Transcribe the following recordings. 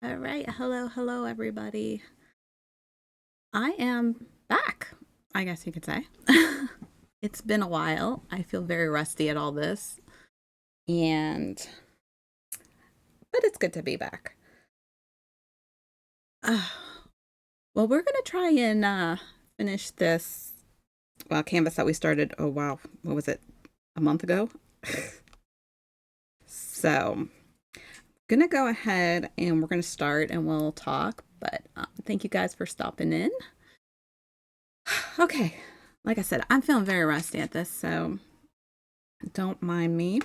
All right. Hello, everybody. I am back, I guess you could say. It's been a while. I feel very rusty at all this, and but it's good to be back. Uh, well, we're gonna try and finish this canvas that we started. Oh wow, what was it? A month ago. So, gonna go ahead and we're gonna start and we'll talk. But thank you guys for stopping in. Okay, like I said, I'm feeling very rusty at this, so don't mind me.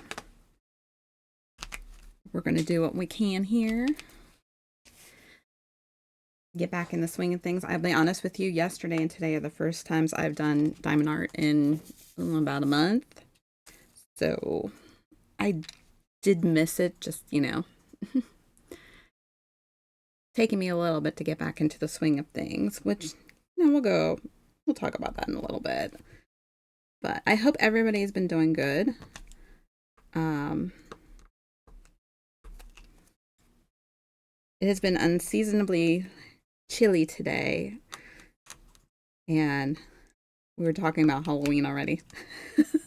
We're going to do what we can here. Get back in the swing of things. I'll be honest with you, yesterday and today are the first times I've done diamond art in about a month. So I did miss it, just, taking me a little bit to get back into the swing of things, which we'll talk about that in a little bit. But I hope everybody's been doing good. It has been unseasonably chilly today, and we were talking about Halloween already. It's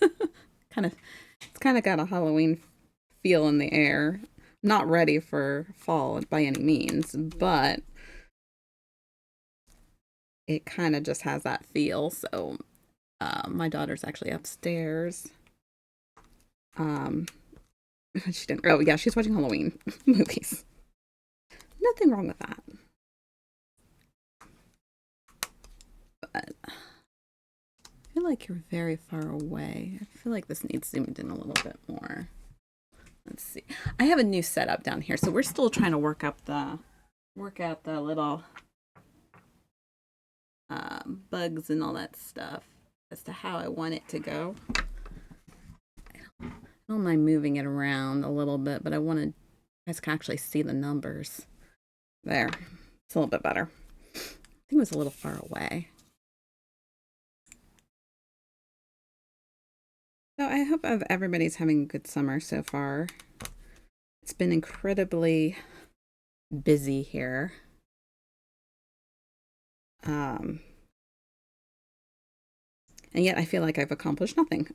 kind of got a Halloween feel in the air. Not ready for fall by any means, but it kind of just has that feel. So, my daughter's actually upstairs. She didn't. Oh yeah, she's watching Halloween movies. Nothing wrong with that. But I feel like you're very far away. I feel like this needs zoomed in a little bit more. Let's see. I have a new setup down here, so we're still trying to work out the little bugs and all that stuff as to how I want it to go. I don't mind moving it around a little bit, but I want to you guys can actually see the numbers. There, it's a little bit better. I think it was a little far away. So I hope everybody's having a good summer so far. It's been incredibly busy here. And yet I feel like I've accomplished nothing.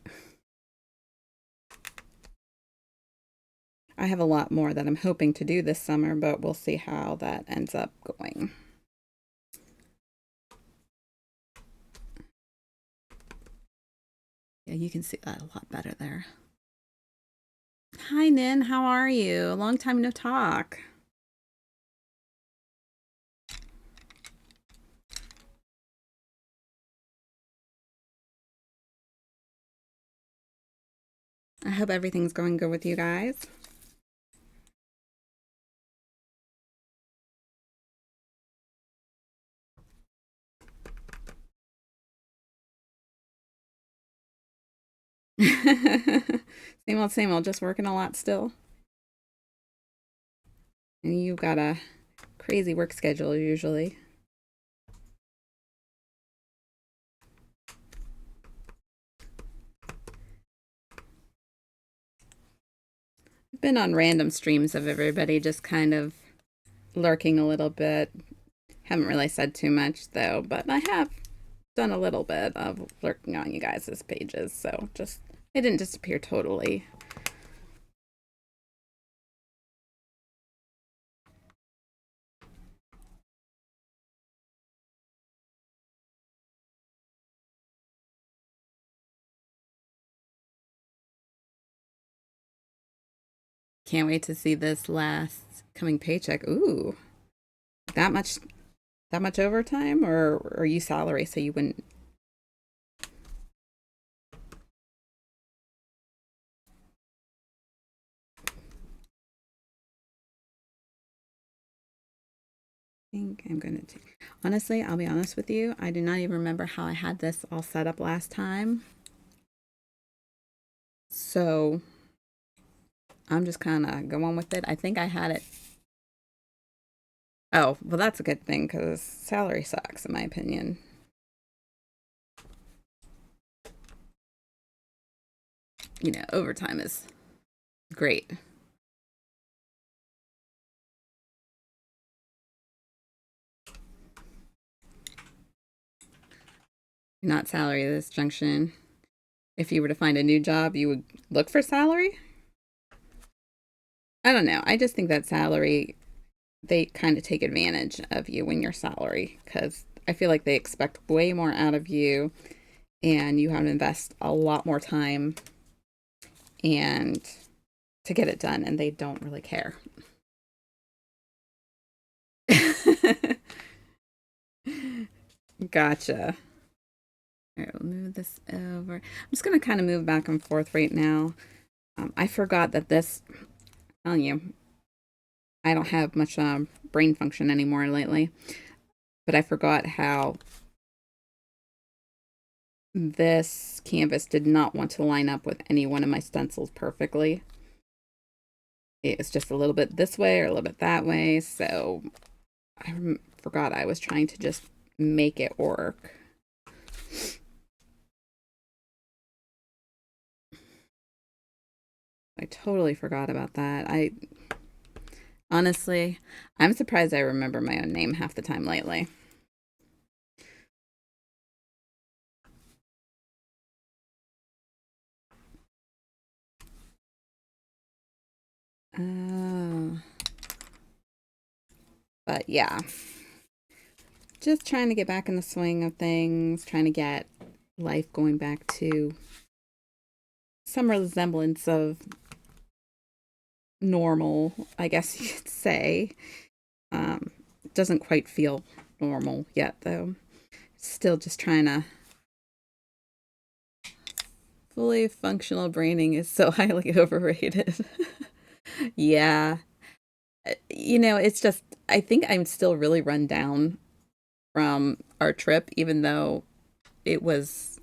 I have a lot more that I'm hoping to do this summer, but we'll see how that ends up going. Yeah, you can see that a lot better there. Hi, Nin. How are you? Long time no talk. I hope everything's going good with you guys. Same old, just working a lot still. And you've got a crazy work schedule usually. I've been on random streams of everybody just kind of lurking a little bit. Haven't really said too much though, but I have done a little bit of lurking on you guys' pages, so just it didn't disappear totally. Can't wait to see this last coming paycheck. Ooh, that much that much overtime, or are you salary so you wouldn't? Think I'm gonna take. Honestly, I'll be honest with you. I do not even remember how I had this all set up last time. So I'm just kind of going with it. I think I had it. Oh, well, that's a good thing because salary sucks, in my opinion. Overtime is great. Not salary at this junction. If you were to find a new job, you would look for salary? I don't know. I just think that salary, they kind of take advantage of you when you're salary because I feel like they expect way more out of you and you have to invest a lot more time and to get it done, and they don't really care. Gotcha. All right, we'll move this over. I'm just going to kind of move back and forth right now. I forgot that this, I'm telling you, I don't have much brain function anymore lately, but I forgot how this canvas did not want to line up with any one of my stencils perfectly. It's just a little bit this way or a little bit that way, so I forgot I was trying to just make it work. I totally forgot about that. Honestly, I'm surprised I remember my own name half the time lately. Oh. But yeah, just trying to get back in the swing of things, trying to get life going back to some resemblance of normal, I guess you could say. It doesn't quite feel normal yet, though. Still just trying to. Fully functional braining is so highly overrated. Yeah. It's just, I think I'm still really run down from our trip, even though it was,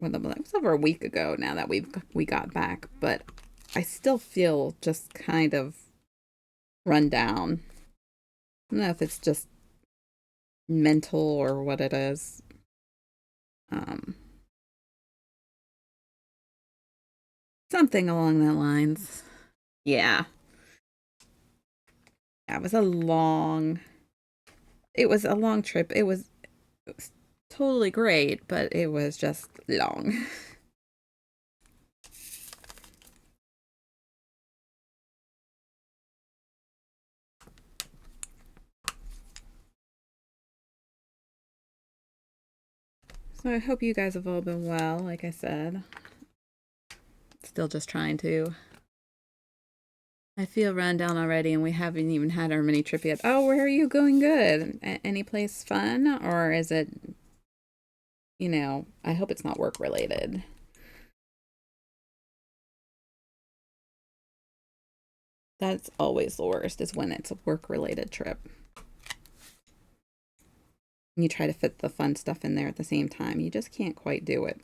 well, it was over a week ago now that we got back, but I still feel just kind of run down. I don't know if it's just mental or what it is. Um, Something along that lines. Yeah. Yeah, it was a long trip. It was totally great, but it was just long. So I hope you guys have all been well, like I said. Still just trying to. I feel run down already, and we haven't even had our mini trip yet. Oh, where are you going good? Any place fun? Or is it, I hope it's not work related. That's always the worst, is when it's a work related trip. You try to fit the fun stuff in there at the same time. You just can't quite do it.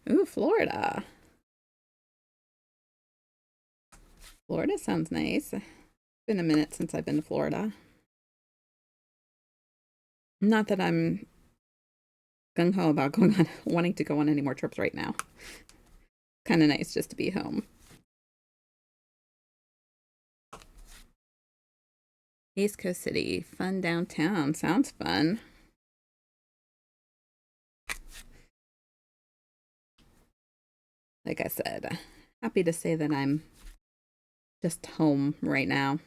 Ooh, Florida. Florida sounds nice. It's been a minute since I've been to Florida. Not that I'm gung ho about going on, wanting to go on any more trips right now. Kind of nice just to be home. East Coast City, fun downtown. Sounds fun. Like I said, happy to say that I'm just home right now.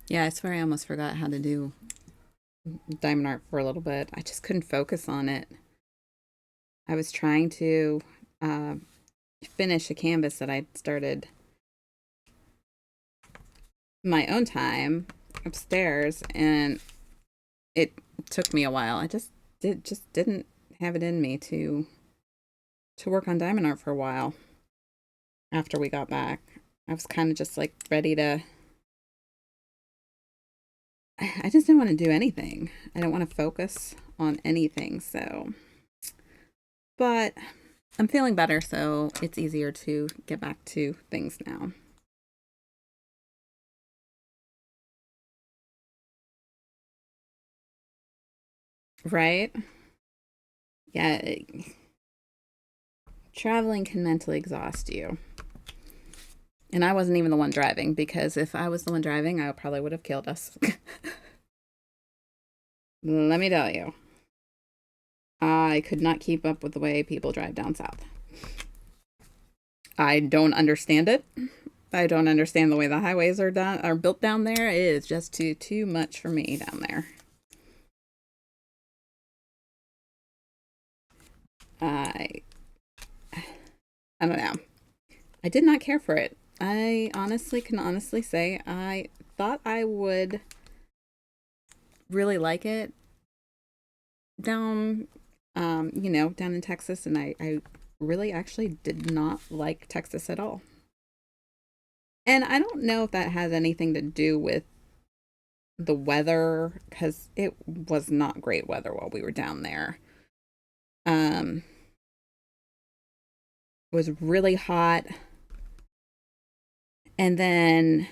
Yeah, I swear I almost forgot how to do diamond art for a little bit. I just couldn't focus on it. I was trying to uh, finish a canvas that I started my own time upstairs, and it took me a while. I just didn't have it in me to work on diamond art for a while after we got back. I was kind of just like ready to. I just didn't want to do anything. I don't want to focus on anything. So, but I'm feeling better, so it's easier to get back to things now. Right? Yeah, traveling can mentally exhaust you. And I wasn't even the one driving because if I was the one driving, I probably would have killed us. Let me tell you, I could not keep up with the way people drive down south. I don't understand it. I don't understand the way the highways are built down there. It is just too much for me down there. I I don't know. I did not care for it. I honestly can honestly say I thought I would really like it down down in Texas, and I really actually did not like Texas at all. And I don't know if that has anything to do with the weather because it was not great weather while we were down there. Um, it was really hot, and then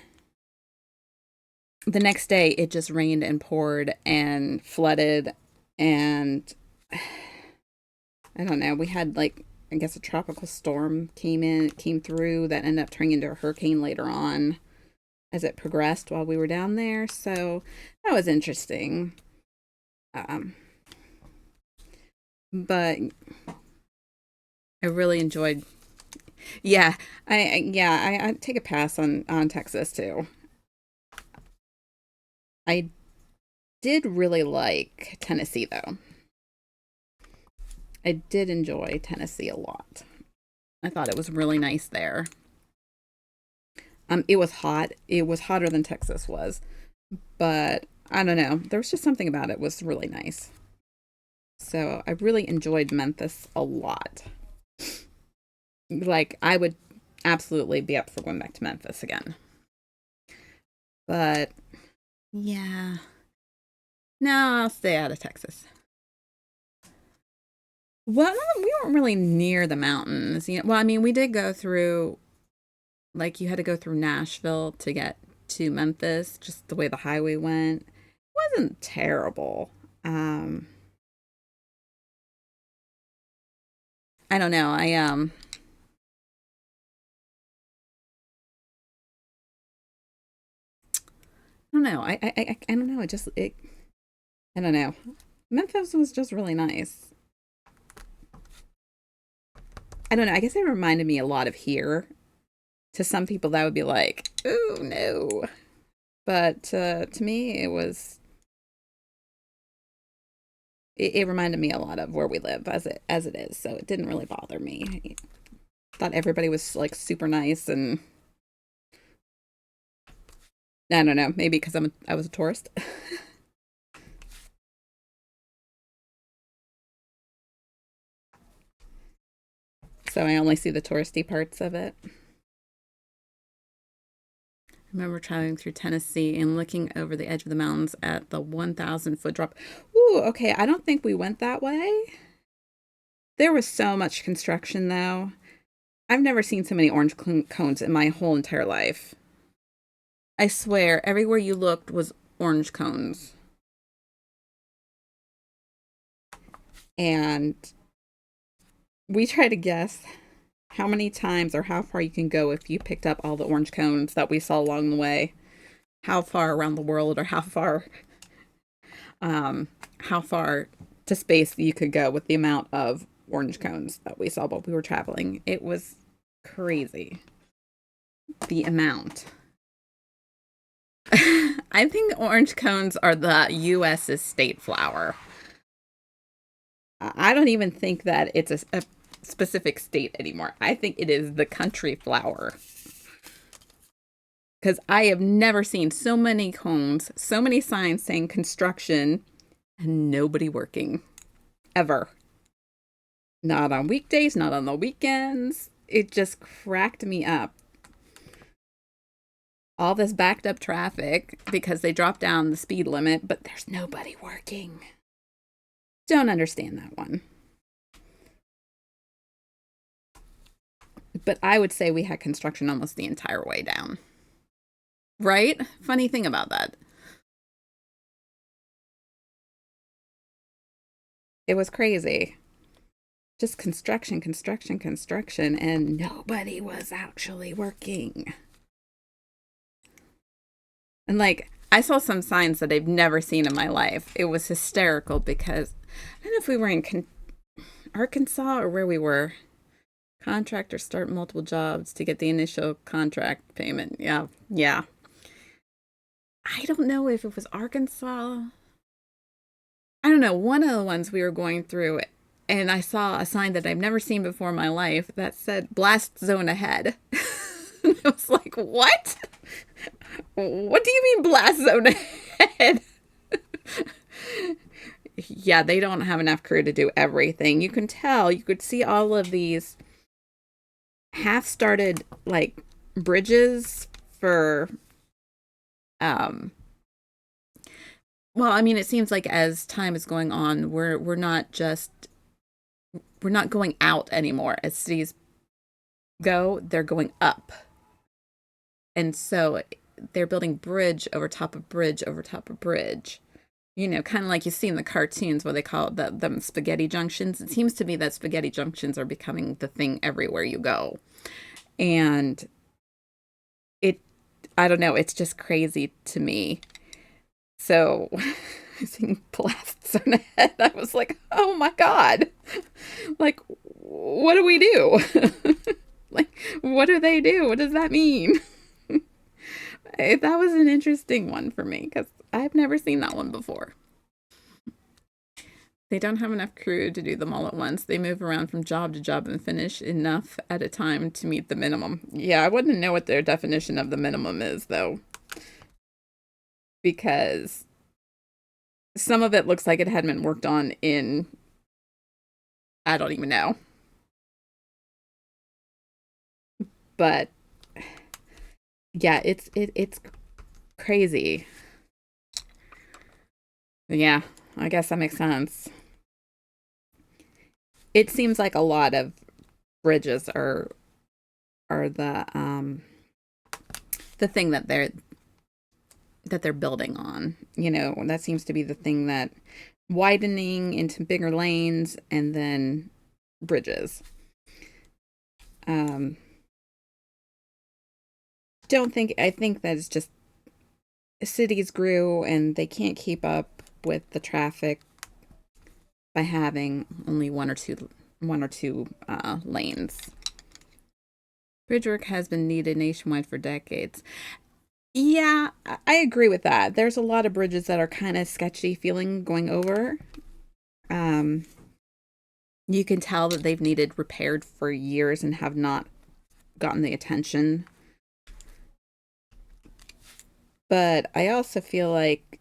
the next day it just rained and poured and flooded, and I don't know. We had like I guess a tropical storm came through that ended up turning into a hurricane later on as it progressed while we were down there. So that was interesting. Um, but I really enjoyed. Yeah, I take a pass on Texas too. I did really like Tennessee though. I did enjoy Tennessee a lot. I thought it was really nice there. It was hot. It was hotter than Texas was, but I don't know. There was just something about it was really nice. So I really enjoyed Memphis a lot. Like I would absolutely be up for going back to Memphis again. But yeah, no, I'll stay out of Texas. Well, no, we weren't really near the mountains. Well, I mean, we did go through like you had to go through Nashville to get to Memphis, just the way the highway went. It wasn't terrible. Um, I don't know. I don't know. I don't know. I don't know. Memphis was just really nice. I don't know. I guess it reminded me a lot of here. To some people, that would be like, oh no. But to me, it reminded me a lot of where we live as it is. So it didn't really bother me. I thought everybody was like super nice, and I don't know, maybe because I was a tourist. So I only see the touristy parts of it. I remember traveling through Tennessee and looking over the edge of the mountains at the 1,000-foot drop. Ooh, okay. I don't think we went that way. There was so much construction, though. I've never seen so many orange cones in my whole entire life. I swear, everywhere you looked was orange cones. And we try to guess how many times or how far you can go if you picked up all the orange cones that we saw along the way. How far around the world or how far to space you could go with the amount of orange cones that we saw while we were traveling. It was crazy. The amount. I think orange cones are the US's state flower. I don't even think that it's a specific state anymore. I think it is the country flower. Because I have never seen so many cones, so many signs saying construction, and nobody working. Ever. Not on weekdays, not on the weekends. It just cracked me up. All this backed up traffic because they dropped down the speed limit, but there's nobody working. Don't understand that one. But I would say we had construction almost the entire way down. Right? Funny thing about that. It was crazy. Just construction, construction, construction, and nobody was actually working. And like, I saw some signs that I've never seen in my life. It was hysterical because I don't know if we were in Arkansas or where we were. Contractors start multiple jobs to get the initial contract payment. Yeah, yeah. I don't know if it was Arkansas. I don't know. One of the ones we were going through, and I saw a sign that I've never seen before in my life that said blast zone ahead. I was like, what? What do you mean blast zone ahead? Yeah, they don't have enough crew to do everything. You can tell, you could see all of these half started like bridges for well, I mean, it seems like as time is going on, we're not going out anymore. As cities go, they're going up. And so they're building bridge over top of bridge over top of bridge. You know, kind of like you see in the cartoons where they call it them spaghetti junctions. It seems to me that spaghetti junctions are becoming the thing everywhere you go. And it, I don't know, it's just crazy to me. So I seen blasts on ahead. I was like, oh my God. Like, what do we do? Like, what do they do? What does that mean? That was an interesting one for me because I've never seen that one before. They don't have enough crew to do them all at once. They move around from job to job and finish enough at a time to meet the minimum. Yeah, I wouldn't know what their definition of the minimum is, though, because some of it looks like it hadn't been worked on in, I don't even know. But yeah, it's crazy. Yeah, I guess that makes sense. It seems like a lot of bridges are the thing that they're building on. You know, that seems to be the thing that widening into bigger lanes and then bridges. Um, don't think I think that it's just cities grew and they can't keep up with the traffic by having only one or two lanes. Bridge work has been needed nationwide for decades. Yeah, I agree with that. There's a lot of bridges that are kind of sketchy feeling going over. Um, you can tell that they've needed repaired for years and have not gotten the attention. But I also feel like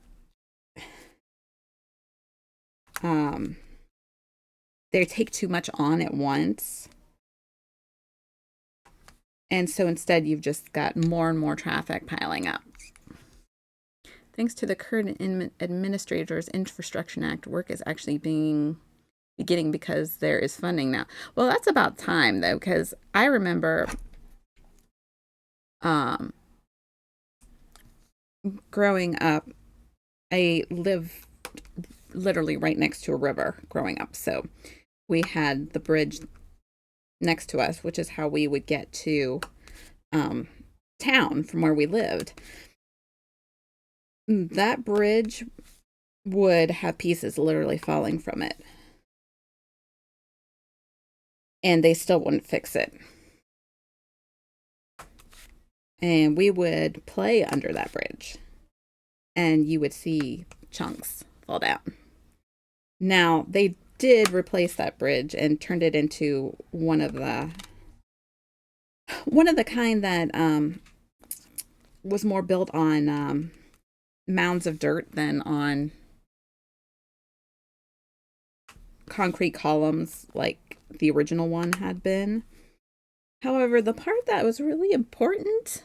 um, they take too much on at once. And so instead, you've just got more and more traffic piling up. Thanks to the current administrator's Infrastructure Act, work is actually beginning because there is funding now. Well, that's about time though, because I remember growing up, I lived literally right next to a river growing up. So we had the bridge next to us, which is how we would get to town from where we lived. That bridge would have pieces literally falling from it. And they still wouldn't fix it. And we would play under that bridge. And you would see chunks fall down. Now, they did replace that bridge and turned it into one of the kind that was more built on mounds of dirt than on concrete columns like the original one had been. However, the part that was really important,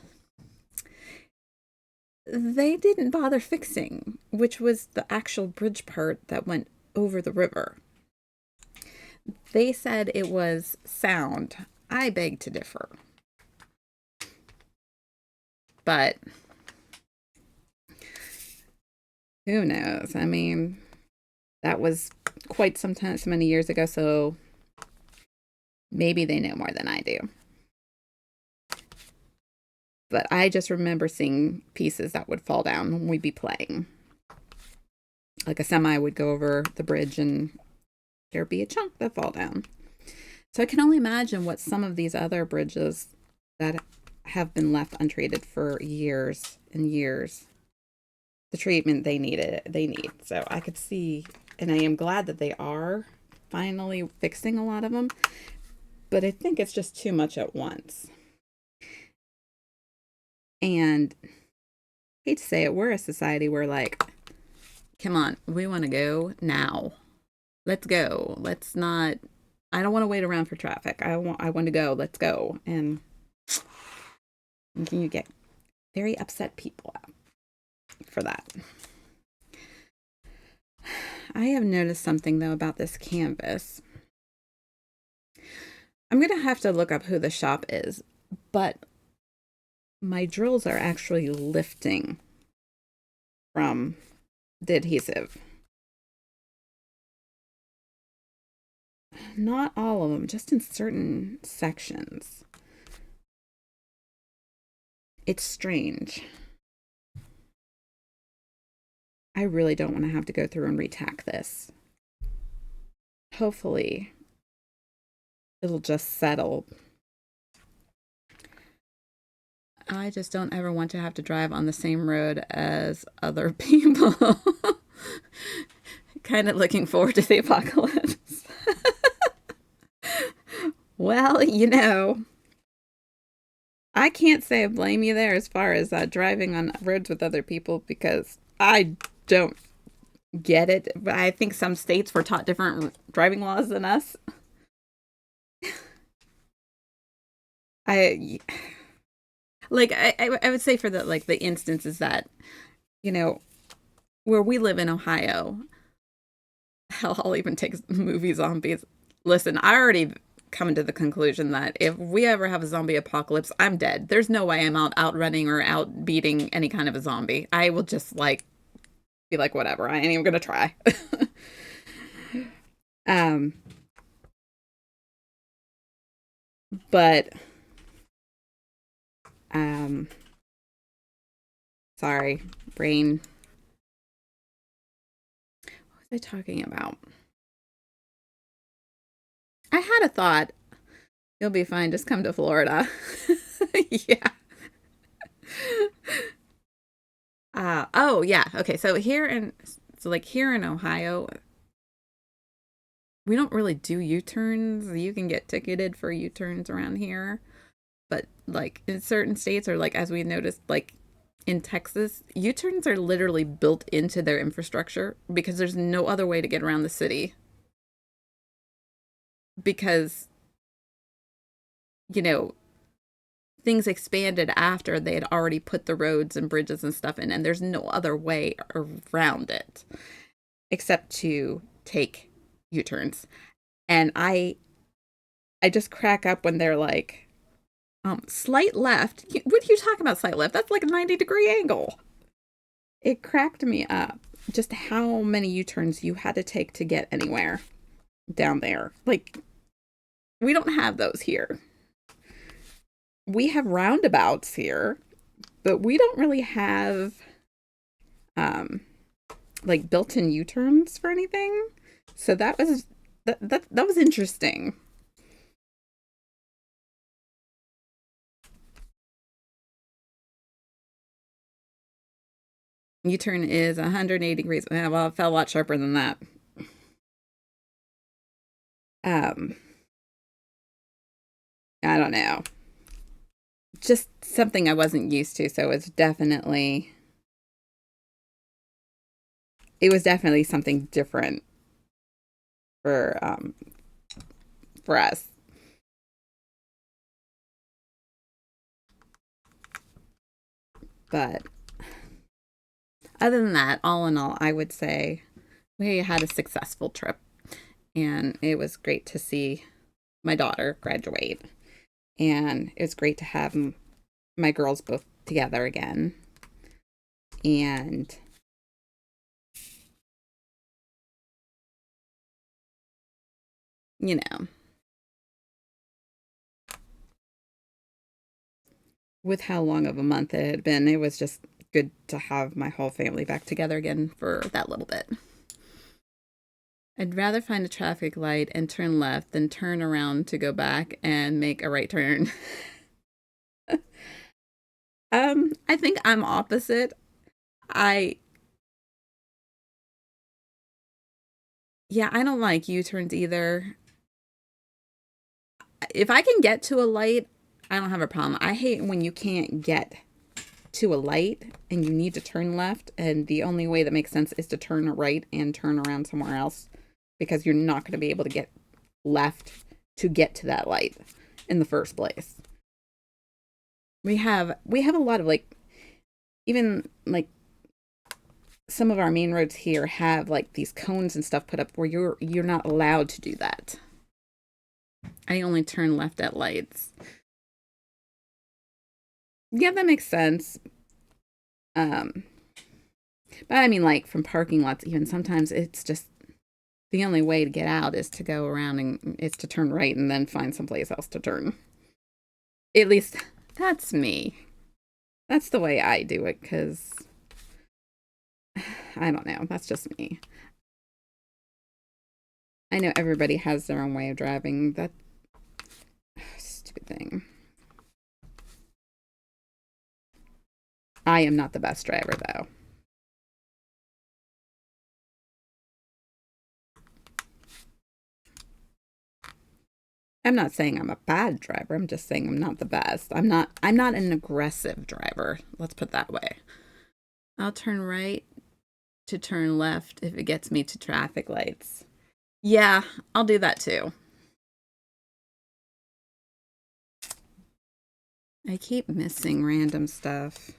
they didn't bother fixing, which was the actual bridge part that went over the river. They said it was sound I beg to differ. But who knows? I mean, that was quite some time, so many years ago, so maybe they know more than I do. But I just remember seeing pieces that would fall down when we'd be playing. Like a semi would go over the bridge and there'd be a chunk that fall down. So I can only imagine what some of these other bridges that have been left untreated for years and years, the treatment they need. So I could see, and I am glad that they are finally fixing a lot of them, but I think it's just too much at once. And I hate to say it, we're a society where, like, come on, we want to go now. Let's go. Let's not. I don't want to wait around for traffic. I want to go. Let's go. And you get very upset people for that. I have noticed something though about this canvas. I'm gonna have to look up who the shop is, but my drills are actually lifting from the adhesive. Not all of them, just in certain sections. It's strange. I really don't want to have to go through and retack this. Hopefully, it'll just settle. I just don't ever want to have to drive on the same road as other people. Kind of looking forward to the apocalypse. Well, you know, I can't say I blame you there as far as driving on roads with other people because I don't get it. But I think some states were taught different driving laws than us. I would say for the instances that, you know, where we live in Ohio, hell, I'll even take movie zombies. Listen, I already come to the conclusion that if we ever have a zombie apocalypse, I'm dead. There's no way I'm out running or out beating any kind of a zombie. I will just be like, whatever. I ain't even gonna try. But sorry, brain. What was I talking about? I had a thought. You'll be fine. Just come to Florida. Yeah. Oh yeah. Okay. So here in Ohio, we don't really do U-turns. You can get ticketed for U-turns around here, but like in certain states, or like as we noticed, like in Texas, U-turns are literally built into their infrastructure because there's no other way to get around the city. Because, you know, things expanded after they had already put the roads and bridges and stuff in, and there's no other way around it except to take U-turns. And I just crack up when they're like, slight left. What are you talking about, slight left? That's like a 90-degree angle. It cracked me up just how many U-turns you had to take to get anywhere down there. Like, we don't have those here. We have roundabouts here, but we don't really have like built-in U-turns for anything. So that was interesting. U-turn is 180 degrees. Well, it fell a lot sharper than that. I don't know. Just something I wasn't used to, so it was definitely something different for us. But other than that, all in all, I would say we had a successful trip, and it was great to see my daughter graduate. And it was great to have my girls both together again. And you know, with how long of a month it had been, it was just good to have my whole family back together again for that little bit. I'd rather find a traffic light and turn left than turn around to go back and make a right turn. I think I'm opposite. I Yeah, I don't like U-turns either. If I can get to a light, I don't have a problem. I hate when you can't get to a light and you need to turn left, and the only way that makes sense is to turn right and turn around somewhere else because you're not going to be able to get left to get to that light in the first place. We have a lot of like, even like some of our main roads here have like these cones and stuff put up where you're not allowed to do that. I only turn left at lights. Yeah, that makes sense. Um, but I mean, like from parking lots, even sometimes it's just the only way to get out is to go around and it's to turn right and then find someplace else to turn. At least that's me. That's the way I do it because I don't know. That's just me. I know everybody has their own way of driving. That stupid thing. I am not the best driver though. I'm not saying I'm a bad driver. I'm just saying I'm not the best. I'm not an aggressive driver. Let's put it that way. I'll turn right to turn left if it gets me to traffic lights. Yeah, I'll do that too. I keep missing random stuff.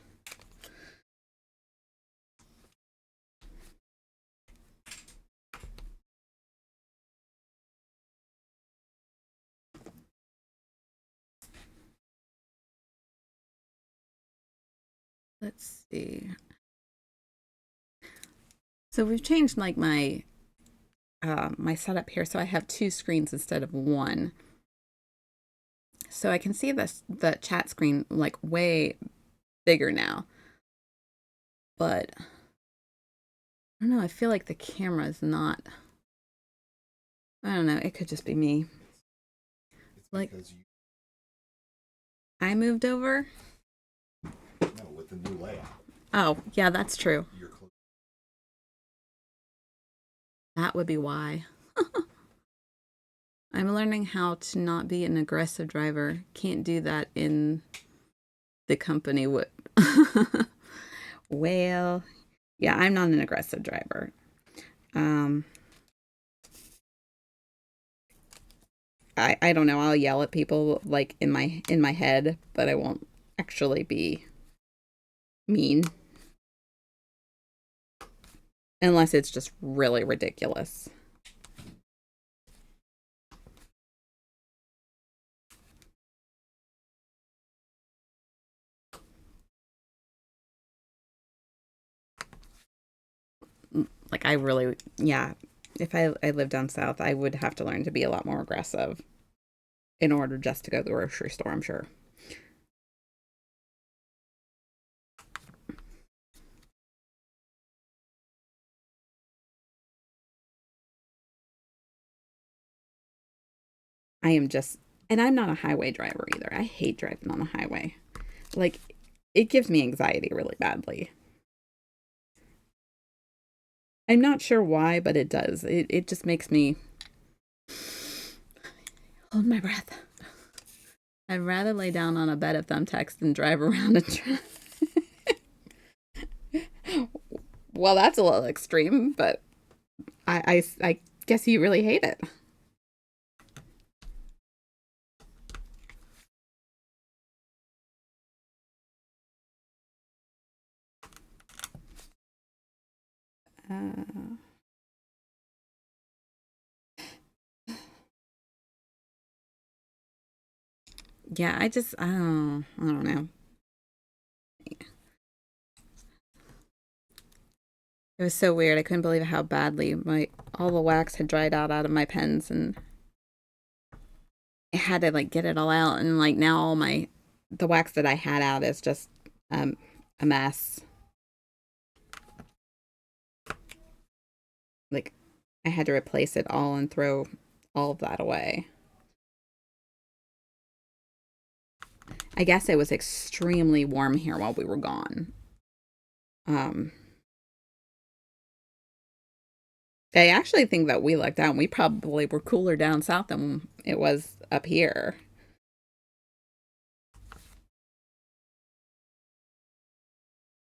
Let's see. So we've changed like my setup here, so I have two screens instead of one. So I can see the chat screen like way bigger now. But I don't know, I feel like the camera is not. I don't know, it could just be me. It's Like because you I moved over. know with the new layout, Oh, yeah, that's true. you're close. That would be why. I'm learning how to not be an aggressive driver. Can't do that in the company would. Well, yeah, I'm not an aggressive driver. Um, I don't know. I'll yell at people like in my head, but I won't actually be mean unless it's just really ridiculous. Like I really, yeah. If I lived down south, I would have to learn to be a lot more aggressive in order just to go to the grocery store. I'm sure. I am just, and I'm not a highway driver either. I hate driving on the highway. Like, it gives me anxiety really badly. I'm not sure why, but it does. It just makes me hold my breath. I'd rather lay down on a bed of thumbtacks than drive around a truck. Well, that's a little extreme, but I guess you really hate it. Uh, Yeah, I don't know. It was so weird. I couldn't believe how badly my all the wax had dried out of my pens, and I had to like get it all out. And like now, all my the wax that I had out is just um, a mess. Like I had to replace it all and throw all of that away. I guess it was extremely warm here while we were gone. Um, I actually think that we lucked out. We probably were cooler down south than it was up here,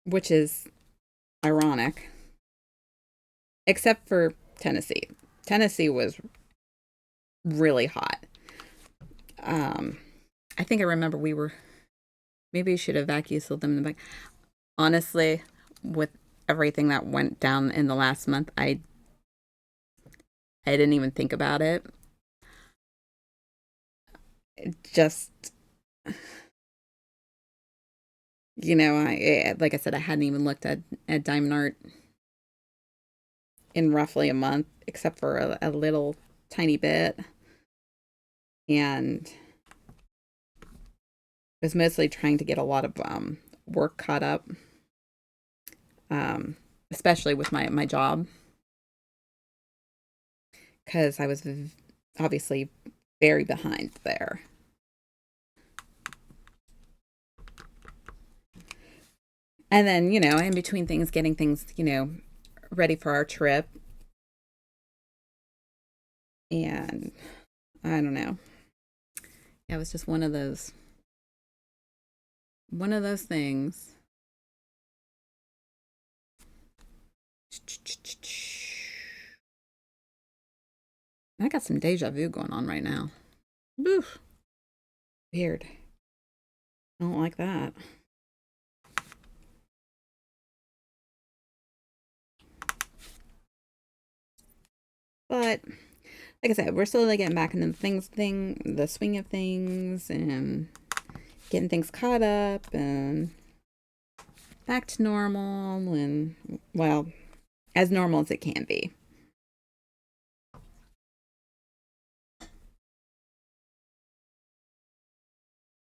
which is ironic, except for Tennessee. Tennessee was really hot. Um, I think I remember we were maybe we should have vacuum sealed them in the back. Honestly, with everything that went down in the last month, I didn't even think about it. It just I like I said, I hadn't even looked at Diamond Art in roughly a month, except for a little tiny bit, and was mostly trying to get a lot of work caught up, um, especially with my job, because I was obviously very behind there. And then, in between things, getting things, ready for our trip. And I don't know. It was just one of those things. I got some deja vu going on right now. Oof, weird. I don't like that. But like I said, we're slowly getting back into the swing of things, and getting things caught up and back to normal, and well, as normal as it can be.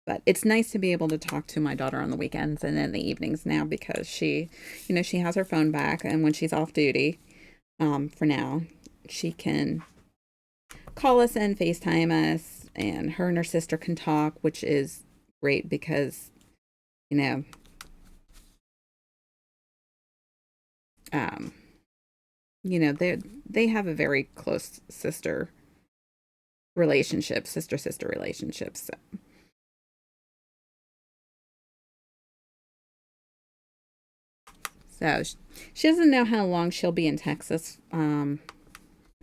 But it's nice to be able to talk to my daughter on the weekends and in the evenings now, because she has her phone back, and when she's off duty, for now, she can call us and FaceTime us, and her sister can talk, which is great because, you know, um, they have a very close sister relationship. So she doesn't know how long she'll be in Texas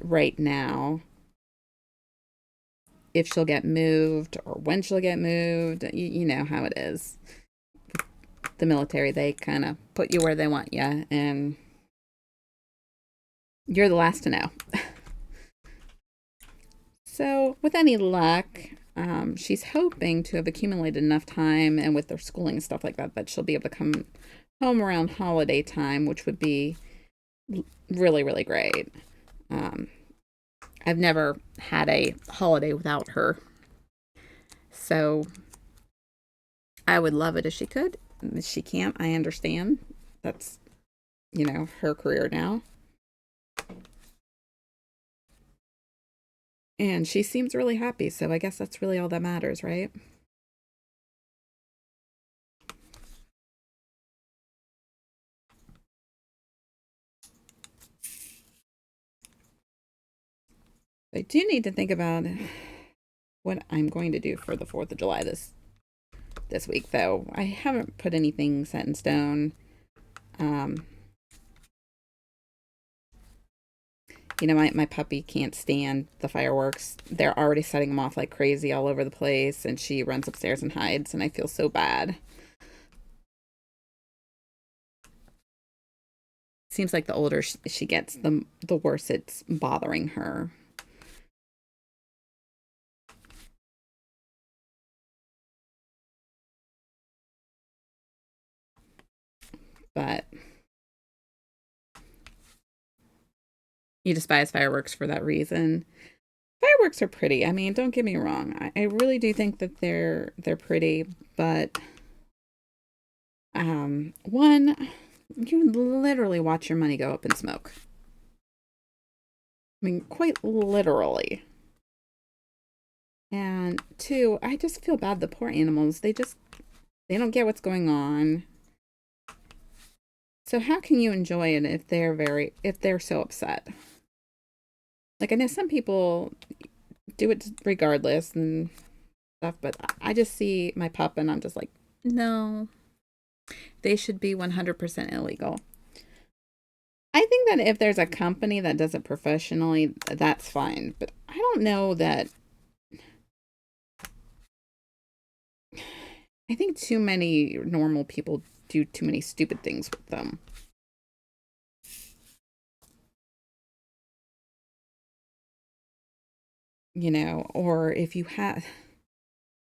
right now. If she'll get moved or when she'll get moved, you know how it is. The military, they kind of put you where they want you, and you're the last to know. So, with any luck, she's hoping to have accumulated enough time, and with their schooling and stuff like that, that she'll be able to come home around holiday time, which would be really, really great. Um, I've never had a holiday without her. So I would love it if she could. If she can't, I understand. That's, her career now. And she seems really happy. So I guess that's really all that matters, right? I do need to think about what I'm going to do for the 4th of July this week, though. I haven't put anything set in stone. Um, my puppy can't stand the fireworks. They're already setting them off like crazy all over the place, and she runs upstairs and hides, and I feel so bad. Seems like the older she gets, the worse it's bothering her. but you despise fireworks for that reason. Fireworks are pretty. I mean, don't get me wrong. I really do think that they're pretty, but one, you literally watch your money go up in smoke. I mean, quite literally. And two, I just feel bad. The poor animals. They don't get what's going on. So how can you enjoy it if they're so upset? Like I know some people do it regardless and stuff, but I just see my pup and I'm just like, no, they should be 100% illegal. I think that if there's a company that does it professionally, that's fine. But I don't know that. I think too many normal people do too many stupid things with them. Or if you have,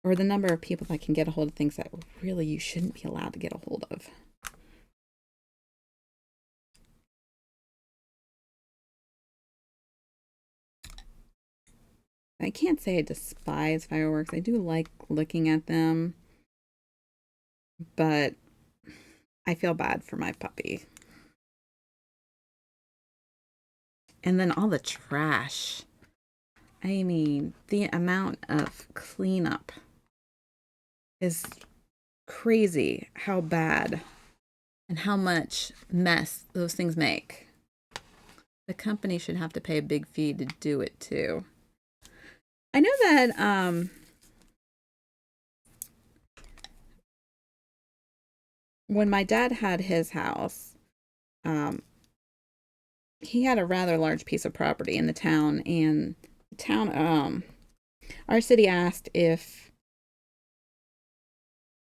or the number of people that can get a hold of things that really you shouldn't be allowed to get a hold of. I can't say I despise fireworks. I do like looking at them, but I feel bad for my puppy. And then all the trash. I mean, the amount of cleanup is crazy how bad and how much mess those things make. The company should have to pay a big fee to do it too. I know that when my dad had his house, um, he had a rather large piece of property in the town, and the town, our city asked if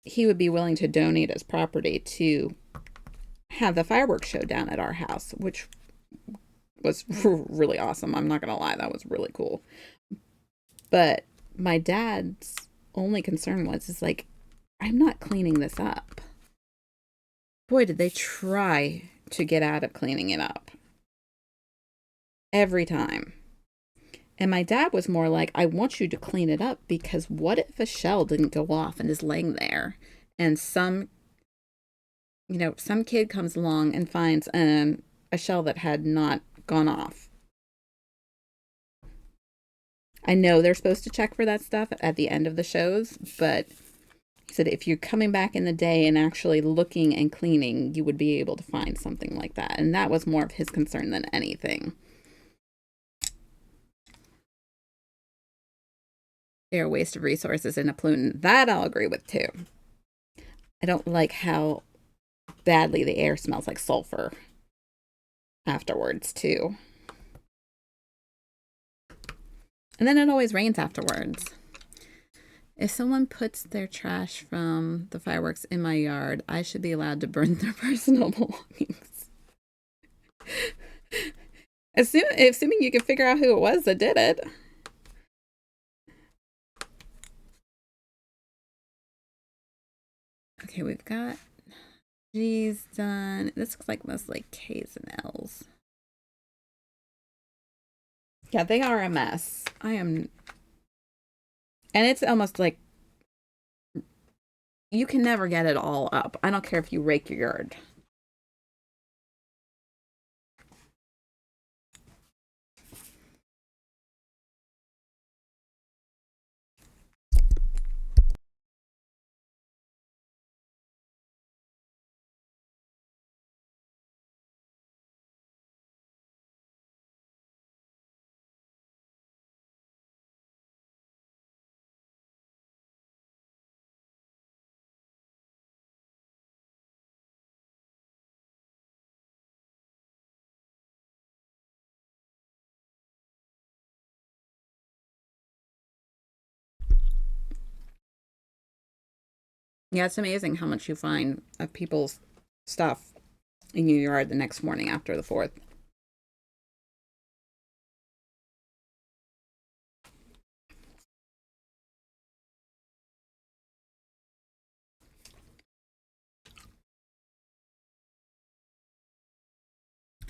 he would be willing to donate his property to have the fireworks show down at our house, which was really awesome. I'm not going to lie, that was really cool. But my dad's only concern was, is like, I'm not cleaning this up. Boy, did they try to get out of cleaning it up. Every time. And my dad was more like, I want you to clean it up because what if a shell didn't go off and is laying there and some kid comes along and finds a shell that had not gone off. I know they're supposed to check for that stuff at the end of the shows, but he said if you're coming back in the day and actually looking and cleaning, you would be able to find something like that. And that was more of his concern than anything. They're a waste of resources and a pollutant. That I'll agree with too. I don't like how badly the air smells like sulfur afterwards too. And then it always rains afterwards. If someone puts their trash from the fireworks in my yard, I should be allowed to burn their personal belongings. Assuming you can figure out who it was that did it. Okay, we've got G's done. This looks like mostly K's and L's. Yeah, they are a mess. And it's almost like you can never get it all up. I don't care if you rake your yard. Yeah, it's amazing how much you find of people's stuff in your yard the next morning after the 4th.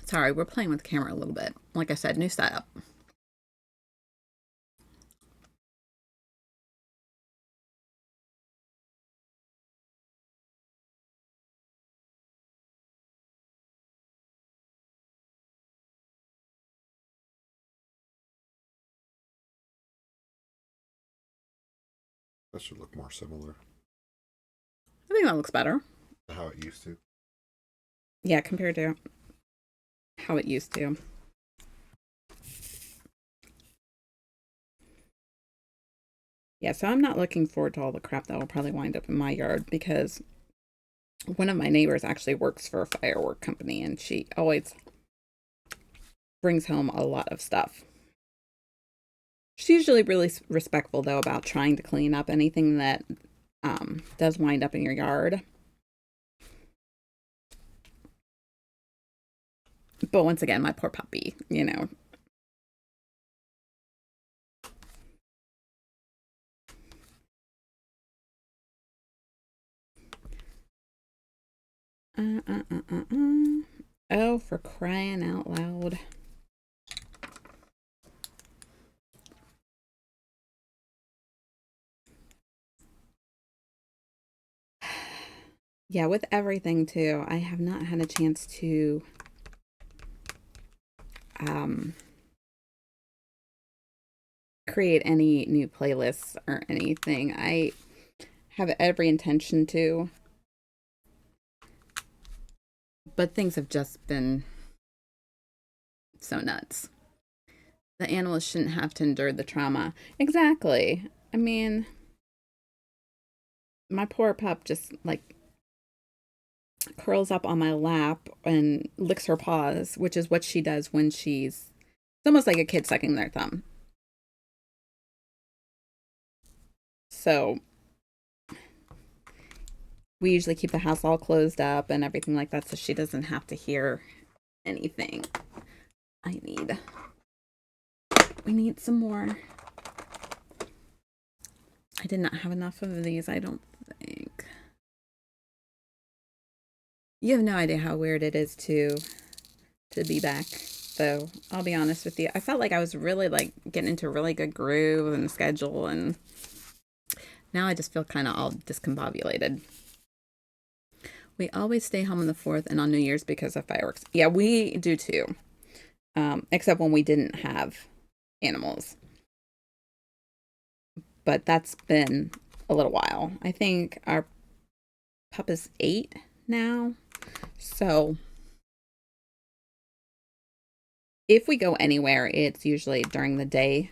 Sorry, we're playing with the camera a little bit. Like I said, new setup. That should look more similar I think that looks better. to how it used to. Yeah, compared to how it used to. Yeah, so I'm not looking forward to all the crap that will probably wind up in my yard because one of my neighbors actually works for a firework company and she always brings home a lot of stuff. She's usually really respectful, though, about trying to clean up anything that does wind up in your yard. But once again, my poor puppy, you know. Oh, for crying out loud. Yeah, with everything too, I have not had a chance to create any new playlists or anything. I have every intention to, but things have just been so nuts. The animals shouldn't have to endure the trauma. Exactly. I mean, my poor pup just like curls up on my lap and licks her paws, which is what she does when it's almost like a kid sucking their thumb. So we usually keep the house all closed up and everything like that so she doesn't have to hear anything. We need some more. I did not have enough of these, I don't think. You have no idea how weird it is to be back, though. I'll be honest with you. I felt like I was really like getting into a really good groove and schedule, and now I just feel kind of all discombobulated. We always stay home on the 4th and on New Year's because of fireworks. Yeah, we do too. Except when we didn't have animals. But that's been a little while. I think our pup is 8 now. So if we go anywhere, it's usually during the day.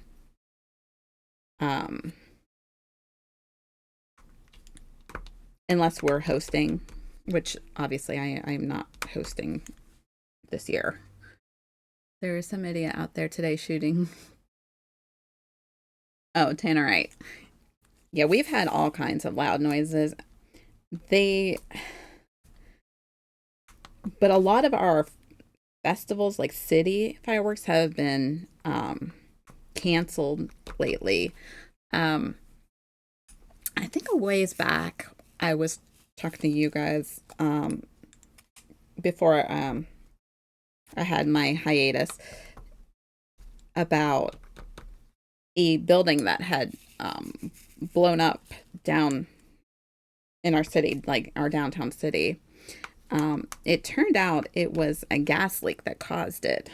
Unless we're hosting, which obviously I'm not hosting this year. There is some idiot out there today shooting. Oh, Tannerite. Yeah, we've had all kinds of loud noises. But a lot of our festivals, like city fireworks, have been canceled lately. I think a ways back, I was talking to you guys before I had my hiatus about a building that had blown up down in our city, like our downtown city. It turned out it was a gas leak that caused it.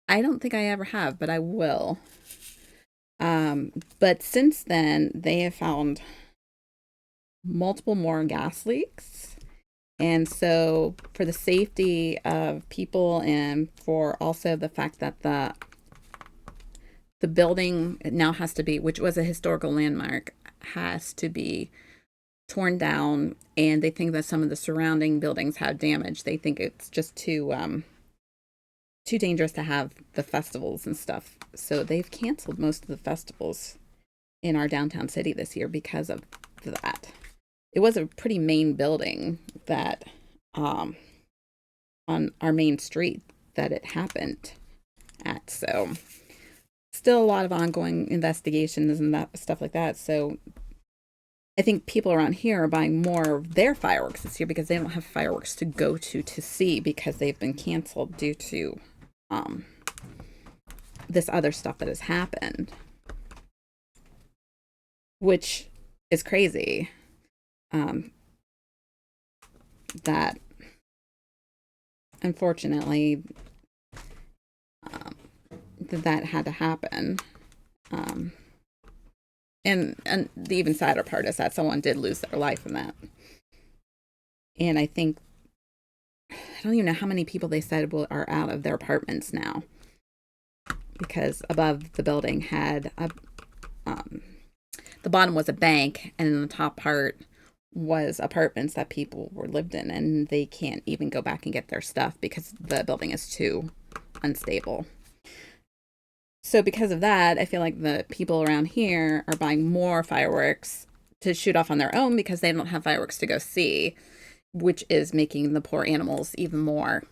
I don't think I ever have, but I will. But since then, they have found multiple more gas leaks. And so, for the safety of people and for also the fact that the building now has to be, which was a historical landmark, has to be torn down, and they think that some of the surrounding buildings have damage. They think it's just too dangerous to have the festivals and stuff. So they've canceled most of the festivals in our downtown city this year because of that. It was a pretty main building that on our main street that it happened at. So still a lot of ongoing investigations and that stuff like that. So I think people around here are buying more of their fireworks this year because they don't have fireworks to go to see because they've been canceled due to um, this other stuff that has happened, which is crazy. That unfortunately that had to happen. And the even sadder part is that someone did lose their life in that. And I think, I don't even know how many people they said are out of their apartments now, because above the building had the bottom was a bank, and then the top part was apartments that people were lived in, and they can't even go back and get their stuff because the building is too unstable. So because of that, I feel like the people around here are buying more fireworks to shoot off on their own because they don't have fireworks to go see, which is making the poor animals even more,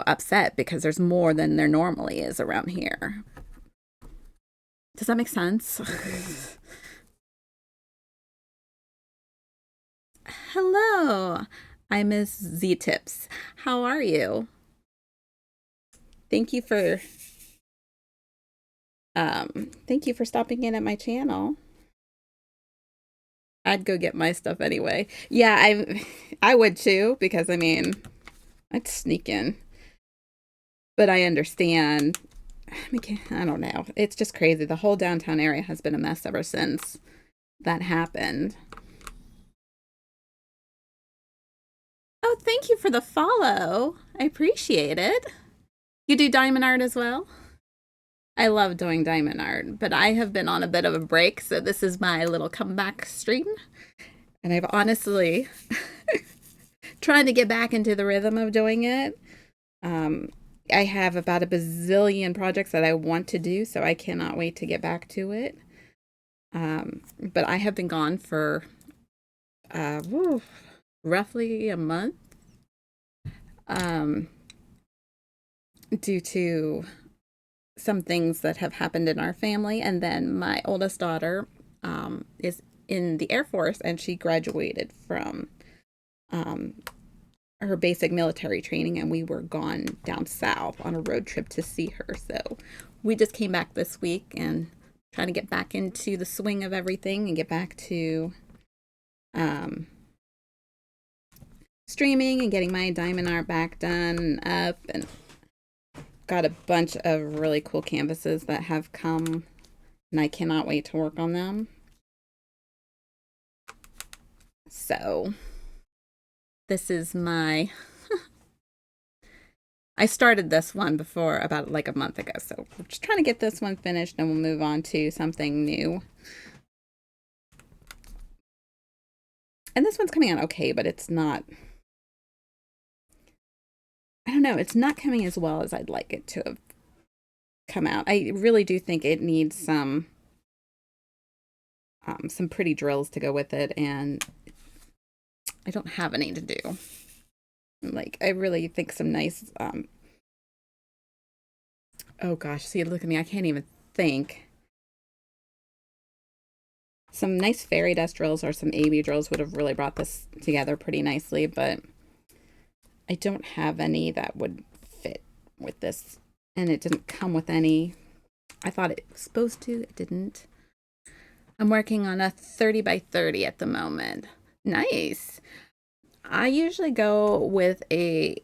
upset because there's more than there normally is around here. Does that make sense? Hello, I'm Miss Z Tips. How are you? Thank you for stopping in at my channel. I'd go get my stuff anyway. Yeah, I would too, because I mean, I'd sneak in. But I understand. I don't know. It's just crazy. The whole downtown area has been a mess ever since that happened. Oh, thank you for the follow. I appreciate it. You do diamond art as well? I love doing diamond art, but I have been on a bit of a break, so this is my little comeback stream. And I've honestly trying to get back into the rhythm of doing it. I have about a bazillion projects that I want to do, so I cannot wait to get back to it. But I have been gone for roughly a month due to some things that have happened in our family. And then my oldest daughter is in the Air Force, and she graduated from her basic military training, and we were gone down south on a road trip to see her. So we just came back this week and trying to get back into the swing of everything and get back to streaming and getting my diamond art back done up, and got a bunch of really cool canvases that have come, and I cannot wait to work on them. So this is my I started this one before about like a month ago, so we're just trying to get this one finished and we'll move on to something new. And this one's coming out okay, but it's not, I don't know, it's not coming as well as I'd like it to have come out. I really do think it needs some pretty drills to go with it, and I don't have any to do. Like, I really think some nice, oh gosh, see, look at me, I can't even think. Some nice fairy dust drills or some AB drills would have really brought this together pretty nicely, but I don't have any that would fit with this, and it didn't come with any. I thought it was supposed to, it didn't. I'm working on a 30 by 30 at the moment. Nice. I usually go with a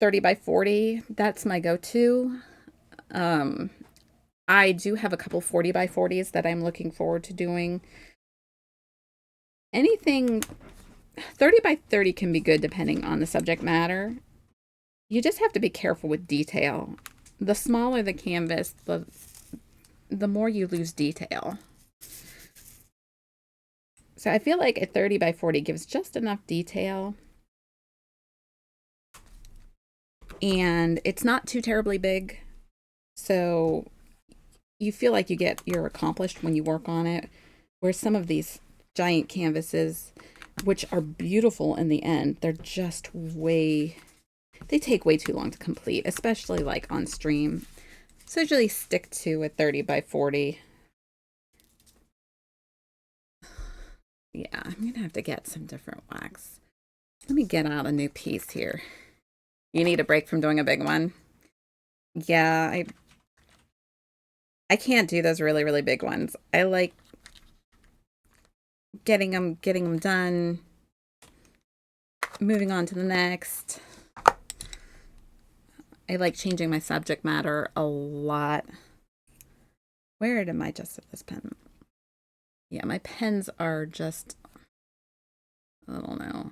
30 by 40. That's my go-to. I do have a couple 40 by 40s that I'm looking forward to doing. Anything 30 by 30 can be good depending on the subject matter. You just have to be careful with detail. The smaller the canvas, the more you lose detail. So I feel like a 30 by 40 gives just enough detail. And it's not too terribly big. So you feel like you're accomplished when you work on it. Whereas some of these giant canvases, which are beautiful in the end, they're just they take way too long to complete, especially like on stream. So I usually stick to a 30 by 40. Yeah, I'm gonna have to get some different wax. Let me get out a new piece here. You need a break from doing a big one. Yeah, I can't do those really, really big ones. I like getting them done, moving on to the next. I like changing my subject matter a lot. Where did I just have this pen? Yeah, my pens are just, I don't know.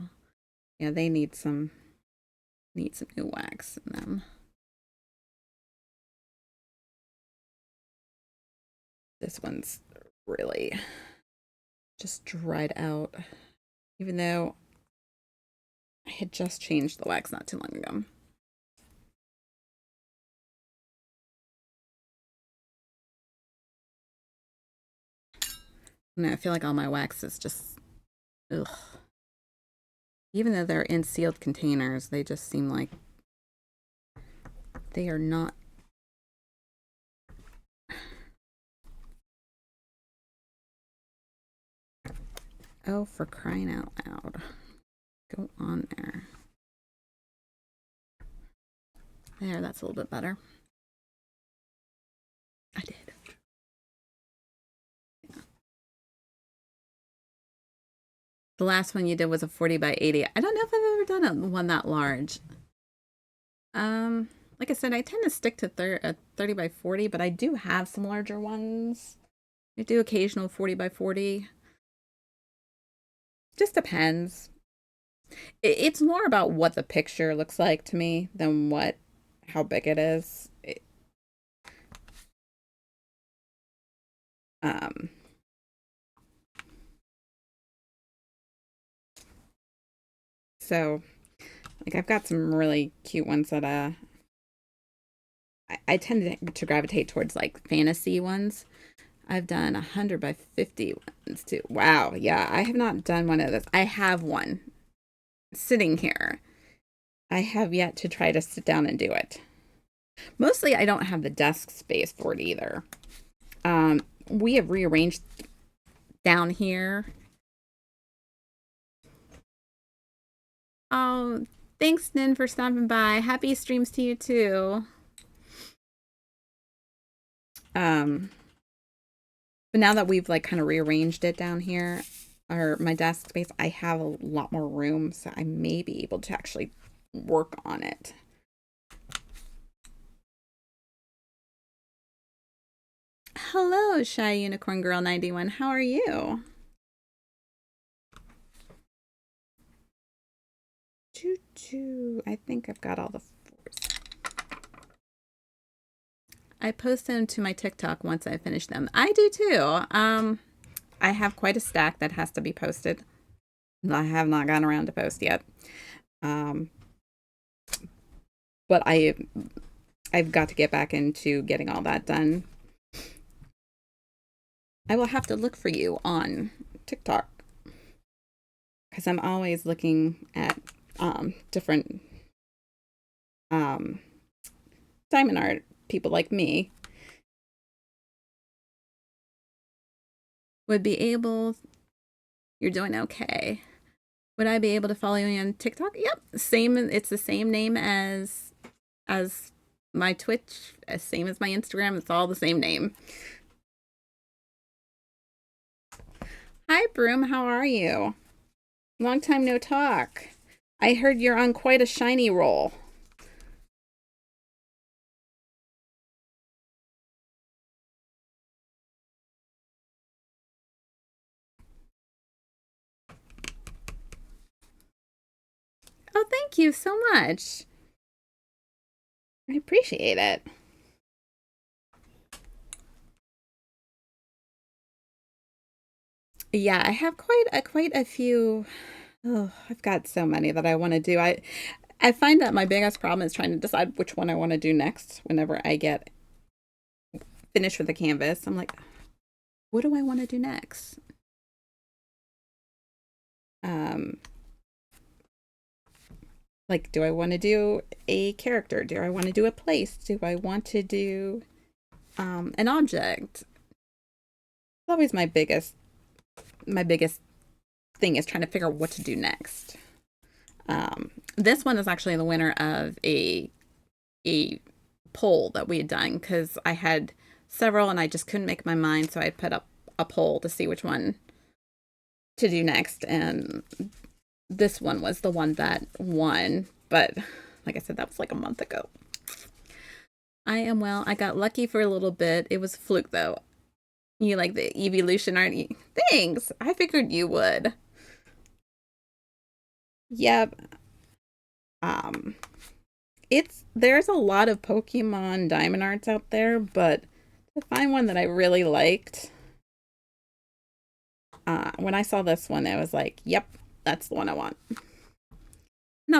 Yeah, they need some new wax in them. This one's really just dried out, even though I had just changed the wax not too long ago. And I feel like all my wax is just, ugh. Even though they're in sealed containers, they just seem like they are not. Oh, for crying out loud. Go on there. There, that's a little bit better. I did. Yeah. The last one you did was a 40 by 80. I don't know if I've ever done one that large. Like I said, I tend to stick to 30 by 40, but I do have some larger ones. I do occasional 40 by 40. Just depends. It's more about what the picture looks like to me than how big it is. Um, so like I've got some really cute ones that I tend to gravitate towards like fantasy ones. I've done 100 by 50 ones too. Wow, yeah, I have not done one of those. I have one sitting here. I have yet to try to sit down and do it. Mostly, I don't have the desk space for it either. We have rearranged down here. Oh, thanks, Nin, for stopping by. Happy streams to you too. But now that we've like kind of rearranged it down here, or my desk space, I have a lot more room, so I may be able to actually work on it. Hello, Shy Unicorn Girl 91. How are you? Choo choo. I think I've got all the fours. I post them to my TikTok once I finish them. I do too. I have quite a stack that has to be posted. I have not gotten around to post yet. But I've got to get back into getting all that done. I will have to look for you on TikTok because I'm always looking at different diamond art people like me would be able. You're doing okay. Would I be able to follow you on TikTok? Yep, same. It's the same name as my Twitch, same as my Instagram. It's all the same name. Hi, Broom. How are you? Long time no talk. I heard you're on quite a shiny roll. Oh, thank you so much. I appreciate it. Yeah, I have quite a few. Oh, I've got so many that I want to do. I find that my biggest problem is trying to decide which one I want to do next whenever I get finished with the canvas. I'm like, what do I want to do next? Like, do I want to do a character? Do I want to do a place? Do I want to do an object? It's always my biggest thing is trying to figure out what to do next. This one is actually the winner of a poll that we had done because I had several and I just couldn't make my mind, so I put up a poll to see which one to do next, and this one was the one that won. But like I said, that was like a month ago. I am well. I got lucky for a little bit. It was a fluke though. You like the evolution, aren't you? Thanks. I figured you would. Yep. Um, there's a lot of Pokemon Diamond Arts out there, but to find one that I really liked, when I saw this one, I was like, "Yep, that's the one I want." And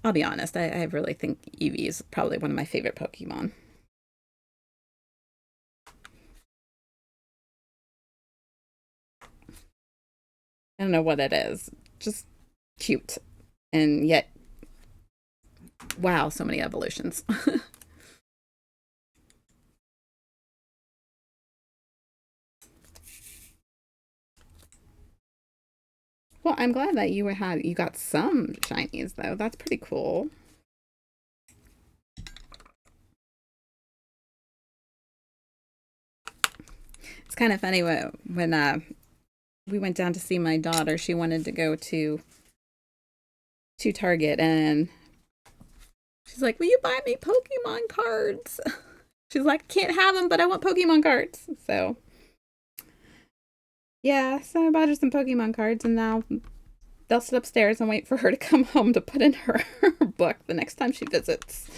I'll be honest. I really think Eevee is probably one of my favorite Pokemon. I don't know what it is. Just cute, and yet, wow, so many evolutions. Well, I'm glad that you got some shinies though. That's pretty cool. It's kind of funny when we went down to see my daughter. She wanted to go to Target, and she's like, "Will you buy me Pokemon cards?" She's like, "Can't have them, but I want Pokemon cards." So yeah, so I bought her some Pokemon cards, and now they'll sit upstairs and wait for her to come home to put in her book the next time she visits.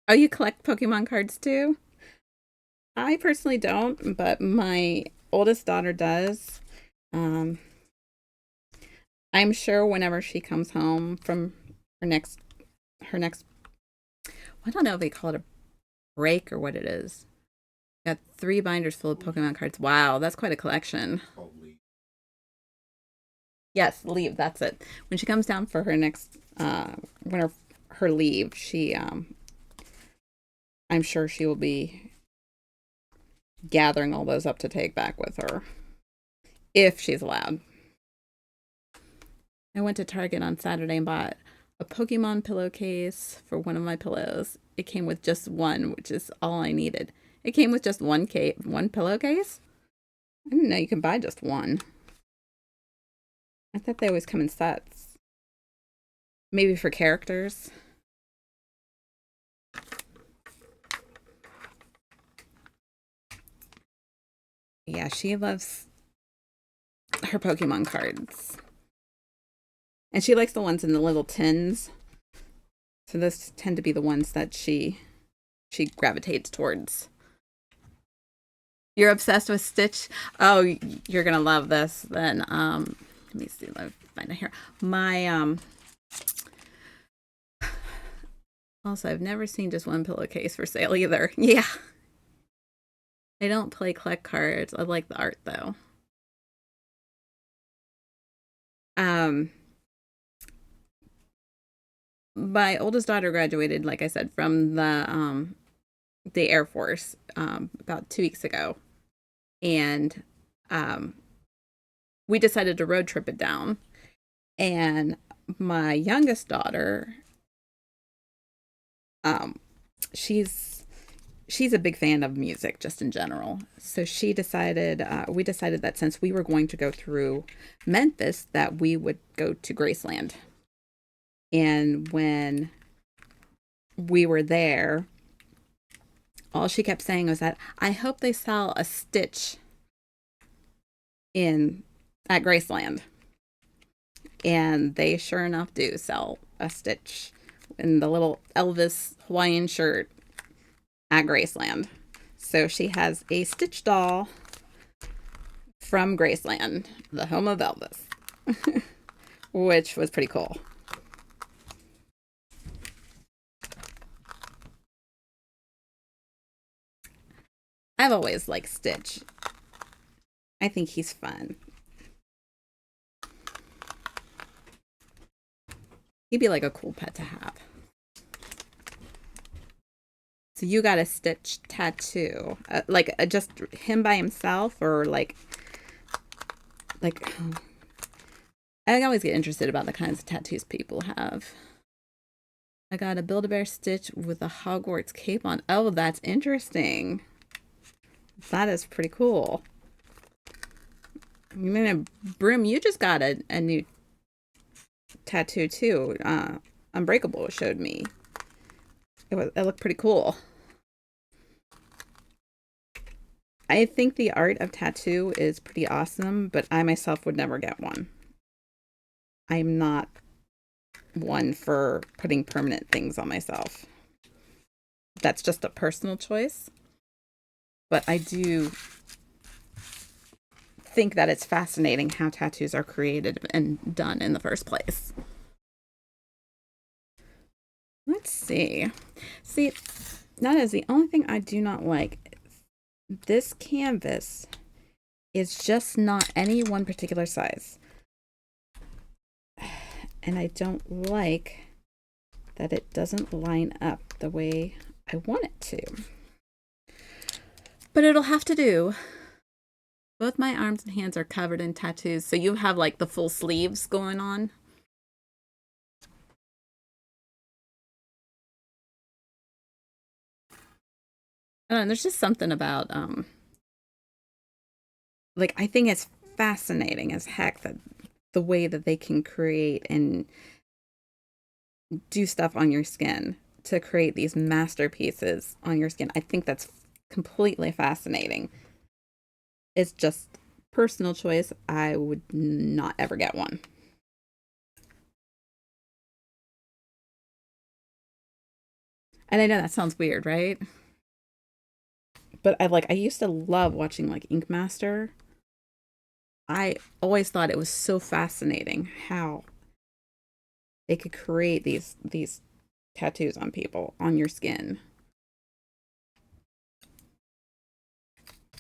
Oh, you collect Pokemon cards too? I personally don't, but my oldest daughter does. Um, I'm sure whenever she comes home from her next her next I don't know if they call it a break or what it is. Got 3 binders full of Pokemon cards. Wow, that's quite a collection. Holy. Yes, leave. That's it. When she comes down for her next when her leave, I'm sure she will be gathering all those up to take back with her if she's allowed. I went to Target on Saturday and bought a Pokemon pillowcase for one of my pillows. It came with just one, which is all I needed. It came with just one pillowcase. I didn't know you can buy just one. I thought they always come in sets. Maybe for characters. Yeah, she loves her Pokemon cards. And she likes the ones in the little tins. So those tend to be the ones that she gravitates towards. You're obsessed with Stitch? Oh, you're gonna love this. Then let me see. Let me find it here. My also, I've never seen just one pillowcase for sale either. Yeah, I don't play collect cards. I like the art though. Um, my oldest daughter graduated, like I said, from the Air Force about 2 weeks ago, and um, we decided to road trip it down. And my youngest daughter, um, she's a big fan of music just in general. So we decided that since we were going to go through Memphis, that we would go to Graceland. And when we were there, all she kept saying was that I hope they sell a Stitch in at Graceland. And they sure enough do sell a Stitch in the little Elvis Hawaiian shirt at Graceland. So she has a Stitch doll from Graceland, the home of Elvis, which was pretty cool. I've always liked Stitch. I think he's fun. He'd be like a cool pet to have. So you got a Stitch tattoo, just him by himself, or like I always get interested about the kinds of tattoos people have. I got a Build-A-Bear Stitch with a Hogwarts cape on. Oh, that's interesting. That is pretty cool. I mean, Broom, you just got a new tattoo too. Unbreakable showed me. It looked pretty cool. I think the art of tattoo is pretty awesome, but I myself would never get one. I'm not one for putting permanent things on myself. That's just a personal choice. But I do think that it's fascinating how tattoos are created and done in the first place. Let's see. See, that is the only thing I do not like. This canvas is just not any one particular size. And I don't like that it doesn't line up the way I want it to. But it'll have to do. Both my arms and hands are covered in tattoos, so you have like the full sleeves going on. I don't know, there's just something about like I think it's fascinating as heck that the way that they can create and do stuff on your skin to create these masterpieces on your skin. I think that's completely fascinating. It's just personal choice. I would not ever get one. And I know that sounds weird, right? But I used to love watching like Ink Master. I always thought it was so fascinating how they could create these tattoos on people on your skin.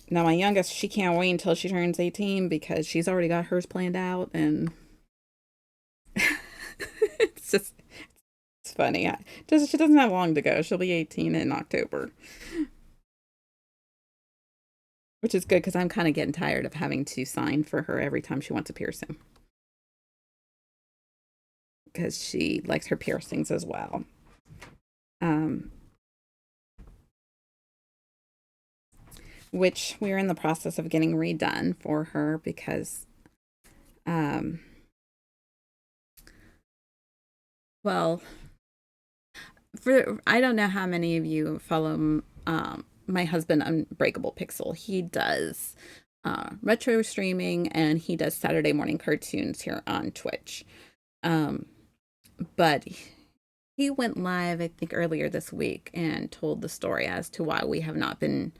Now my youngest, she can't wait until she turns 18 because she's already got hers planned out, and it's funny. She doesn't have long to go. She'll be 18 in October, which is good because I'm kind of getting tired of having to sign for her every time she wants a piercing because she likes her piercings as well. Which we're in the process of getting redone for her because, well, I don't know how many of you follow my husband Unbreakable Pixel. He does retro streaming and he does Saturday morning cartoons here on Twitch. But he went live, I think, earlier this week and told the story as to why we have not been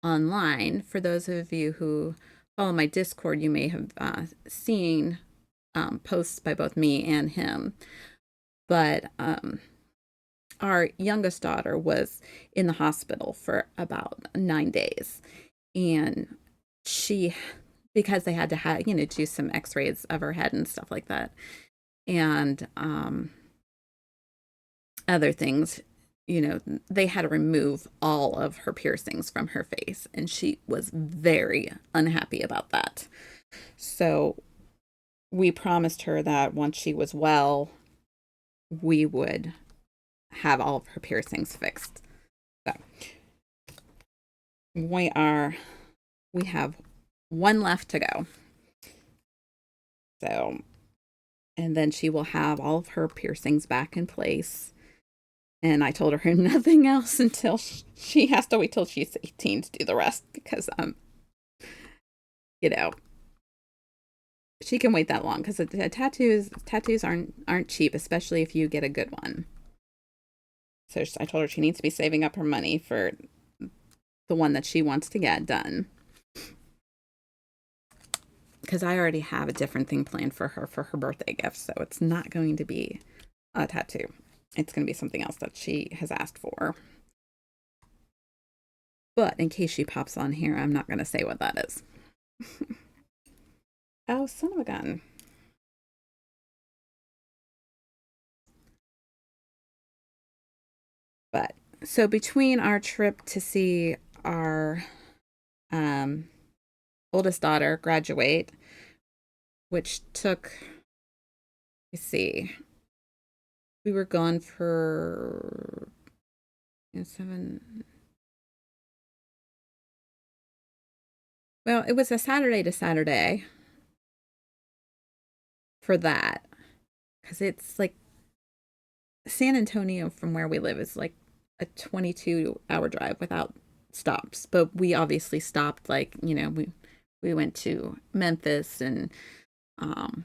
online. For those of you who follow my Discord, you may have seen posts by both me and him. But our youngest daughter was in the hospital for about 9 days. And because they had to do some x-rays of her head and stuff like that. And other things, they had to remove all of her piercings from her face. And she was very unhappy about that. So we promised her that once she was well, we would have all of her piercings fixed. So we have one left to go. So, and then she will have all of her piercings back in place. And I told her nothing else until she has to wait till she's 18 to do the rest because, she can wait that long because tattoos aren't cheap, especially if you get a good one. So I told her she needs to be saving up her money for the one that she wants to get done. Because I already have a different thing planned for her birthday gift, so it's not going to be a tattoo. It's going to be something else that she has asked for. But in case she pops on here, I'm not going to say what that is. Oh, son of a gun. So between our trip to see our um, oldest daughter graduate, which took, let's see, we were gone for 7. Well, it was a Saturday to Saturday for that because it's like San Antonio from where we live is like a 22-hour drive without stops. But we obviously stopped, like, we went to Memphis and um,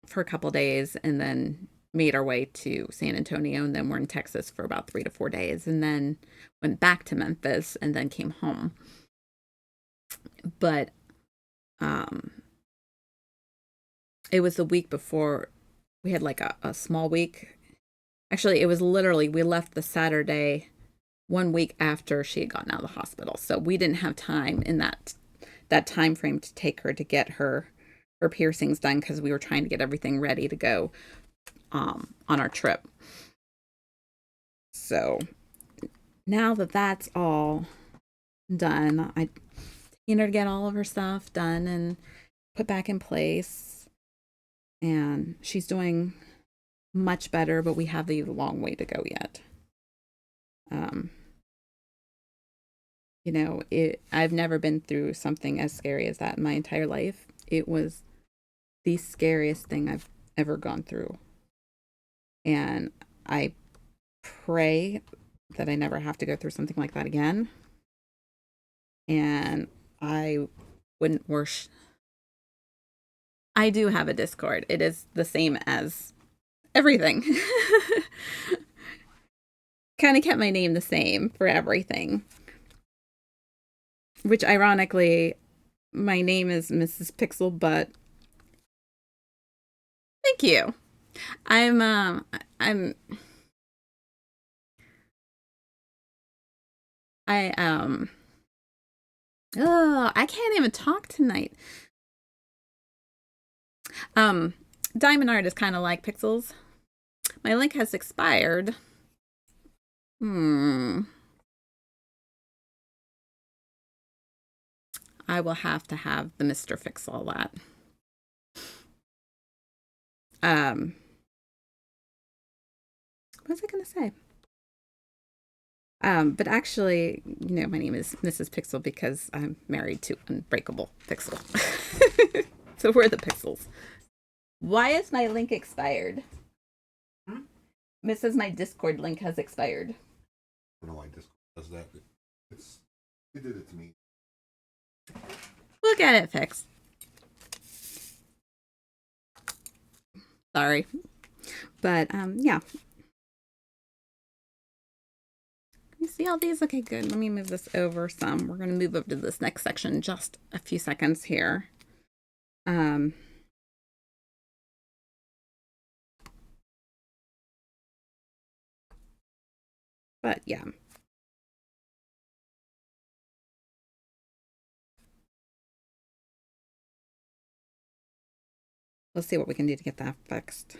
for a couple days and then made our way to San Antonio, and then we're in Texas for about 3 to 4 days, and then went back to Memphis and then came home. But um, it was the week before we had like a small week. Actually, it was literally we left the Saturday 1 week after she had gotten out of the hospital, so we didn't have time in that time frame to take her to get her piercings done because we were trying to get everything ready to go on our trip. So now that that's all done, I her to get all of her stuff done and put back in place, and she's doing much better, but we have a long way to go yet. I've never been through something as scary as that in my entire life. It was the scariest thing I've ever gone through. And I pray that I never have to go through something like that again. And I wouldn't wish. I do have a Discord. It is the same as everything. Kind of kept my name the same for everything. Which, ironically, my name is Mrs. Pixel, but thank you. I oh, I can't even talk tonight. Diamond art is kind of like pixels. My link has expired. I will have to have the Mr. Fix all that. What was I going to say? But actually, my name is Mrs. Pixel because I'm married to Unbreakable Pixel. So we're the Pixels. Why is my link expired? Mrs. My Discord link has expired. I don't know why Discord does that. It did it to me. We'll get it fixed. Sorry. But, yeah. You see all these? Okay, good. Let me move this over some. We're going to move over to this next section in just a few seconds here. But yeah. Let's see what we can do to get that fixed.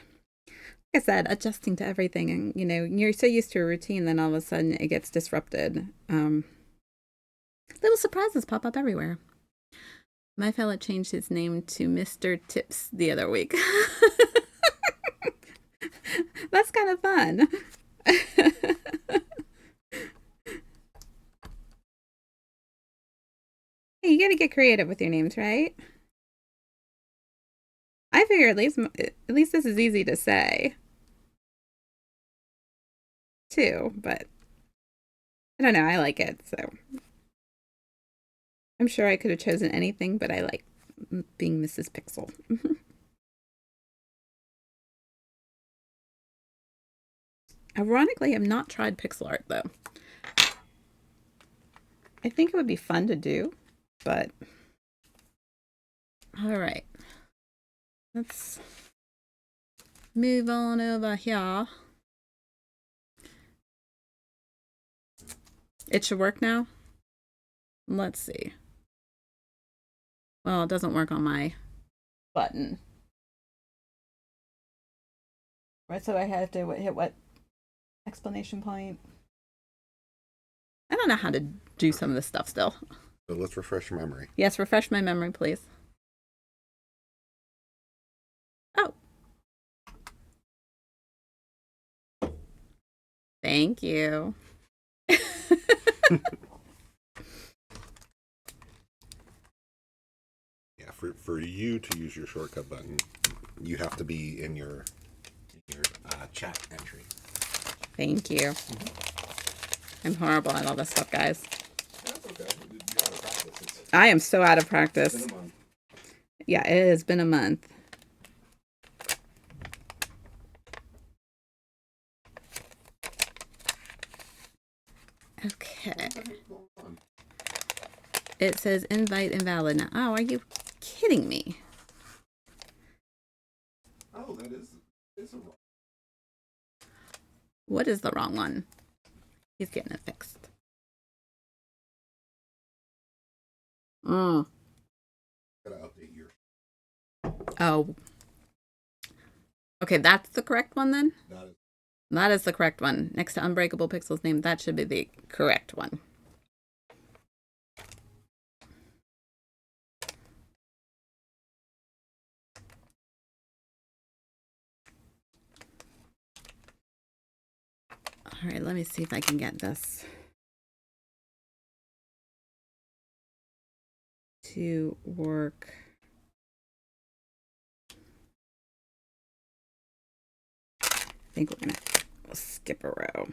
Like I said, adjusting to everything, and you're so used to a routine, then all of a sudden it gets disrupted. Little surprises pop up everywhere. My fella changed his name to Mr. Tips the other week. That's kind of fun. Hey, you gotta get creative with your names, right? I figure at least this is easy to say, too. But I don't know. I like it, so I'm sure I could have chosen anything, but I like being Mrs. Pixel. Ironically, I've not tried pixel art, though. I think it would be fun to do, but all right. Let's move on over here. It should work now. Let's see. Well, it doesn't work on my button. Right, so I had to hit what? Explanation point. I don't know how to do some of this stuff still. So let's refresh your memory. Yes, refresh my memory, please. Oh. Thank you. Yeah, for you to use your shortcut button, you have to be in your chat entry. Thank you. I'm horrible at all this stuff, guys. That's okay. You're out of practice. I am so out of practice. It's been a month. Yeah, it has been a month. Okay. It says invite invalid now. Oh, are you kidding me? Oh, that is a wrong. What is the wrong one? He's getting it fixed. Gotta update your. Oh. Okay, that's the correct one then? That is the correct one. Next to Unbreakable Pixel's name, that should be the correct one. All right, let me see if I can get this to work. I think we're gonna skip a row.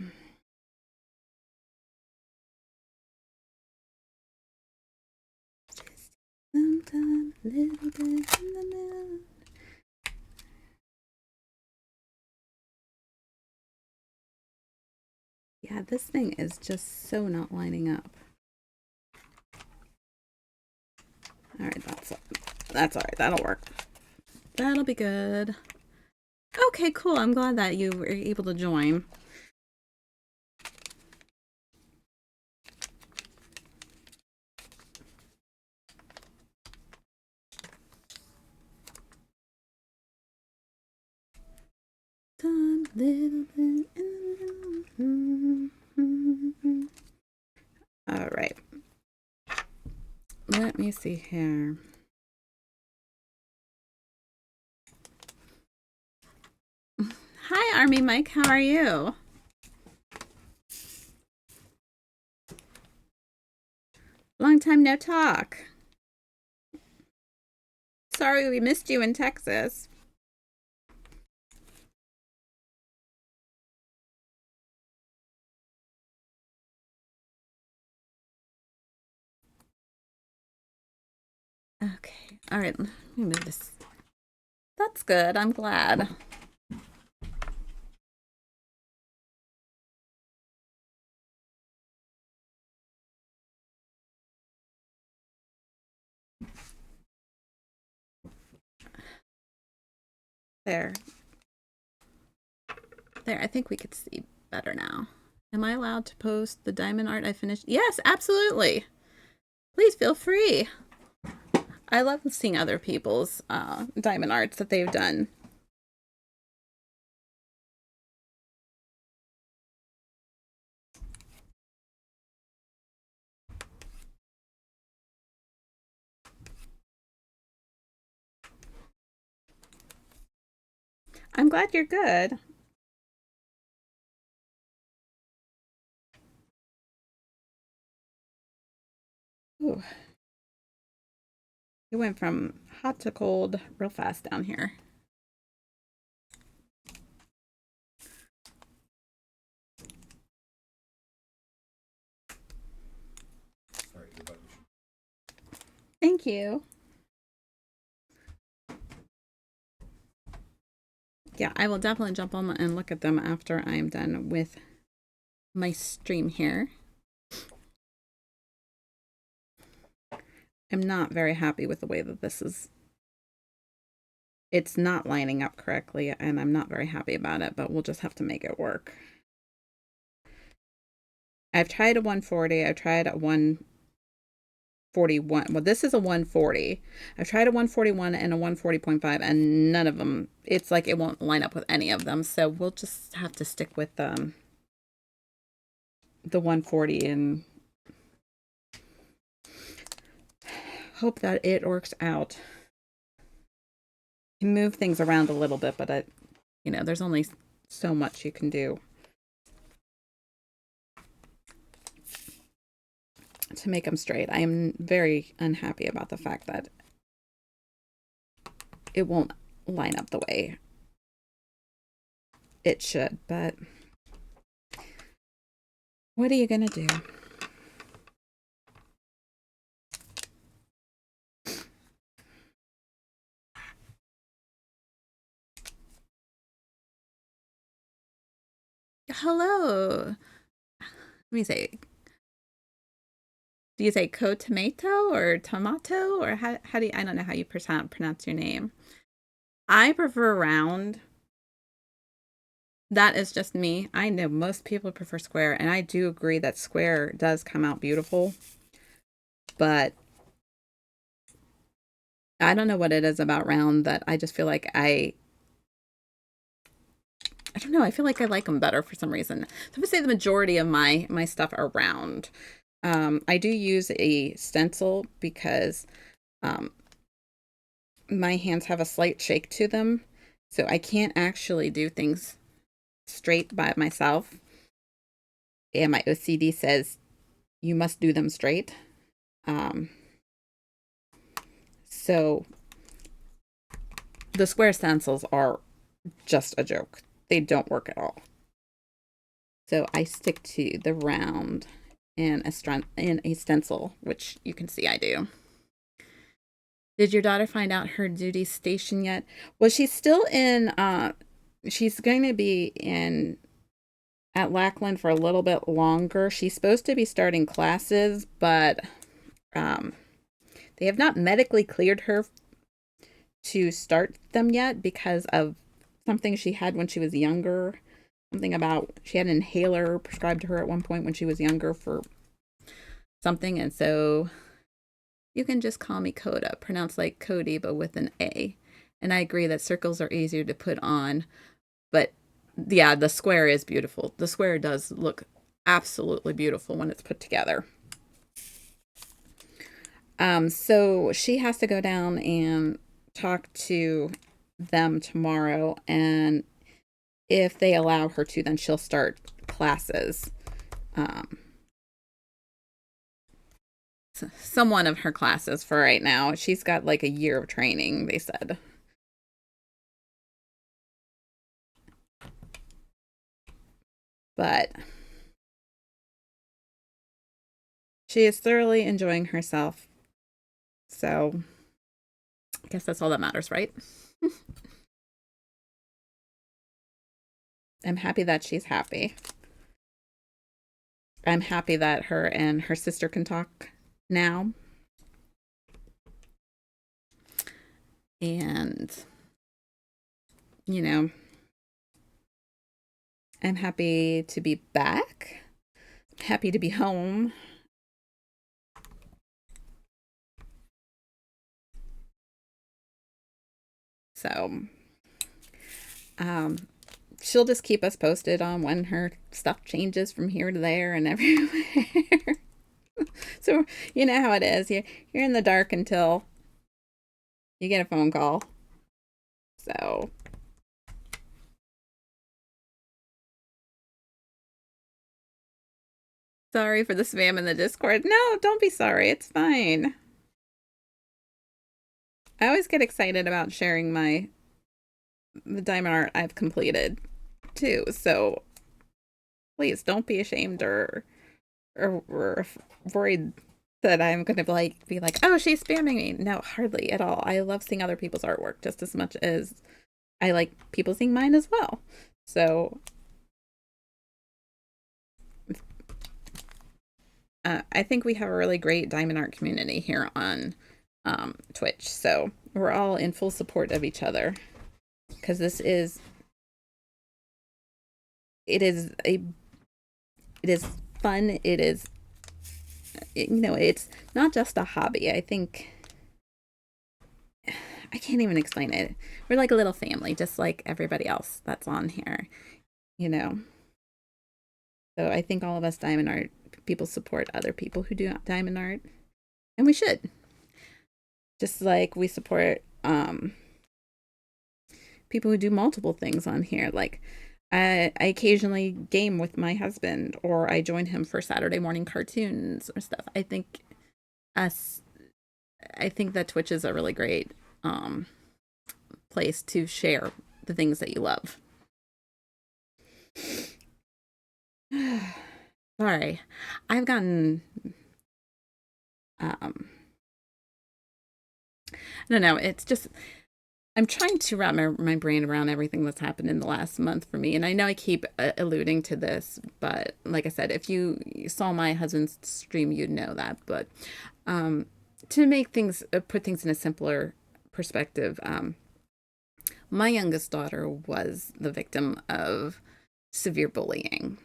Sometime a little bit in the middle. Yeah, this thing is just so not lining up. All right, that's all right. That'll work. That'll be good. Okay, cool. I'm glad that you were able to join. Time, little bit in the middle. All right. Let me see here. Hi, Army Mike. How are you? Long time no talk. Sorry we missed you in Texas. Okay. All right. Let me move this. That's good. I'm glad. There. There. I think we could see better now. Am I allowed to post the diamond art I finished? Yes, absolutely. Please feel free. I love seeing other people's diamond arts that they've done. I'm glad you're good. Ooh. It went from hot to cold real fast down here. Thank you. Yeah, I will definitely jump on and look at them after I'm done with my stream here. I'm not very happy with the way that this is. It's not lining up correctly, and I'm not very happy about it, but we'll just have to make it work. I've tried a 140. I've tried a 141. Well, this is a 140. I've tried a 141 and a 140.5, and none of them, it's like it won't line up with any of them. So we'll just have to stick with the 140 and hope that it works out. You move things around a little bit, but there's only so much you can do to make them straight. I am very unhappy about the fact that it won't line up the way it should, but what are you gonna do? Hello. Let me say, do you say tomato or tomato, or how do you, I don't know how you pronounce your name. I prefer round. That is just me. I know most people prefer square, and I do agree that square does come out beautiful, but I don't know what it is about round that I just feel like I don't know. I feel like I like them better for some reason. So I would say the majority of my stuff are round. I do use a stencil because um, my hands have a slight shake to them, so I can't actually do things straight by myself. And my OCD says you must do them straight. Um, so the square stencils are just a joke. They don't work at all. So I stick to the round and a stencil, which you can see I do. Did your daughter find out her duty station yet? Well, she's still in. She's going to be in at Lackland for a little bit longer. She's supposed to be starting classes, but um, they have not medically cleared her to start them yet because of something she had when she was younger. Something about she had an inhaler prescribed to her at one point when she was younger for something, and so you can just call me Coda, pronounced like Cody but with an A. And I agree that circles are easier to put on, but yeah, the square is beautiful. The square does look absolutely beautiful when it's put together. So she has to go down and talk to them tomorrow, and if they allow her to, then she'll start classes. Um, some one of her classes for right now. She's got like a year of training, they said. But she is thoroughly enjoying herself. So I guess that's all that matters, right? I'm happy that she's happy. I'm happy that her and her sister can talk now. And, you know, I'm happy to be back. Happy to be home. So, um, she'll just keep us posted on when her stuff changes from here to there and everywhere. So, you know how it is. You're in the dark until you get a phone call. So, sorry for the spam in the Discord. No, don't be sorry. It's fine. I always get excited about sharing the diamond art I've completed too. So please don't be ashamed or worried that I'm going to be like, oh, she's spamming me. No, hardly at all. I love seeing other people's artwork just as much as I like people seeing mine as well. So I think we have a really great diamond art community here on Twitch. So we're all in full support of each other because it is fun. It's not just a hobby. I think I can't even explain it. We're like a little family, just like everybody else that's on here, you know. So I think all of us diamond art people support other people who do diamond art, and we should. Just like we support people who do multiple things on here. Like I occasionally game with my husband, or I join him for Saturday morning cartoons or stuff. Us, I think that Twitch is a really great um, place to share the things that you love. Sorry, I've gotten I don't know. It's just I'm trying to wrap my brain around everything that's happened in the last month for me. And I know I keep alluding to this, but like I said, if you saw my husband's stream, you'd know that. But um, to make things, put things in a simpler perspective, my youngest daughter was the victim of severe bullying.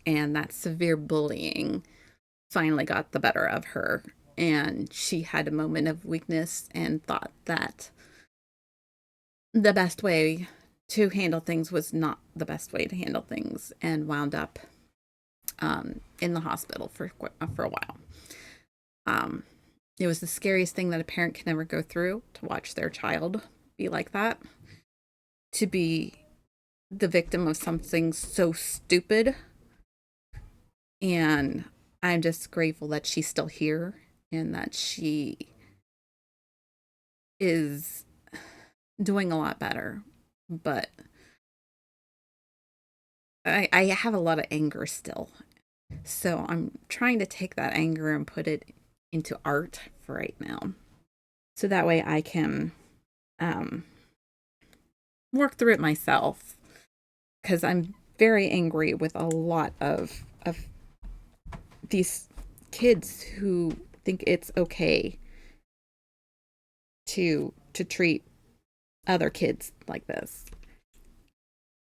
And that severe bullying finally got the better of her. And she had a moment of weakness and thought that the best way to handle things was not the best way to handle things, and wound up in the hospital for a while. Um, it was the scariest thing that a parent can ever go through, to watch their child be like that, to be the victim of something so stupid. And I'm just grateful that she's still here and that she is doing a lot better. But I have a lot of anger still. So I'm trying to take that anger and put it into art for right now. So that way I can um, work through it myself. Because I'm very angry with a lot of these kids who think it's okay to treat other kids like this.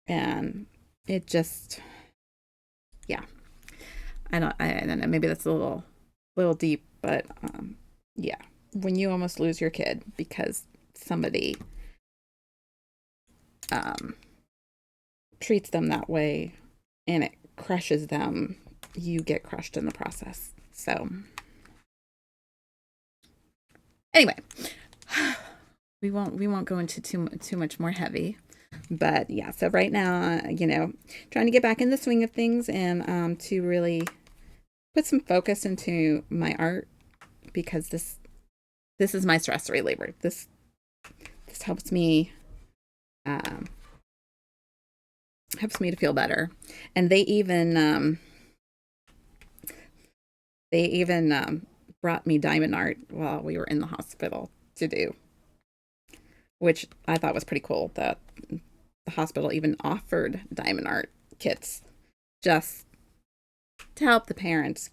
And it just, yeah, I don't know, maybe that's a little deep, but yeah, when you almost lose your kid because somebody um treats them that way and it crushes them, you get crushed in the process. So anyway, we won't go into too much more heavy. But yeah, so right now, trying to get back in the swing of things, and to really put some focus into my art, because this is my stress reliever. This um, helps me to feel better. And they even brought me diamond art while we were in the hospital to do, which I thought was pretty cool. That the hospital even offered diamond art kits just to help the parents,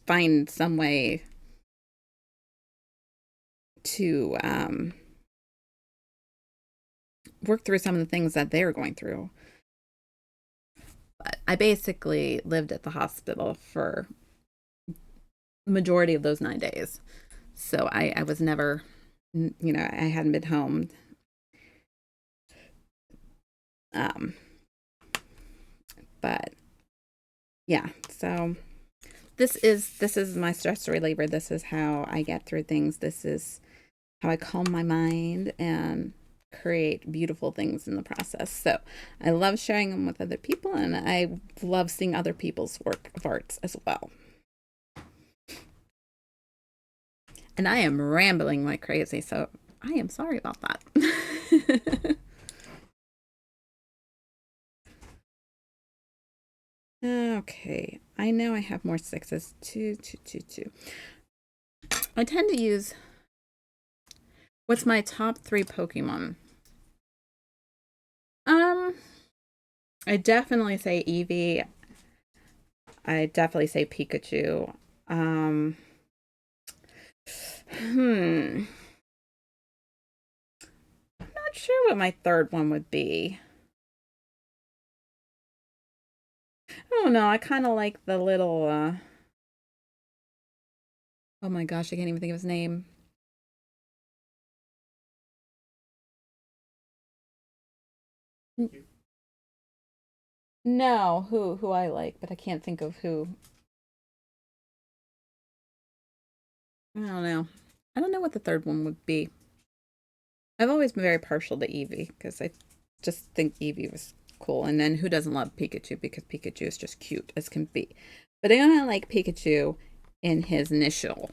find some way to work through some of the things that they were going through. But I basically lived at the hospital for the majority of those 9 days. So I was never, I hadn't been home. Um, but yeah, so this is my stress reliever. This is how I get through things. This is how I calm my mind and create beautiful things in the process. So I love sharing them with other people, and I love seeing other people's work of arts as well. And I am rambling like crazy, so I am sorry about that. Okay, I know I have more sixes. Two, two, two, two. I tend to use, what's my top 3 Pokemon? Um, I definitely say Eevee. I definitely say Pikachu. Um, hmm. Not sure what my third one would be. I don't know. I kind of like the little. Oh my gosh, I can't even think of his name. No, who I like, but I can't think of who. I don't know. I don't know what the third one would be. I've always been very partial to Eevee because I just think Eevee was cool. And then who doesn't love Pikachu because Pikachu is just cute as can be. But I don't like Pikachu in his initial.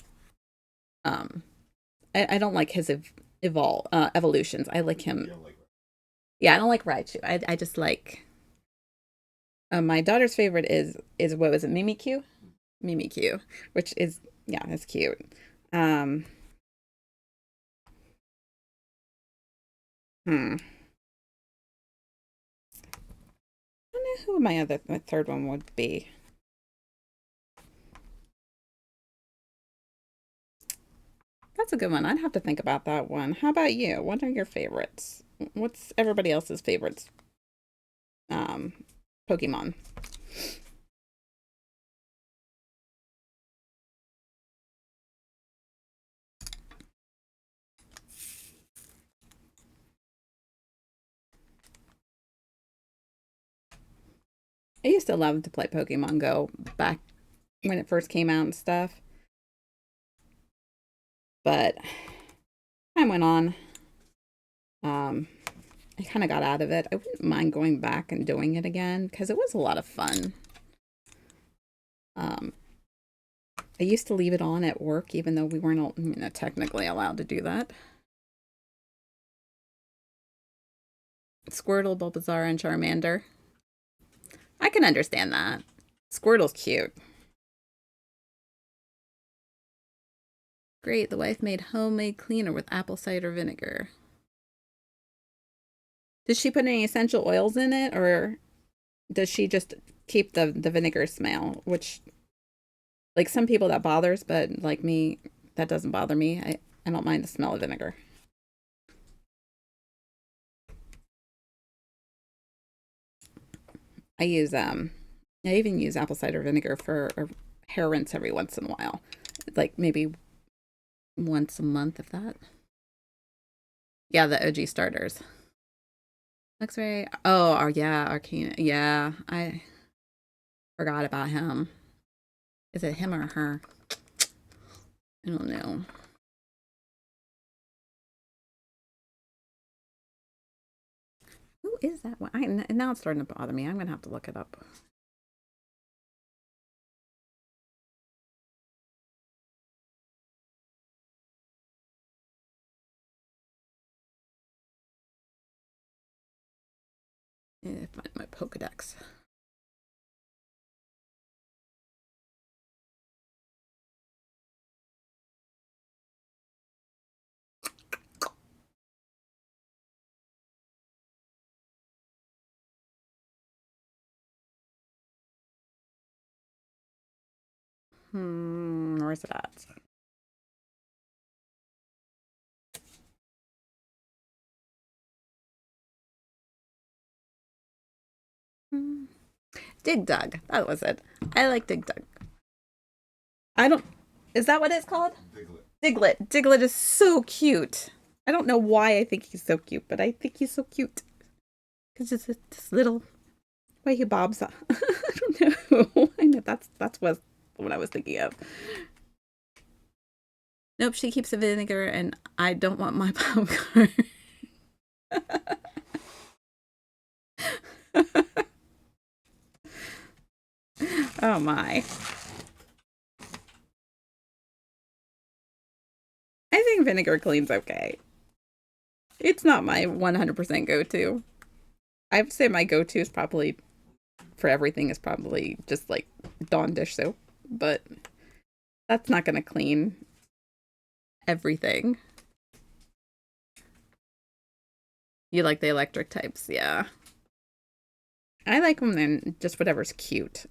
Um, I don't like his evolutions. I like You him. don't like Yeah, I don't like Raichu. I just like. My daughter's favorite is what was it, Mimikyu? Mimikyu, which is yeah, that's cute. Um, hmm. I don't know who my third one would be. That's a good one. I'd have to think about that one. How about you? What are your favorites? What's everybody else's favorites? Um, Pokemon. I used to love to play Pokemon Go back when it first came out and stuff, but time went on. Um, I kind of got out of it. I wouldn't mind going back and doing it again because it was a lot of fun. Um, I used to leave it on at work, even though we weren't, technically allowed to do that. Squirtle, Bulbasaur, and Charmander. I can understand that. Squirtle's cute. Great, the wife made homemade cleaner with apple cider vinegar. Does she put any essential oils in it, or does she just keep the vinegar smell? Which, like some people that bothers, but like me, that doesn't bother me. I don't mind the smell of vinegar. I use I even use apple cider vinegar for a hair rinse every once in a while, like maybe once a month, if that. Yeah, the OG starters. Looks very. Oh, yeah, Arcana. Yeah, I forgot about him. Is it him or her? I don't know. Who is that one? Now it's starting to bother me. I'm gonna have to look it up. Find my Pokedex. Where's it at? Hmm. Dig Dug. That was it. I like Dig Dug. I don't. Is that what it's called? Diglett. Diglett. Diglett is so cute. I don't know why I think he's so cute, but I think he's so cute. Because it's this little way he bobs. I don't know. I know that's what I was thinking of. Nope, she keeps the vinegar, and I don't want my popcorn. Oh my. I think vinegar cleans okay. It's not my 100% go to. I would say my go to is probably for everything is probably just like Dawn dish soap, but that's not going to clean everything. You like the electric types, yeah. I like them in just whatever's cute.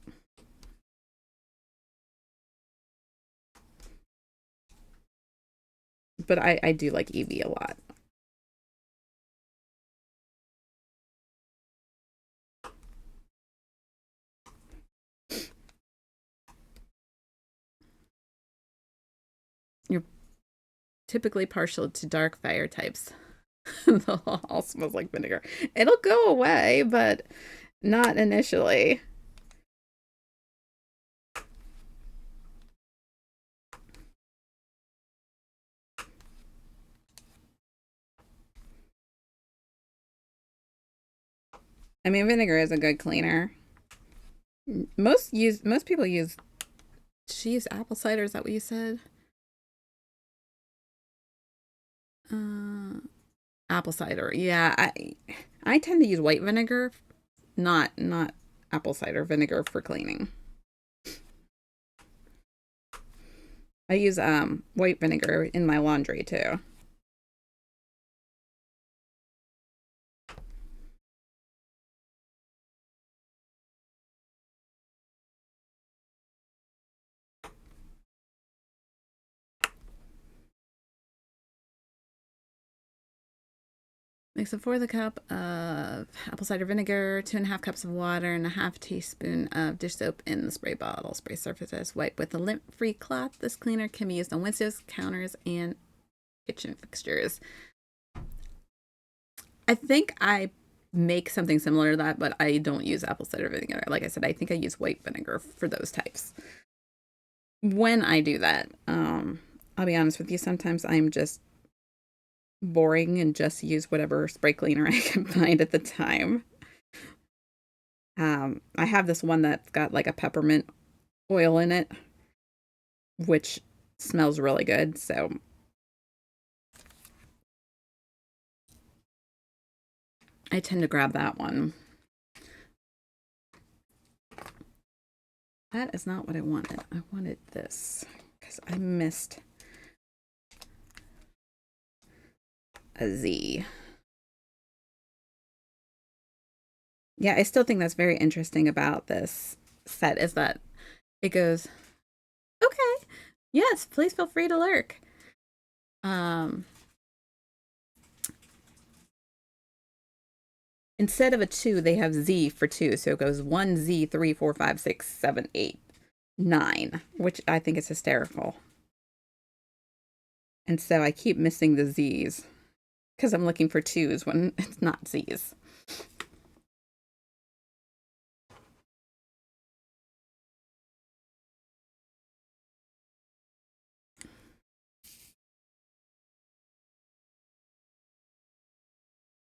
But I do like Eevee a lot. You're typically partial to dark fire types. The all smells like vinegar. It'll go away, but Not initially. I mean, vinegar is a good cleaner. Most people use. Did she use apple cider? Is that what you said? Uh, Apple cider. Yeah, I tend to use white vinegar, not apple cider vinegar for cleaning. I use white vinegar in my laundry too. Mix a fourth a cup of apple cider vinegar, 2.5 cups of water, and a half teaspoon of dish soap in the spray bottle. Spray surfaces. Wipe with a lint-free cloth. This cleaner can be used on windows, counters, and kitchen fixtures. I think I make something similar to that, but I don't use apple cider vinegar. Like I said, I think I use white vinegar for those types. When I do that, I'll be honest with you, sometimes I'm just boring and just use whatever spray cleaner I can find at the time. I have this one that's got like a peppermint oil in it, which smells really good. So I tend to grab that one. That is not what I wanted. I wanted this because I missed a Z. Yeah, I still think that's very interesting about this set is that it goes, okay, yes, please feel free to lurk. Um, Instead of a two, they have Z for two. So it goes 1Z, 3, 4, 5, 6, 7, 8, 9, which I think is hysterical. And so I keep missing the Z's because I'm looking for twos when it's not Z's.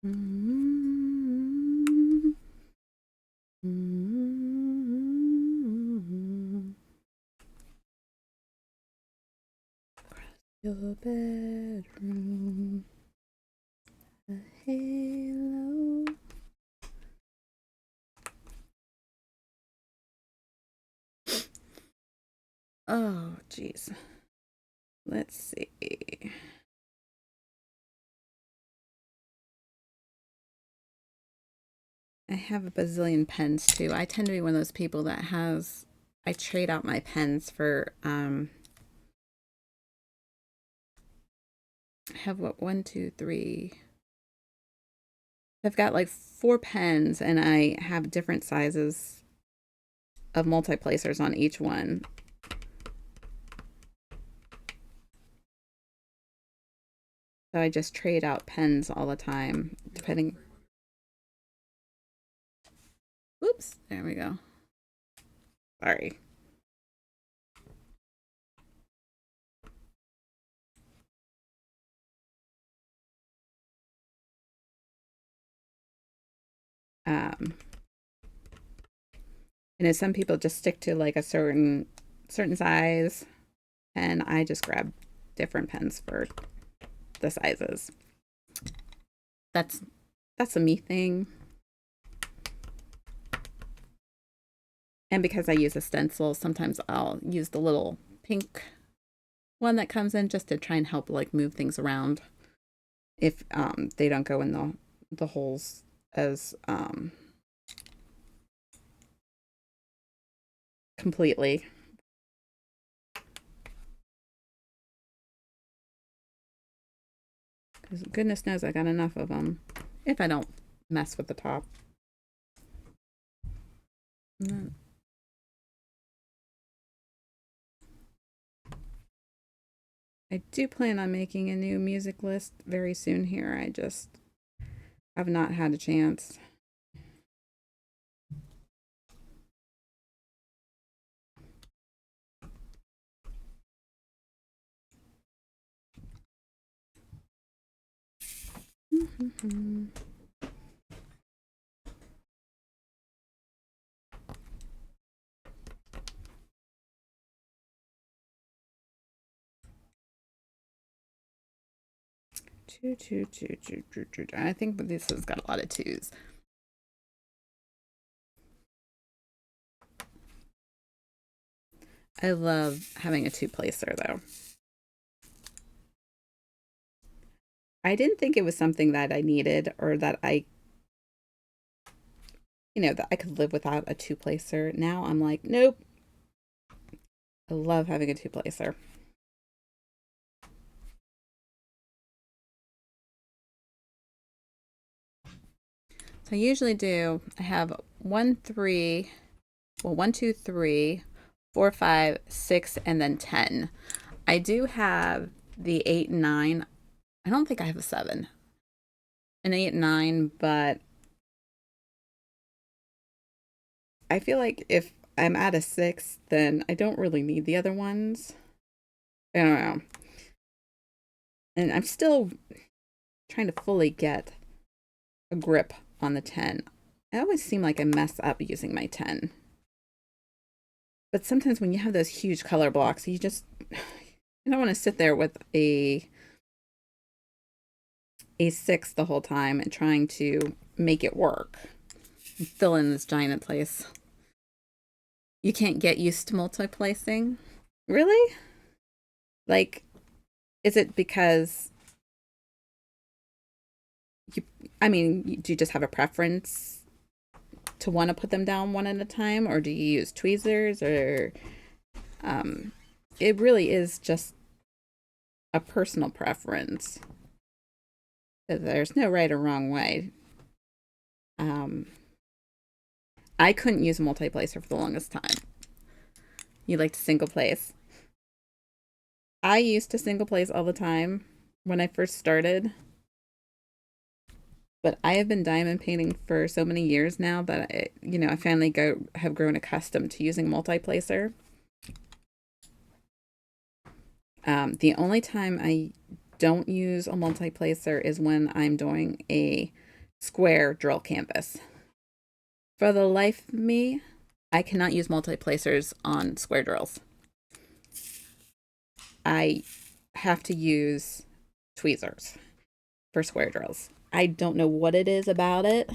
Mm-hmm. Mm-hmm. Your bedroom, a halo. Oh, jeez. Let's see. I have a bazillion pens too. I tend to be one of those people that has. I trade out my pens for. I have what, one, two, three. I've got like 4 pens, and I have different sizes of multiplacers on each one. So I just trade out pens all the time, depending. Oops, there we go. Sorry. Um, and as some people just stick to like a certain size, and I just grab different pens for the sizes. That's that's a me thing. And because I use a stencil, sometimes I'll use the little pink one that comes in just to try and help like move things around if they don't go in the holes as completely. Because goodness knows I got enough of them if I don't mess with the top. I do plan on making a new music list very soon here. I just have not had a chance. Mm-hmm. Two, two, two, two, two, two. I think this has got a lot of twos. I love having a two-placer, though. I didn't think it was something that I needed or that that I could live without a two-placer. Now I'm like, nope. I love having a two-placer. So I usually I have 1, 3, well, 1, 2, 3, 4, 5, 6, and then 10. I do have the 8 and 9. I don't think I have a 7. An 8 and 9, but I feel like if I'm at a 6, then I don't really need the other ones. I don't know. And I'm still trying to fully get a grip on the 10. I always seem like I mess up using my 10. But sometimes when you have those huge color blocks, you don't want to sit there with a 6 the whole time and trying to make it work. Fill in this giant place. You can't get used to multi-placing? Really? Like, is it because do you just have a preference to want to put them down one at a time, or do you use tweezers, or it really is just a personal preference. There's no right or wrong way. I couldn't use a multi-placer for the longest time. You like to single place. I used to single place all the time when I first started, but I have been diamond painting for so many years now that I finally have grown accustomed to using multi-placer. The only time I don't use a multi-placer is when I'm doing a square drill canvas. For the life of me, I cannot use multi-placers on square drills. I have to use tweezers for square drills. I don't know what it is about it.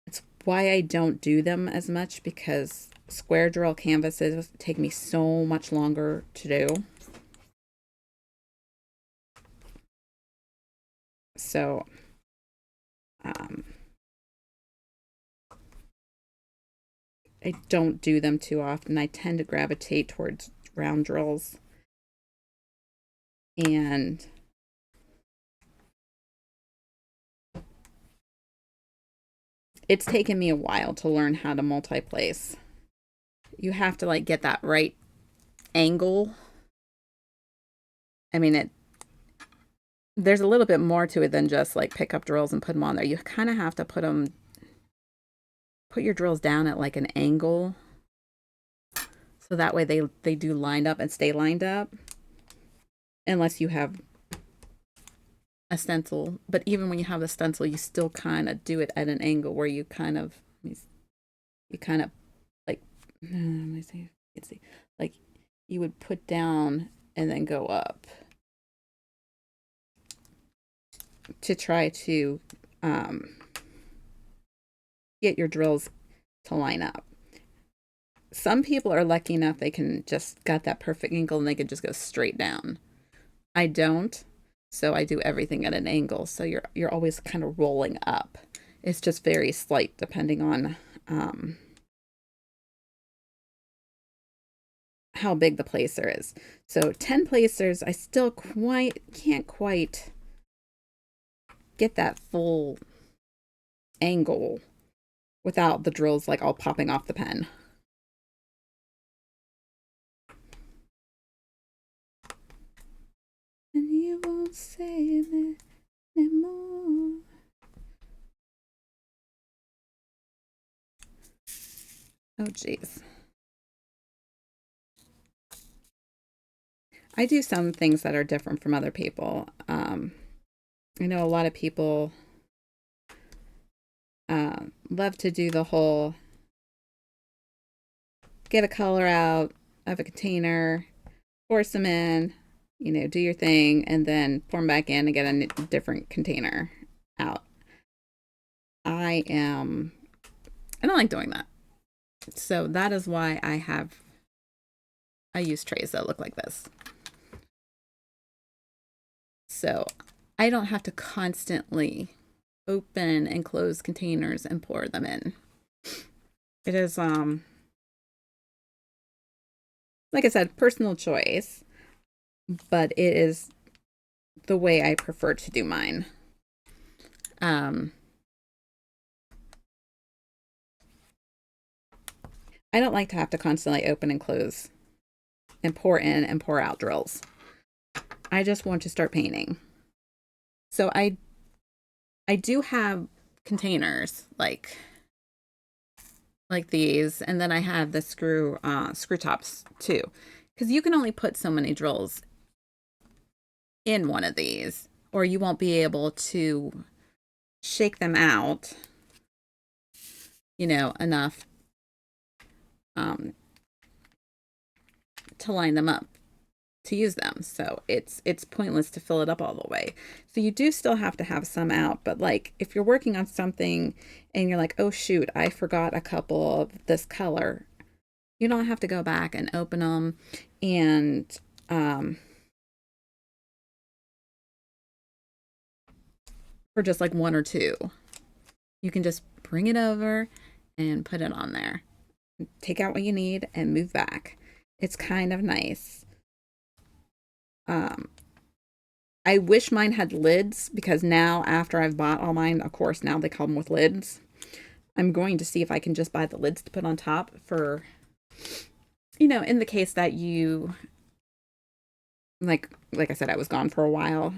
It's why I don't do them as much, because square drill canvases take me so much longer to do. So, I don't do them too often. I tend to gravitate towards round drills. And it's taken me a while to learn how to multi-place. You have to get that right angle. I mean, there's a little bit more to it than just pick up drills and put them on there. You kind of have to put your drills down at an angle, so that way they do line up and stay lined up, unless you have a stencil. But even when you have the stencil, you still kind of do it at an angle where you kind of let me see, you would put down and then go up to try to get your drills to line up. Some people are lucky enough they can just got that perfect angle and they can just go straight down. I don't, so I do everything at an angle. So you're always kind of rolling up. It's just very slight depending on how big the placer is. So 10 placers, I still can't quite get that full angle without the drills all popping off the pen. And you won't say it anymore. Oh, jeez. I do some things that are different from other people. I know a lot of people love to do the whole get a color out of a container, pour some in, do your thing, and then pour them back in and get a different container out. I don't like doing that. So that is why I use trays that look like this. So I don't have to constantly open and close containers and pour them in. It is, like I said, personal choice, but it is the way I prefer to do mine. I don't like to have to constantly open and close and pour in and pour out drills. I just want to start painting. So I do have containers like these, and then I have the screw tops too, because you can only put so many drills in one of these, or you won't be able to shake them out, enough to line them up to use them. So it's pointless to fill it up all the way. So you do still have to have some out, but like if you're working on something and you're like, oh shoot, I forgot a couple of this color, you don't have to go back and open them and for just like one or two. You can just bring it over and put it on there. Take out what you need and move back. It's kind of nice. I wish mine had lids, because now after I've bought all mine, of course, now they come with lids. I'm going to see if I can just buy the lids to put on top for, in the case that you, like I said, I was gone for a while.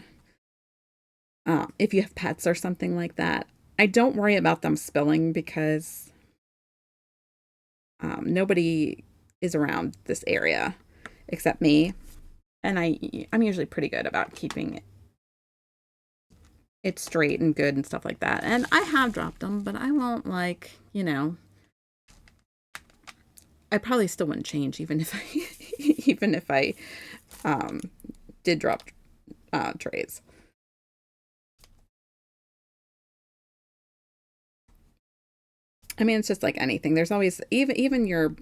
If you have pets or something like that, I don't worry about them spilling because nobody is around this area except me. And I'm usually pretty good about keeping it straight and good and stuff like that. And I have dropped them, but I won't I probably still wouldn't change even if I did drop trays. I mean, it's just like anything. There's always, even your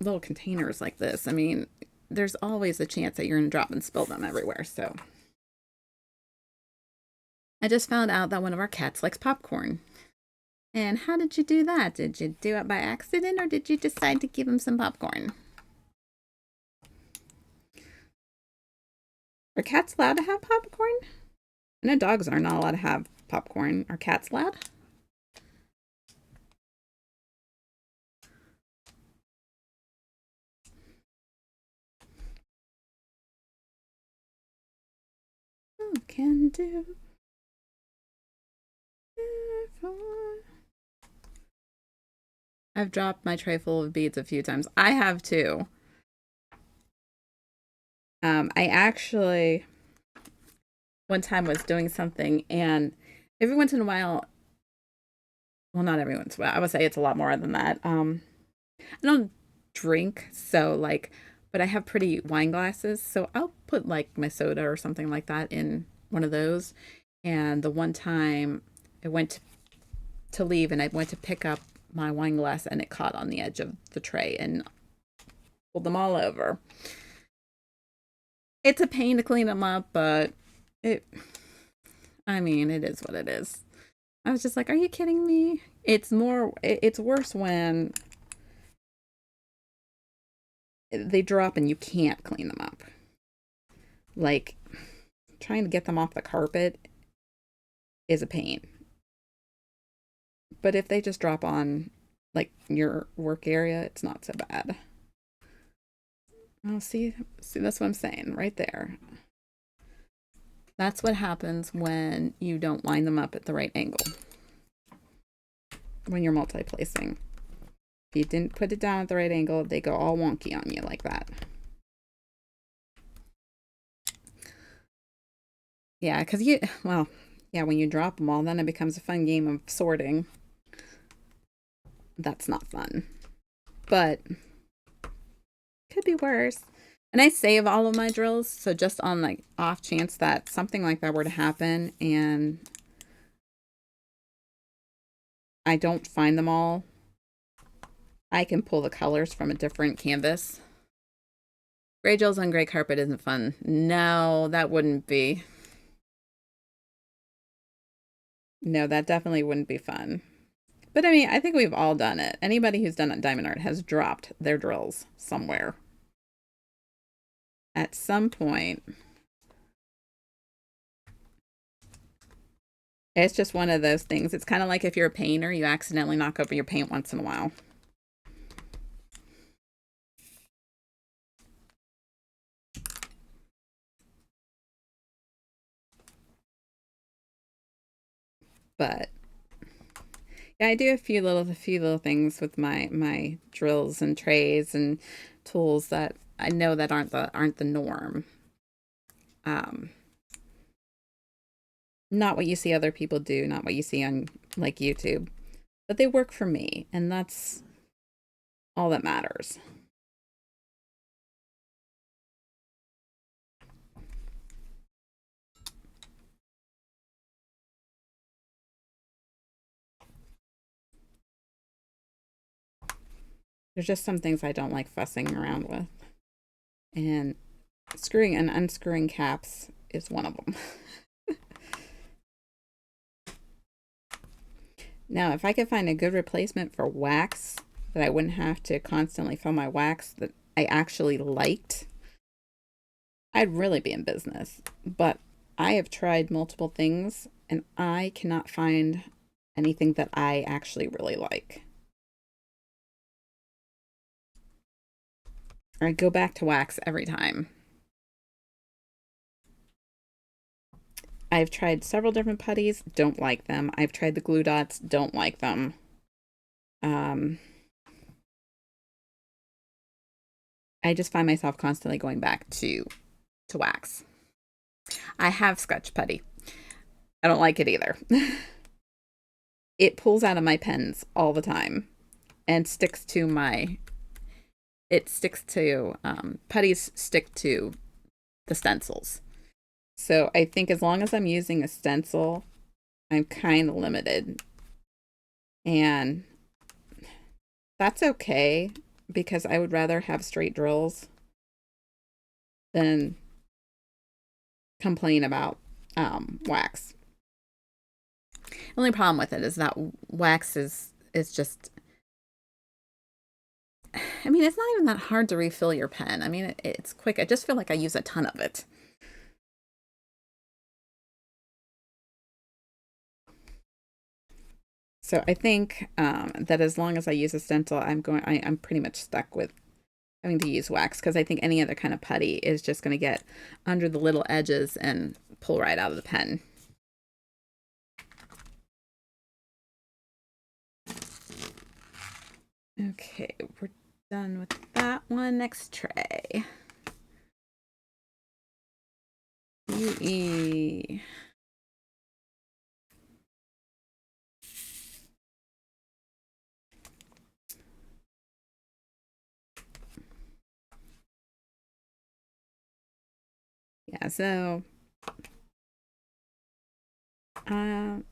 little containers like this. I mean, there's always a chance that you're going to drop and spill them everywhere. So I just found out that one of our cats likes popcorn. And how did you do that? Did you do it by accident, or did you decide to give him some popcorn? Are cats allowed to have popcorn? I know dogs are not allowed to have popcorn. Are cats allowed? Oh, can do. I've dropped my tray full of beads a few times. I have too. I actually one time was doing something, and every once in a while, well, not every once in a while, I would say it's a lot more than that. I don't drink, so but I have pretty wine glasses, so I'll put like my soda or something like that in one of those. And the one time I went to leave, and I went to pick up my wine glass, and it caught on the edge of the tray and pulled them all over. It's a pain to clean them up, but it is what it is. I was just like, are you kidding me? It's worse when they drop and you can't clean them up. Like, trying to get them off the carpet is a pain. But if they just drop on, like, your work area, it's not so bad. Oh, see, that's what I'm saying right there. That's what happens when you don't line them up at the right angle. When you're multi-placing. If you didn't put it down at the right angle, they go all wonky on you like that. Yeah, because well, yeah, when you drop them all, then it becomes a fun game of sorting. That's not fun, but could be worse. And I save all of my drills, so just on like off chance that something like that were to happen and I don't find them all, I can pull the colors from a different canvas. Gray gels on gray carpet isn't fun. No, that wouldn't be. No, that definitely wouldn't be fun. But I mean, I think we've all done it. Anybody who's done diamond art has dropped their drills somewhere at some point. It's just one of those things. It's kind of like if you're a painter, you accidentally knock over your paint once in a while. But yeah, I do a few little things with my drills and trays and tools that I know that aren't the norm. Um, Not what you see other people do, not what you see on like YouTube, but they work for me, and that's all that matters. There's just some things I don't like fussing around with, and screwing and unscrewing caps is one of them. Now, if I could find a good replacement for wax that I wouldn't have to constantly fill my wax that I actually liked, I'd really be in business. But I have tried multiple things and I cannot find anything that I actually really like. I go back to wax every time. I've tried several different putties, don't like them. I've tried the glue dots, don't like them. Um, I just find myself constantly going back to wax. I have Scotch putty. I don't like it either. It pulls out of my pens all the time and sticks to my. It sticks to putties stick to the stencils. So I think as long as I'm using a stencil, I'm kind of limited, and that's okay because I would rather have straight drills than complain about wax. The only problem with it is that wax is just. I mean, it's not even that hard to refill your pen. I mean, it's quick. I just feel like I use a ton of it. So I think that as long as I use a stencil, I'm pretty much stuck with having to use wax because I think any other kind of putty is just going to get under the little edges and pull right out of the pen. Okay, we're done with that one. Next tray. UE. Yeah, so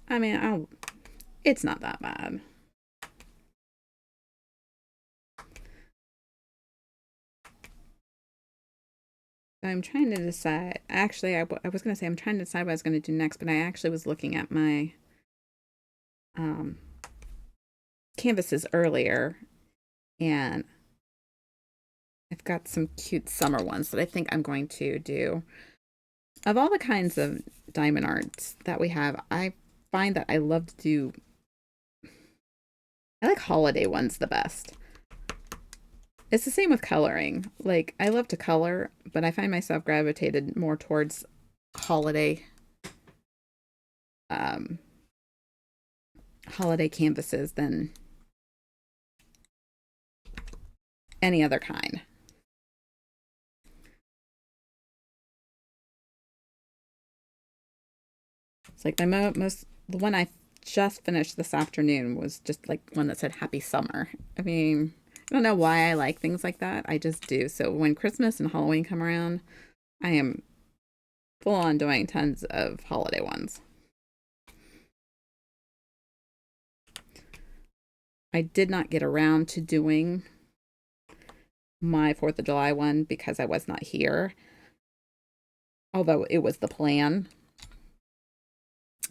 I mean, it's not that bad. I'm trying to decide. Actually, I was going to say I'm trying to decide what I was going to do next, but I actually was looking at my um, canvases earlier, and I've got some cute summer ones that I think I'm going to do. Of all the kinds of diamond arts that we have, I find that I love to do. I like holiday ones the best. It's the same with coloring. Like I love to color, but I find myself gravitated more towards holiday um holiday canvases than any other kind. It's like the one I just finished this afternoon was just like one that said Happy Summer. I mean, I don't know why I like things like that. I just do. So when Christmas and Halloween come around, I am full on doing tons of holiday ones. I did not get around to doing my 4th of July one because I was not here, although it was the plan.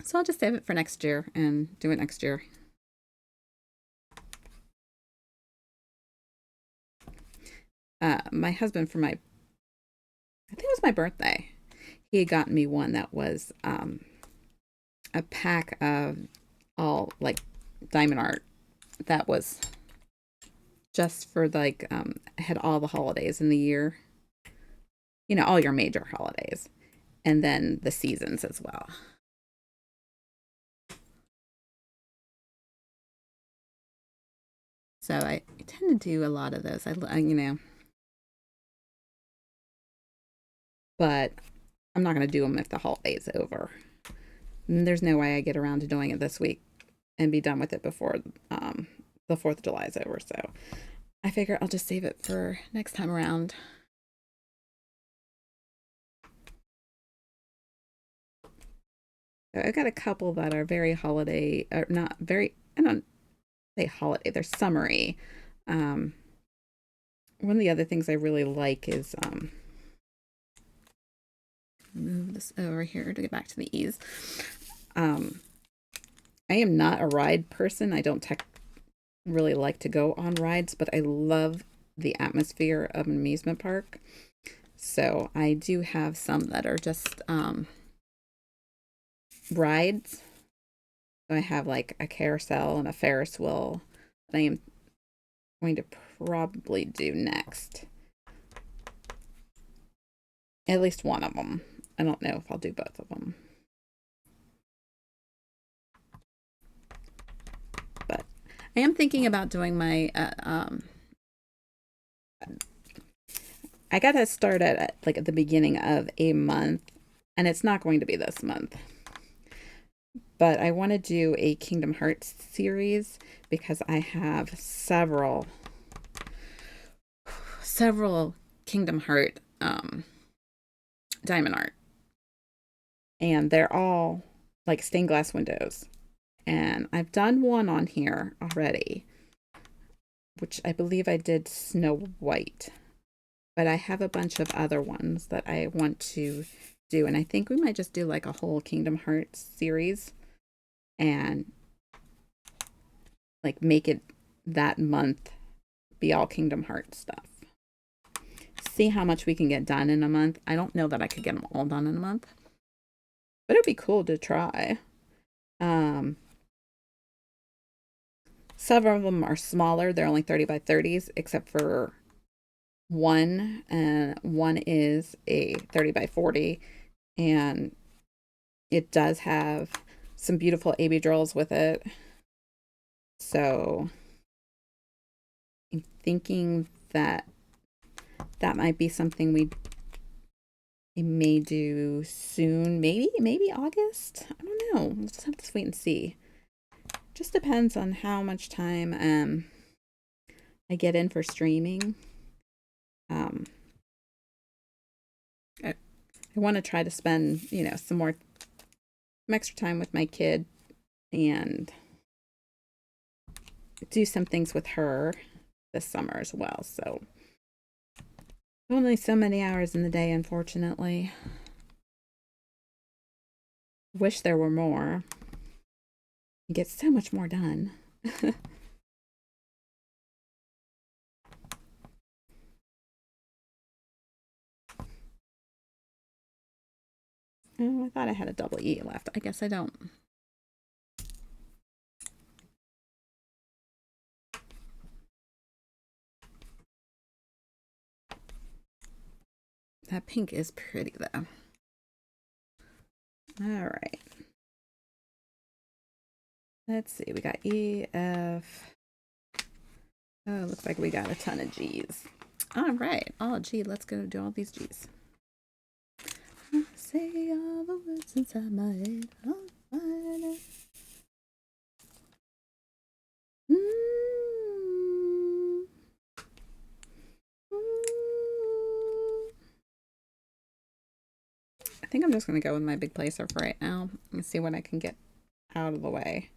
So I'll just save it for next year and do it next year. My husband, for I think it was my birthday, he had gotten me one that was a pack of all like diamond art that was just for like had all the holidays in the year, all your major holidays, and then the seasons as well. So I tend to do a lot of those. But I'm not going to do them if the holiday's over. And there's no way I get around to doing it this week and be done with it before the 4th of July is over. So I figure I'll just save it for next time around. So I've got a couple that are very holiday, or not very, I don't say holiday, they're summery. One of the other things I really like is move this over here to get back to the ease. I am not a ride person. I don't really like to go on rides, but I love the atmosphere of an amusement park. So I do have some that are just rides. So I have like a carousel and a Ferris wheel that I am going to probably do next. At least one of them. I don't know if I'll do both of them. But I am thinking about doing my I got to start at like at the beginning of a month, and it's not going to be this month. But I want to do a Kingdom Hearts series because I have several Kingdom Heart diamond art, and they're all like stained glass windows. And I've done one on here already, which I believe I did Snow White. But I have a bunch of other ones that I want to do. And I think we might just do like a whole Kingdom Hearts series and like make it that month be all Kingdom Hearts stuff. See how much we can get done in a month. I don't know that I could get them all done in a month, but it'd be cool to try. Several of them are smaller. They're only 30 by 30s, except for one, and one is a 30 by 40, and it does have some beautiful AB drills with it. So I'm thinking that might be something we may do soon. Maybe August. I don't know. We'll just have to wait and see. Just depends on how much time I get in for streaming. I want to try to spend, some extra time with my kid and do some things with her this summer as well. So only so many hours in the day, unfortunately. Wish there were more. You get so much more done. Oh, I thought I had a double E left. I guess I don't. That pink is pretty, though. All right. Let's see. We got E, F. Oh, looks like we got a ton of G's. All right. Oh, G. Let's go do all these G's. I say all the words inside my head. Oh, think I'm just going to go with my big placer for right now and see what I can get out of the way.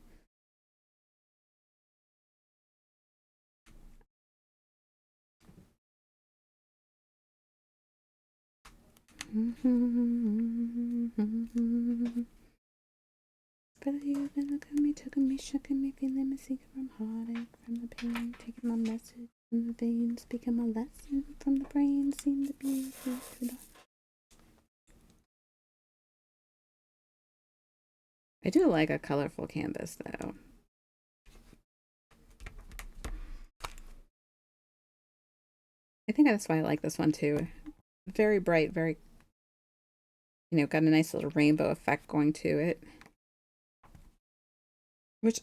But you've been looking at me, took me, shook me, feeling me, seeking from heartache, from the pain, taking my message from the veins, speaking my lesson from the brain, seeing the beauty through the. I do like a colorful canvas though. I think that's why I like this one too. Very bright, very, got a nice little rainbow effect going to it. Which,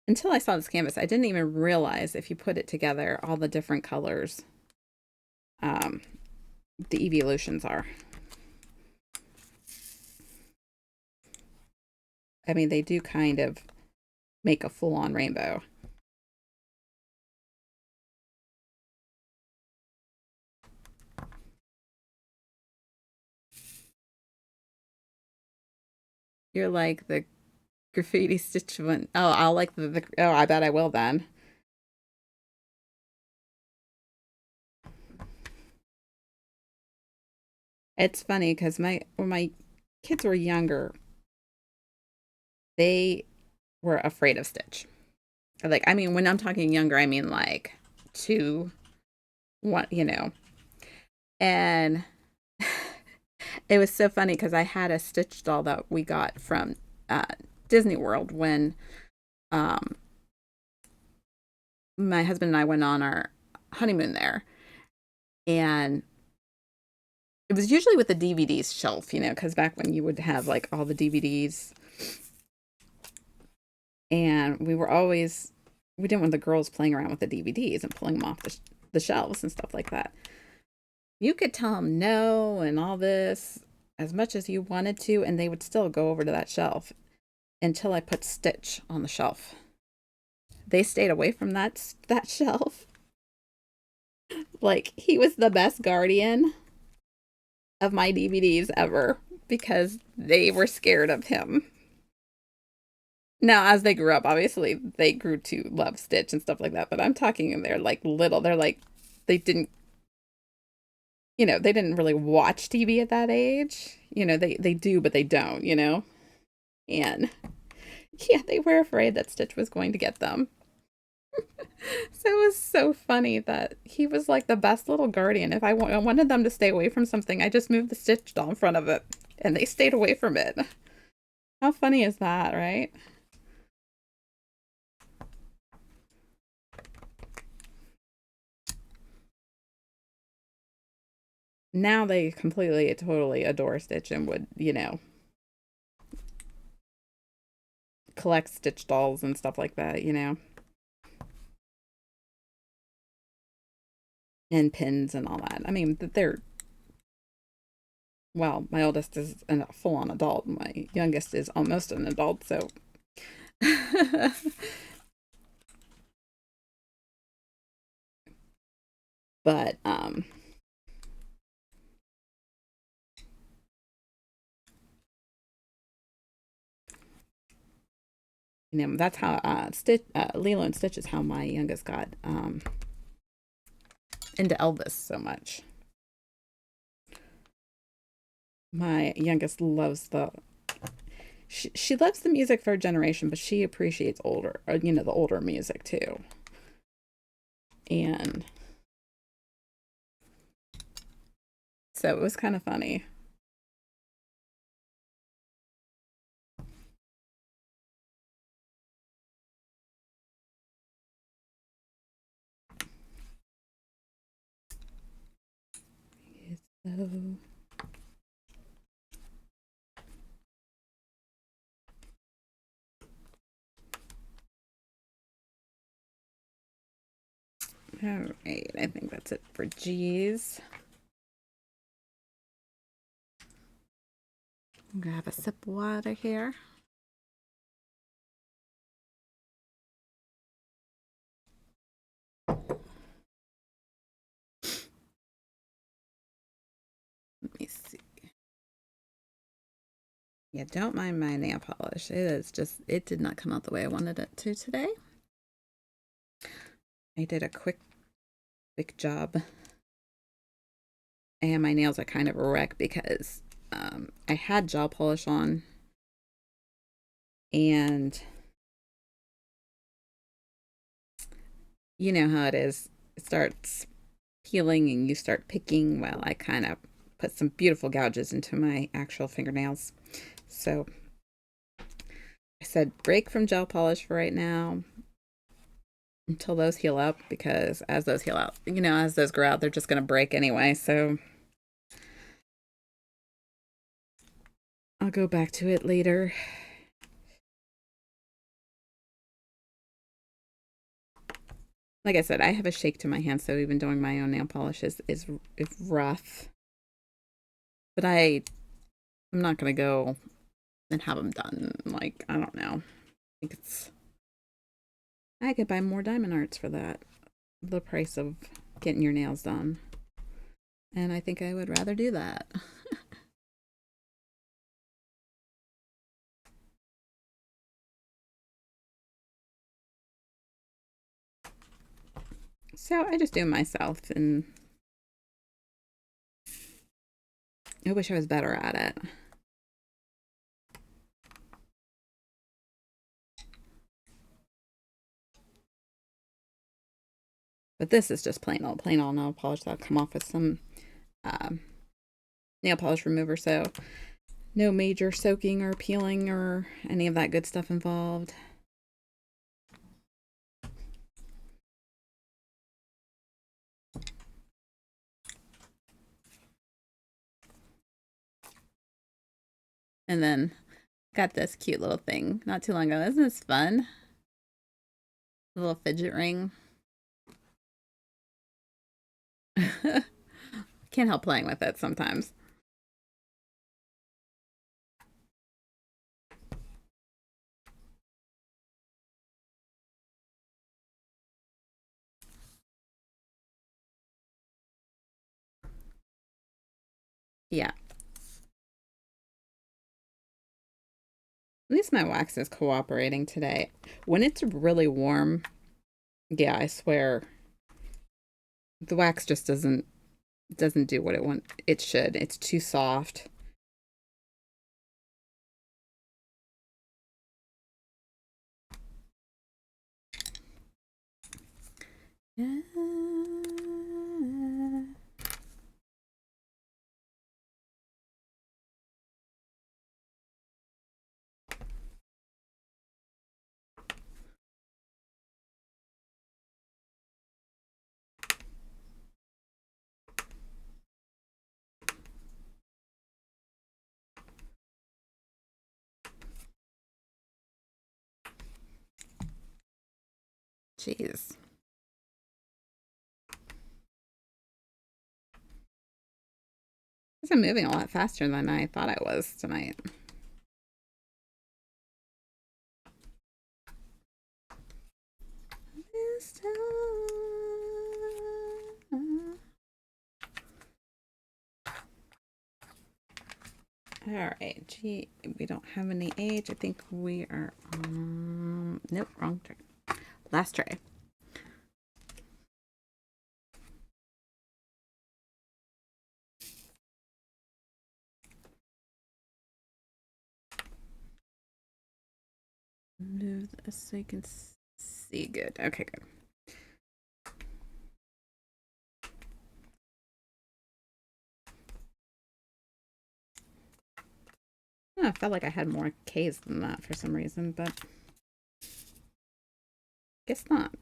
until I saw this canvas, I didn't even realize if you put it together, all the different colors the evolutions are. I mean, they do kind of make a full-on rainbow. You're like the graffiti stitch one. Oh, I'll like oh, I bet I will then. It's funny because when my kids were younger, they were afraid of Stitch. Like, I mean, when I'm talking younger, I mean like 2, 1. And it was so funny because I had a Stitch doll that we got from uh, Disney World when um, my husband and I went on our honeymoon there. And it was usually with the DVDs shelf, because back when you would have like all the DVDs. And we didn't want the girls playing around with the DVDs and pulling them off the shelves and stuff like that. You could tell them no and all this as much as you wanted to, and they would still go over to that shelf until I put Stitch on the shelf. They stayed away from that shelf. Like, he was the best guardian of my DVDs ever because they were scared of him. Now, as they grew up, obviously they grew to love Stitch and stuff like that. But I'm talking, they're like little. They're like, they didn't, they didn't really watch TV at that age. They do, but they don't. And yeah, they were afraid that Stitch was going to get them. So it was so funny that he was like the best little guardian. If I wanted them to stay away from something, I just moved the Stitch doll in front of it, and they stayed away from it. How funny is that, right? Now they completely, totally adore Stitch and would, collect Stitch dolls and stuff like that. And pins and all that. I mean, well, my oldest is a full on adult. My youngest is almost an adult, so. But, that's how Lilo and Stitch is how my youngest got into Elvis so much. My youngest loves she loves the music for a generation, but she appreciates the older music too. And so it was kind of funny. So all right, I think that's it for G's. I'm gonna have a sip of water here. Let me see. Yeah, don't mind my nail polish. It is just, it did not come out the way I wanted it to today. I did a quick job. And my nails are kind of a wreck because I had gel polish on and you know how it is. It starts peeling and you start picking. Well, I kind of put some beautiful gouges into my actual fingernails. So I said break from gel polish for right now until those heal up, because as those heal out, you know, as those grow out, they're just going to break anyway. So I'll go back to it later. Like I said, I have a shake to my hand, so even doing my own nail polish is rough. But I'm not gonna go and have them done. Like, I don't know. I think I could buy more diamond arts for that. The price of getting your nails done. And I think I would rather do that. So I just do them myself, and I wish I was better at it. But this is just plain old nail polish that'll come off with some um, nail polish remover. So no major soaking or peeling or any of that good stuff involved. And then got this cute little thing not too long ago. Isn't this fun? A little fidget ring. Can't help playing with it sometimes. Yeah. At least my wax is cooperating today. When it's really warm, yeah, I swear the wax just doesn't do what it should. It's too soft. Yeah. Jeez. I'm moving a lot faster than I thought I was tonight. All right, gee, we don't have any age. I think we are nope, wrong tray. Last tray. Move this so you can see good. Okay, good. Oh, I felt like I had more K's than that for some reason, but guess not.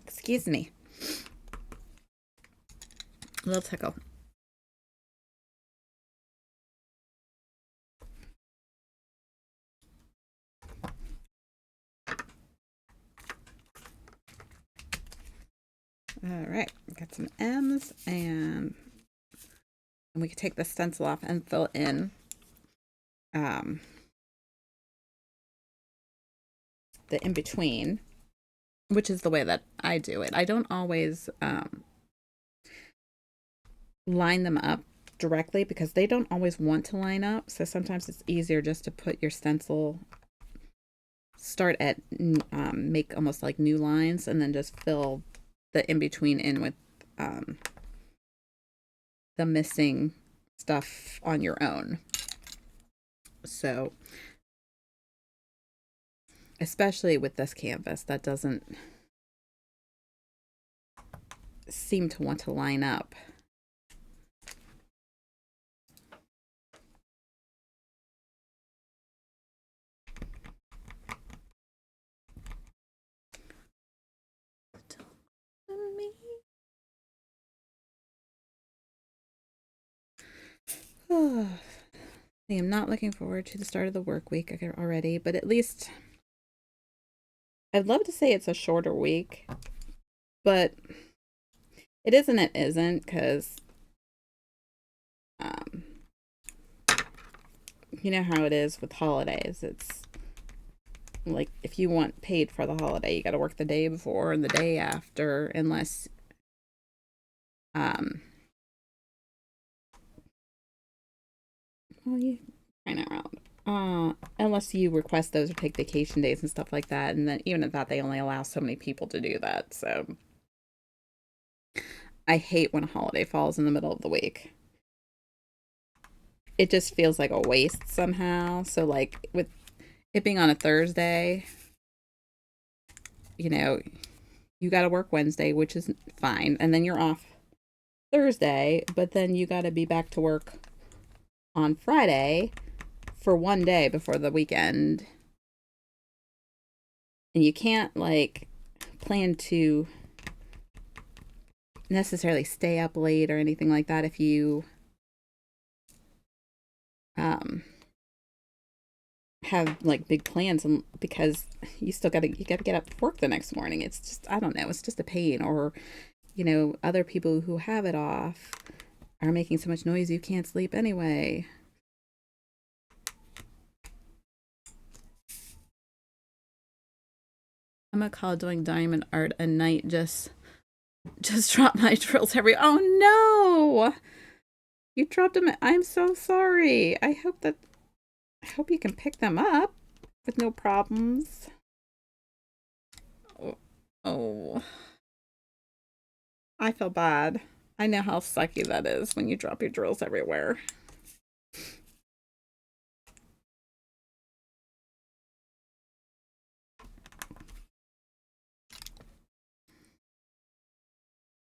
Excuse me. A little tickle. All right, got some M's, and we can take the stencil off and fill in the in between, which is the way that I do it. I don't always line them up directly because they don't always want to line up. So sometimes it's easier just to put your stencil, start at, make almost like new lines, and then just fill the in between in with the missing stuff on your own. So, especially with this canvas that doesn't seem to want to line up. I am not looking forward to the start of the work week already, but at least I'd love to say it's a shorter week, but it isn't, because you know how it is with holidays. It's like if you want paid for the holiday, you got to work the day before and the day after, unless well, you kind of around. Unless you request those or take vacation days and stuff like that, and then even at that, they only allow so many people to do that. So I hate when a holiday falls in the middle of the week. It just feels like a waste somehow. So like with it being on a Thursday, you know, you got to work Wednesday, which is fine, and then you're off Thursday, but then you got to be back to work on Friday for one day before the weekend. And you can't like plan to necessarily stay up late or anything like that if you have like big plans, and because you gotta get up for work the next morning. It's just, I don't know, it's just a pain. Or other people who have it off are making so much noise you can't sleep anyway. I'm gonna call doing diamond art a night. Just drop my drills every. Oh no! You dropped them. I'm so sorry. I hope you can pick them up with no problems. Oh. I feel bad. I know how sucky that is when you drop your drills everywhere.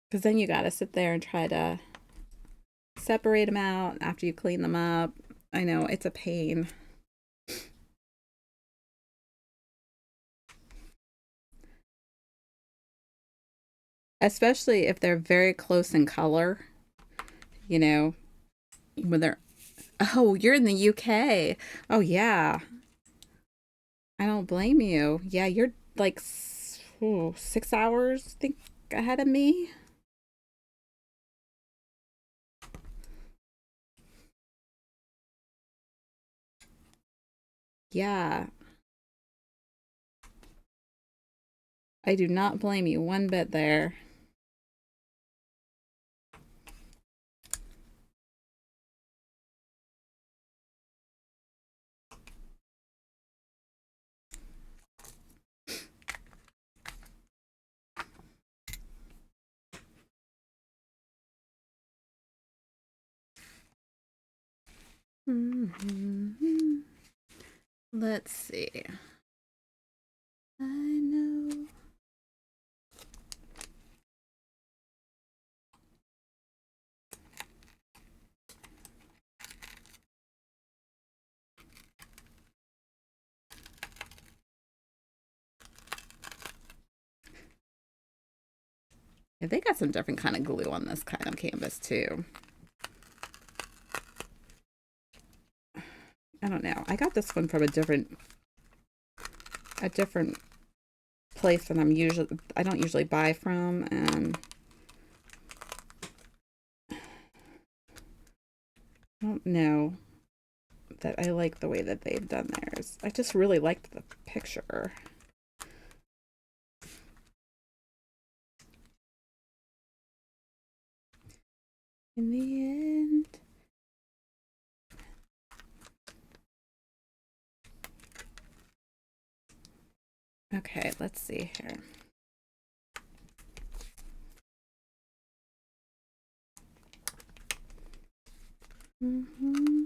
Because then you gotta sit there and try to separate them out after you clean them up. I know, it's a pain. Especially if they're very close in color, when they're. Oh, you're in the UK. Oh, yeah. I don't blame you. Yeah, you're like 6 hours, I think, ahead of me. Yeah. I do not blame you one bit there. Mm-hmm. Let's see. I know. Yeah, they got some different kind of glue on this kind of canvas too. I don't know. I got this one from a different place that I don't usually buy from, and I don't know that I like the way that they've done theirs. I just really liked the picture. In the end. Okay, let's see here. Mm-hmm.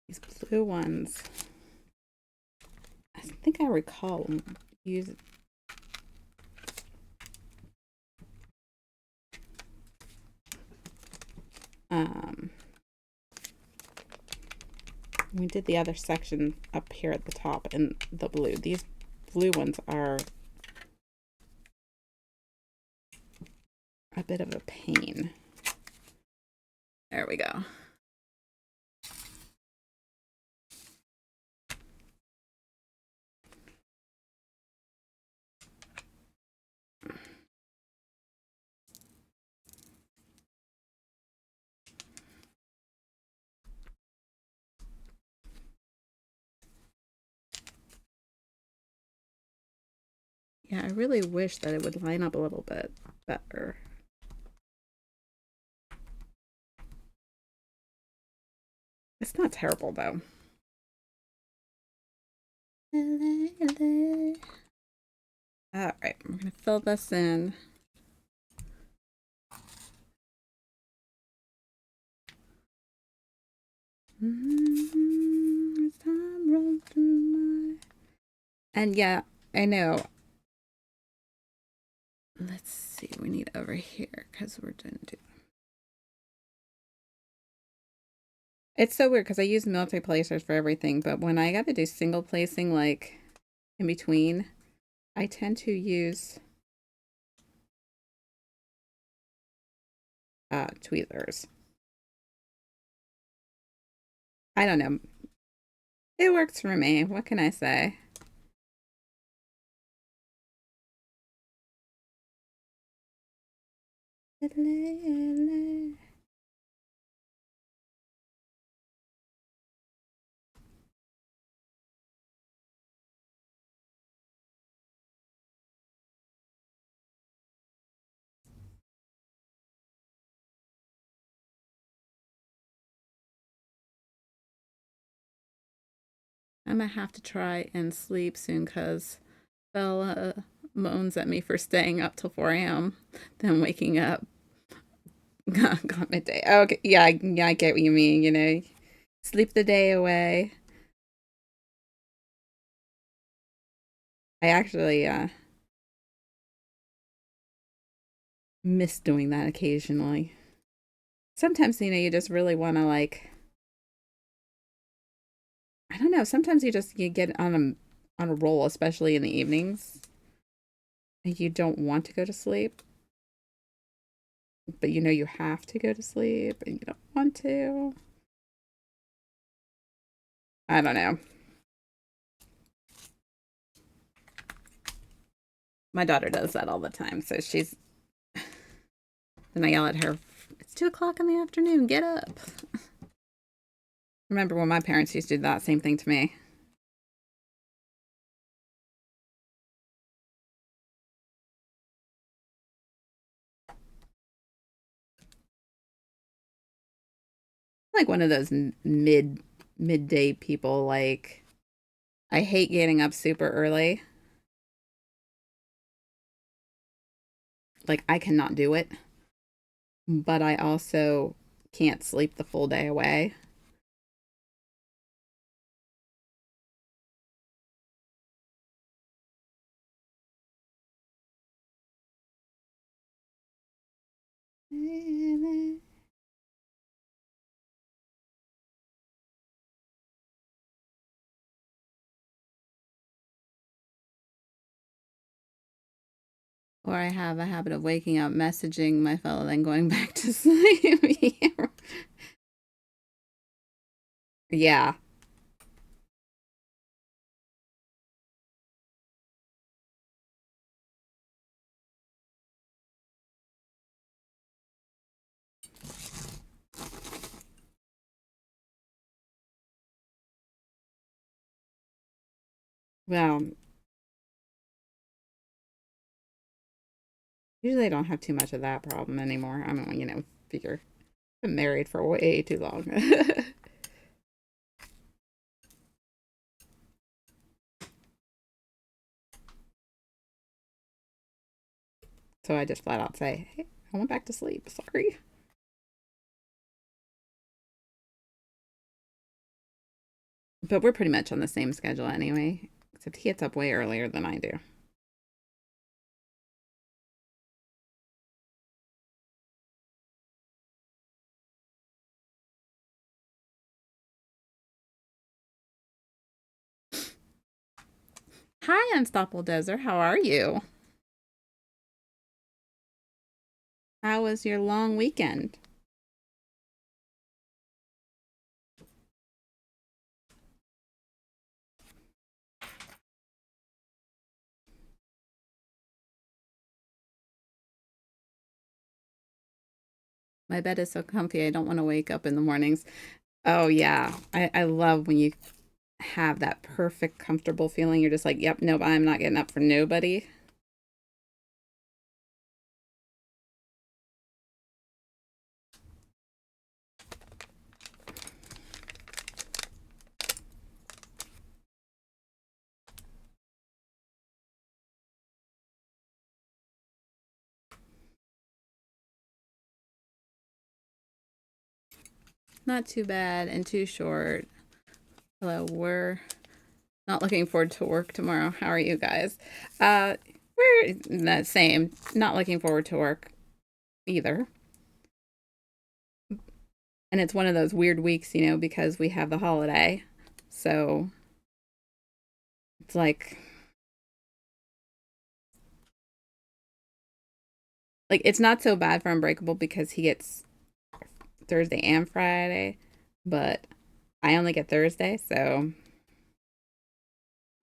These blue ones. I think I recall use. We did the other section up here at the top in the blue. These blue ones are a bit of a pain. There we go. Yeah, I really wish that it would line up a little bit better. It's not terrible though. All right, we're gonna fill this in. As time runs through my... And yeah, I know. Let's see, we need over here because we're gonna do... It's so weird because I use multi-placers for everything, but when I gotta do single placing, like in between, I tend to use tweezers. I don't know. It works for me. What can I say? I'm gonna have to try and sleep soon because Bella moans at me for staying up till 4 a.m. then waking up. Got midday. Okay, yeah, I get what you mean. You know, sleep the day away. I actually miss doing that occasionally. Sometimes, you know, you just really want to like, I don't know. Sometimes you get on a roll, especially in the evenings, and you don't want to go to sleep, but you know you have to go to sleep, and you don't want to. I don't know. My daughter does that all the time, so she's. Then I yell at her, "It's 2 o'clock in the afternoon. Get up." Remember when my parents used to do that same thing to me? Like one of those midday people. Like I hate getting up super early. Like I cannot do it, but I also can't sleep the full day away. Or I have a habit of waking up, messaging my fellow, then going back to sleep. Yeah. Well, usually I don't have too much of that problem anymore. I mean, figure I'm married for way too long. So I just flat out say, hey, I went back to sleep. Sorry. But we're pretty much on the same schedule anyway, except he gets up way earlier than I do. Hi, Unstoppable Desert. How are you? How was your long weekend? My bed is so comfy, I don't want to wake up in the mornings. Oh, yeah. I love when you have that perfect, comfortable feeling. You're just like, yep, nope, I'm not getting up for nobody. Not too bad and too short. Hello, we're not looking forward to work tomorrow. How are you guys? Uh, we're the same. Not looking forward to work either. And it's one of those weird weeks, because we have the holiday. So it's like it's not so bad for Unbreakable because he gets Thursday and Friday, but I only get Thursday, so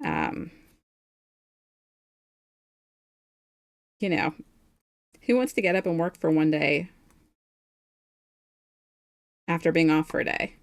um, you know, who wants to get up and work for one day after being off for a day?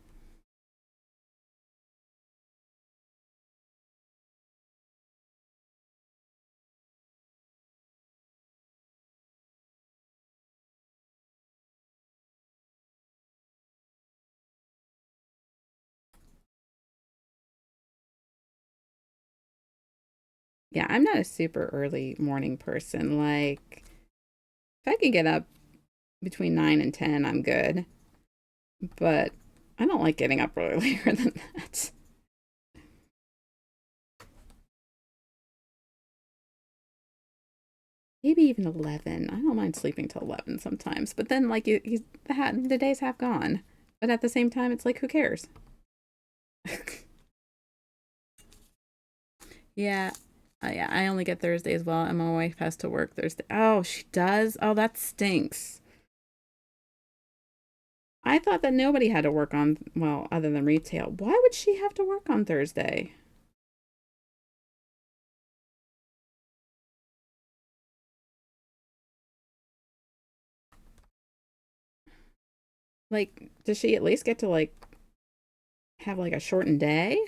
Yeah, I'm not a super early morning person. Like, if I can get up between 9 and 10, I'm good. But I don't like getting up earlier than that. Maybe even 11. I don't mind sleeping till 11 sometimes. But then, like, the day's half gone. But at the same time, it's like, who cares? Yeah. Yeah, I only get Thursday as well, and my wife has to work Thursday. Oh, she does? Oh, that stinks. I thought that nobody had to work on, well, other than retail. Why would she have to work on Thursday? Like, does she at least get to, like, have, like, a shortened day?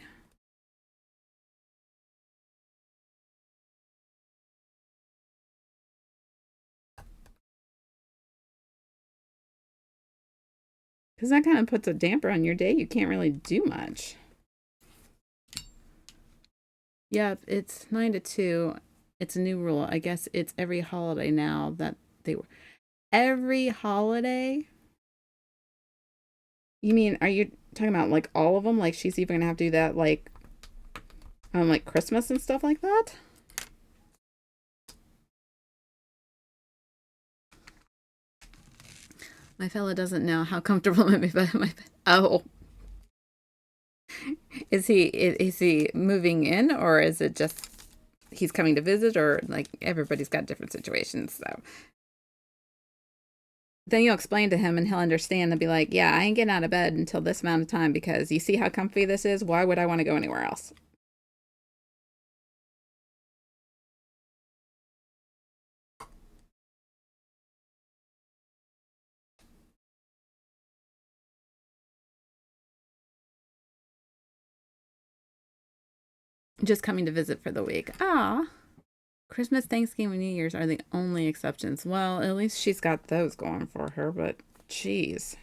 Because that kind of puts a damper on your day. You can't really do much. Yep, it's 9 to 2. It's a new rule. I guess it's every holiday now that they were. Every holiday? You mean, are you talking about like all of them? Like she's even gonna have to do that like on like Christmas and stuff like that? My fella doesn't know how comfortable my oh, is he moving in or is it just he's coming to visit, or like everybody's got different situations. So then you'll explain to him and he'll understand and be like, yeah, I ain't getting out of bed until this amount of time because you see how comfy this is? Why would I want to go anywhere else? Just coming to visit for the week. Ah, Christmas, Thanksgiving, New Year's are the only exceptions. Well, at least she's got those going for her, but geez.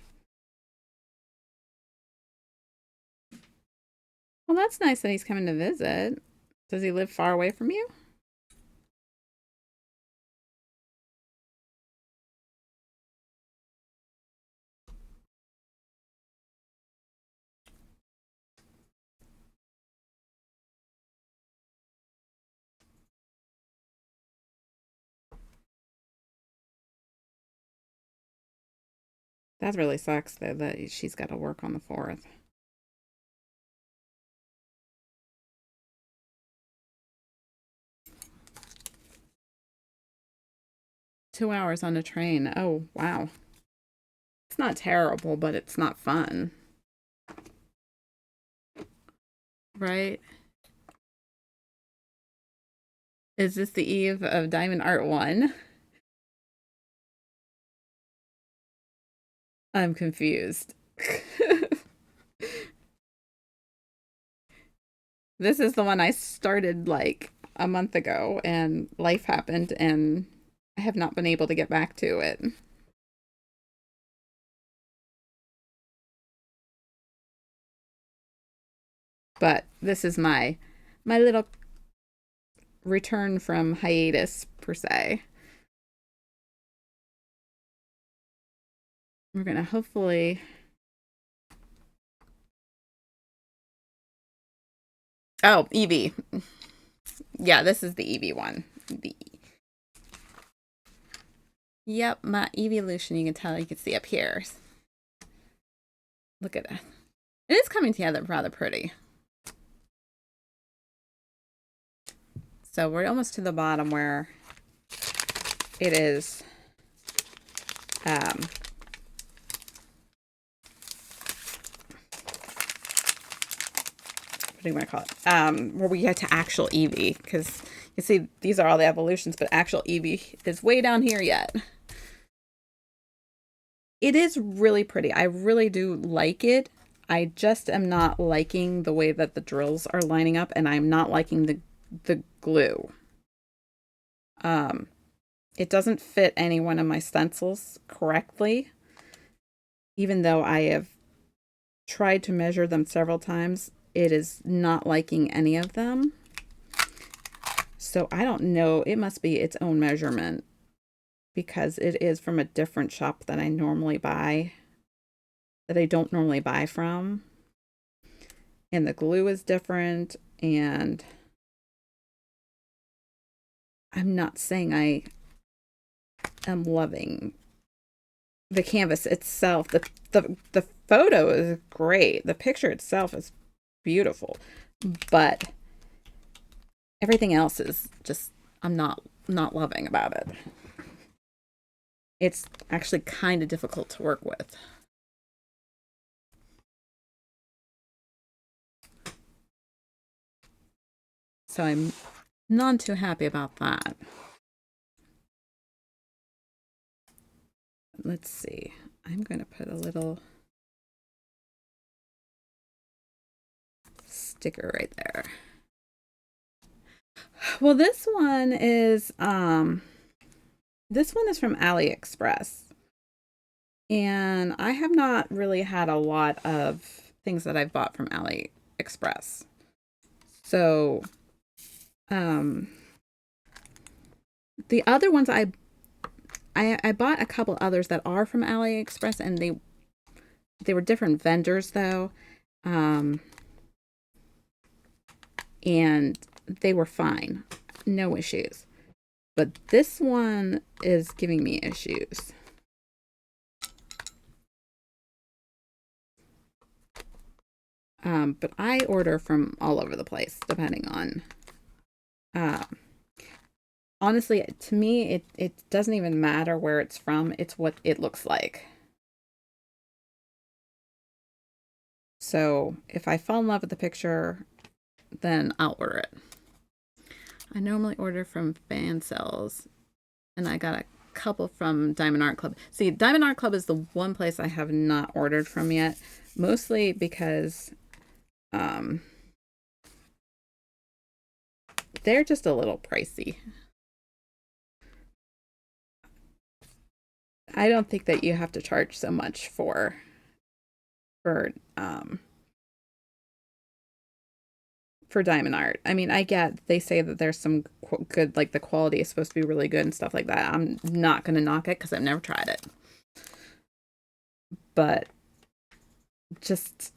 Well, that's nice that he's coming to visit. Does he live far away from you? That really sucks, though, that she's got to work on the 4th. 2 hours on a train. Oh, wow. It's not terrible, but it's not fun. Right? Is this the eve of Diamond Art 1? I'm confused. This is the one I started like a month ago, and life happened, and I have not been able to get back to it. But this is my little return from hiatus per se. We're gonna hopefully. Oh, Eevee. Yeah, this is the Eevee one. The Yep, my evolution. You can tell. You can see up here. Look at that. It is coming together rather pretty. So we're almost to the bottom where it is. What do you want to call it? Where we get to actual Eevee, because you see these are all the evolutions, but actual Eevee is way down here yet. It is really pretty. I really do like it. I just am not liking the way that the drills are lining up, and I'm not liking the glue. It doesn't fit any one of my stencils correctly, even though I have tried to measure them several times. It is not liking any of them. So I don't know. It must be its own measurement because it is from a different shop than I normally buy, that I don't normally buy from. And the glue is different. And I'm not saying I am loving the canvas itself. The photo is great. The picture itself is beautiful. But everything else is just I'm not loving about it. It's actually kind of difficult to work with. So I'm not too happy about that. Let's see. I'm going to put a little sticker right there. Well, this one is from AliExpress. And I have not really had a lot of things that I've bought from AliExpress. So the other ones I bought a couple others that are from AliExpress, and they were different vendors though. And they were fine. No issues. But this one is giving me issues. But I order from all over the place, depending on honestly, to me, it doesn't even matter where it's from. It's what it looks like. So if I fall in love with the picture, then I'll order it. I normally order from fan cells, and I got a couple from Diamond Art Club. See, Diamond Art Club is the one place I have not ordered from yet, mostly because um, they're just a little pricey. I don't think that you have to charge so much for um for diamond art. I mean, I get they say that there's some good, like the quality is supposed to be really good and stuff like that. I'm not going to knock it because I've never tried it. But just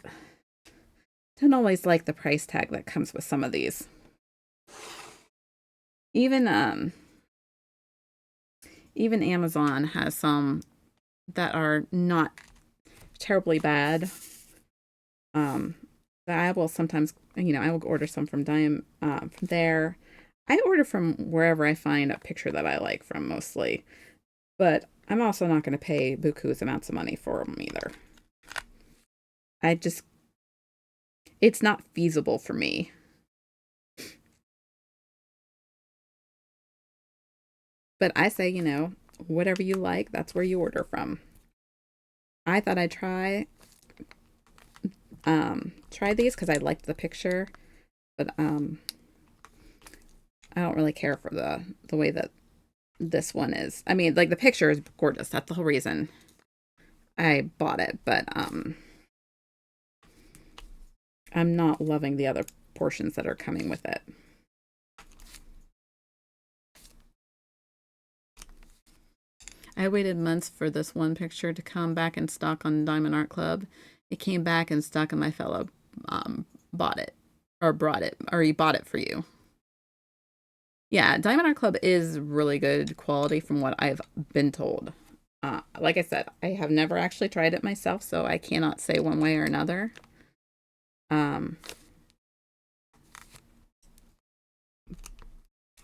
don't always like the price tag that comes with some of these. Even even Amazon has some that are not terribly bad. Um I will sometimes, I will order some from from there. I order from wherever I find a picture that I like from mostly, but I'm also not going to pay buku's amounts of money for them either. I just, it's not feasible for me. But I say, whatever you like, that's where you order from. I thought I'd try these because I liked the picture, but I don't really care for the way that this one is. I mean, like the picture is gorgeous. That's the whole reason I bought it, but I'm not loving the other portions that are coming with it. I waited months for this one picture to come back in stock on Diamond Art Club. It came back in stock, and my fellow bought it or brought it, or he bought it for you. Yeah, Diamond Art Club is really good quality from what I've been told. Like I said, I have never actually tried it myself, so I cannot say one way or another. Um,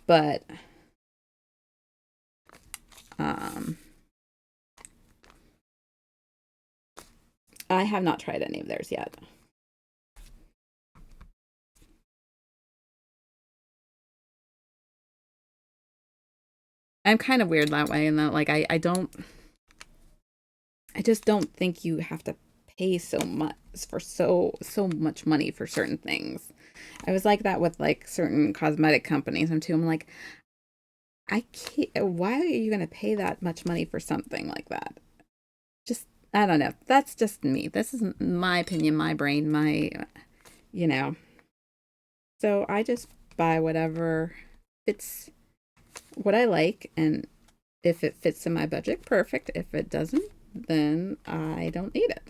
but um, I have not tried any of theirs yet. I'm kind of weird that way, in that like I just don't think you have to pay so much for so much money for certain things. I was like that with like certain cosmetic companies. I'm like, I can't. Why are you going to pay that much money for something like that? Just, I don't know. That's just me. This is my opinion, my brain, you know. So I just buy whatever fits what I like, and if it fits in my budget, perfect. If it doesn't, then I don't need it.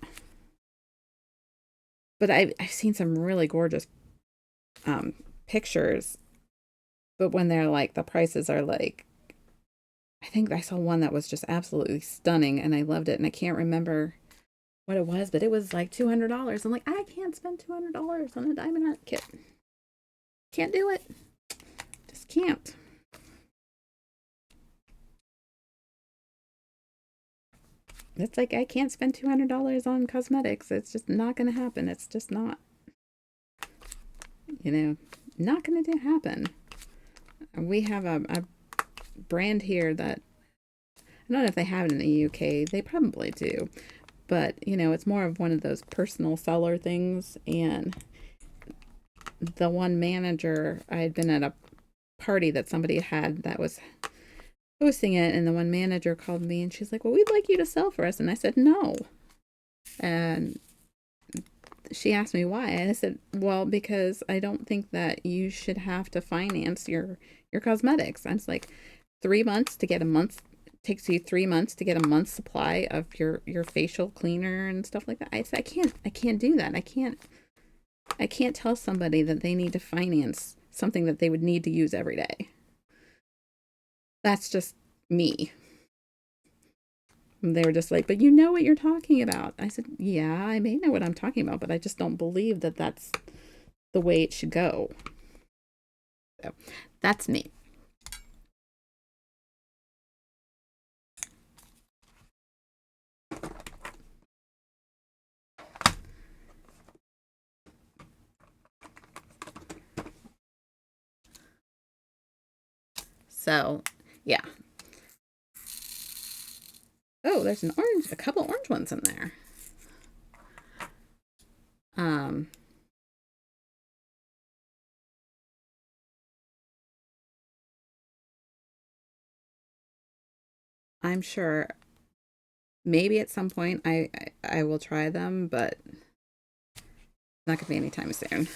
But I've seen some really gorgeous um, pictures, but when they're like the prices are like, I think I saw one that was just absolutely stunning, and I loved it, and I can't remember what it was, but it was like $200. I'm like, I can't spend $200 on a diamond art kit. Can't do it. Just can't. It's like I can't spend $200 on cosmetics. It's just not going to happen. It's just not, you know, not going to happen. We have a brand here that I don't know if they have it in the UK. They probably do. But, it's more of one of those personal seller things. And the one manager, I had been at a party that somebody had that was hosting it. And the one manager called me and she's like, well, we'd like you to sell for us. And I said, no. And she asked me why. And I said, well, because I don't think that you should have to finance your cosmetics. I was like, 3 months to get a month takes you 3 months to get a month's supply of your facial cleaner and stuff like that. I said, I can't do that. I can't tell somebody that they need to finance something that they would need to use every day. That's just me. And they were just like, but you know what you're talking about. I said, yeah, I may know what I'm talking about, but I just don't believe that that's the way it should go. So that's me. So, yeah. Oh, there's a couple orange ones in there. Um, I'm sure maybe at some point I will try them, but not gonna be anytime soon.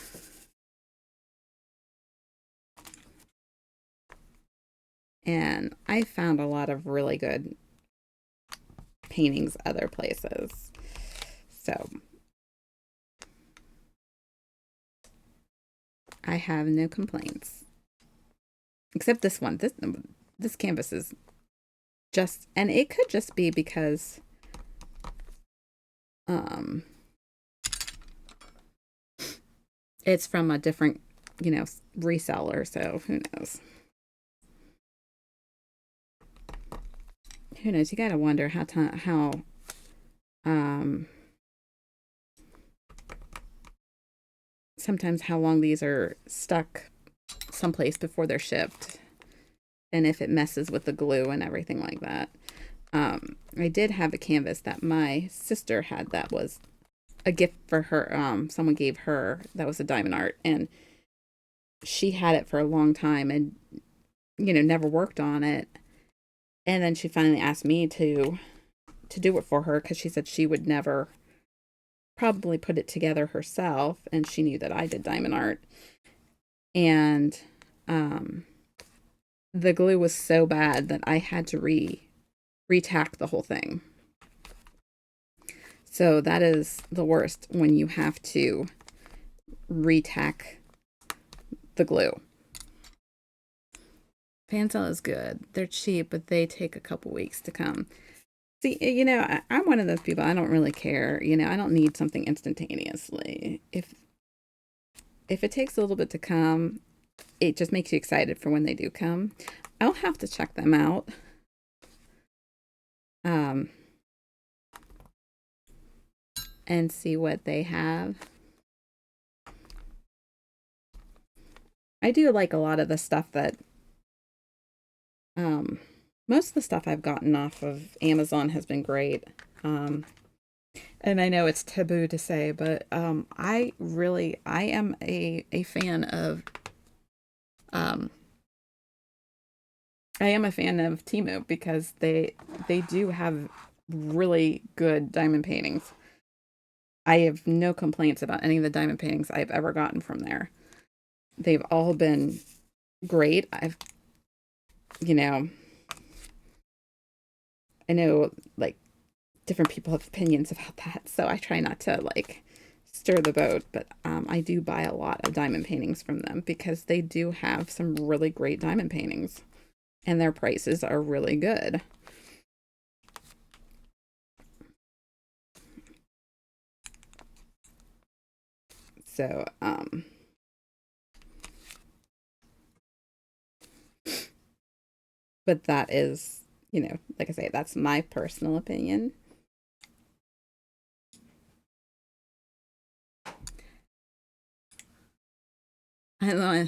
And I found a lot of really good paintings other places. So I have no complaints. Except this one. This canvas is just, and it could just be because um it's from a different, reseller, so who knows. Who knows? You got to wonder how um sometimes how long these are stuck someplace before they're shipped, and if it messes with the glue and everything like that. I did have a canvas that my sister had that was a gift for her. Someone gave her, that was a diamond art, and she had it for a long time and never worked on it. And then she finally asked me to do it for her because she said she would never probably put it together herself, and she knew that I did diamond art. And the glue was so bad that I had to retack the whole thing. So that is the worst, when you have to retack the glue. Fansel is good. They're cheap, but they take a couple weeks to come. See, I'm one of those people. I don't really care. I don't need something instantaneously. If it takes a little bit to come, it just makes you excited for when they do come. I'll have to check them out. And see what they have. I do like a lot of the stuff that most of the stuff I've gotten off of Amazon has been great. And I know it's taboo to say, but I am a fan of um, I am a fan of Temu because they do have really good diamond paintings. I have no complaints about any of the diamond paintings I've ever gotten from there. They've all been great. You know, I know like different people have opinions about that, so I try not to like stir the boat. But I do buy a lot of diamond paintings from them because they do have some really great diamond paintings, and their prices are really good. So, but that is, like I say, that's my personal opinion. I know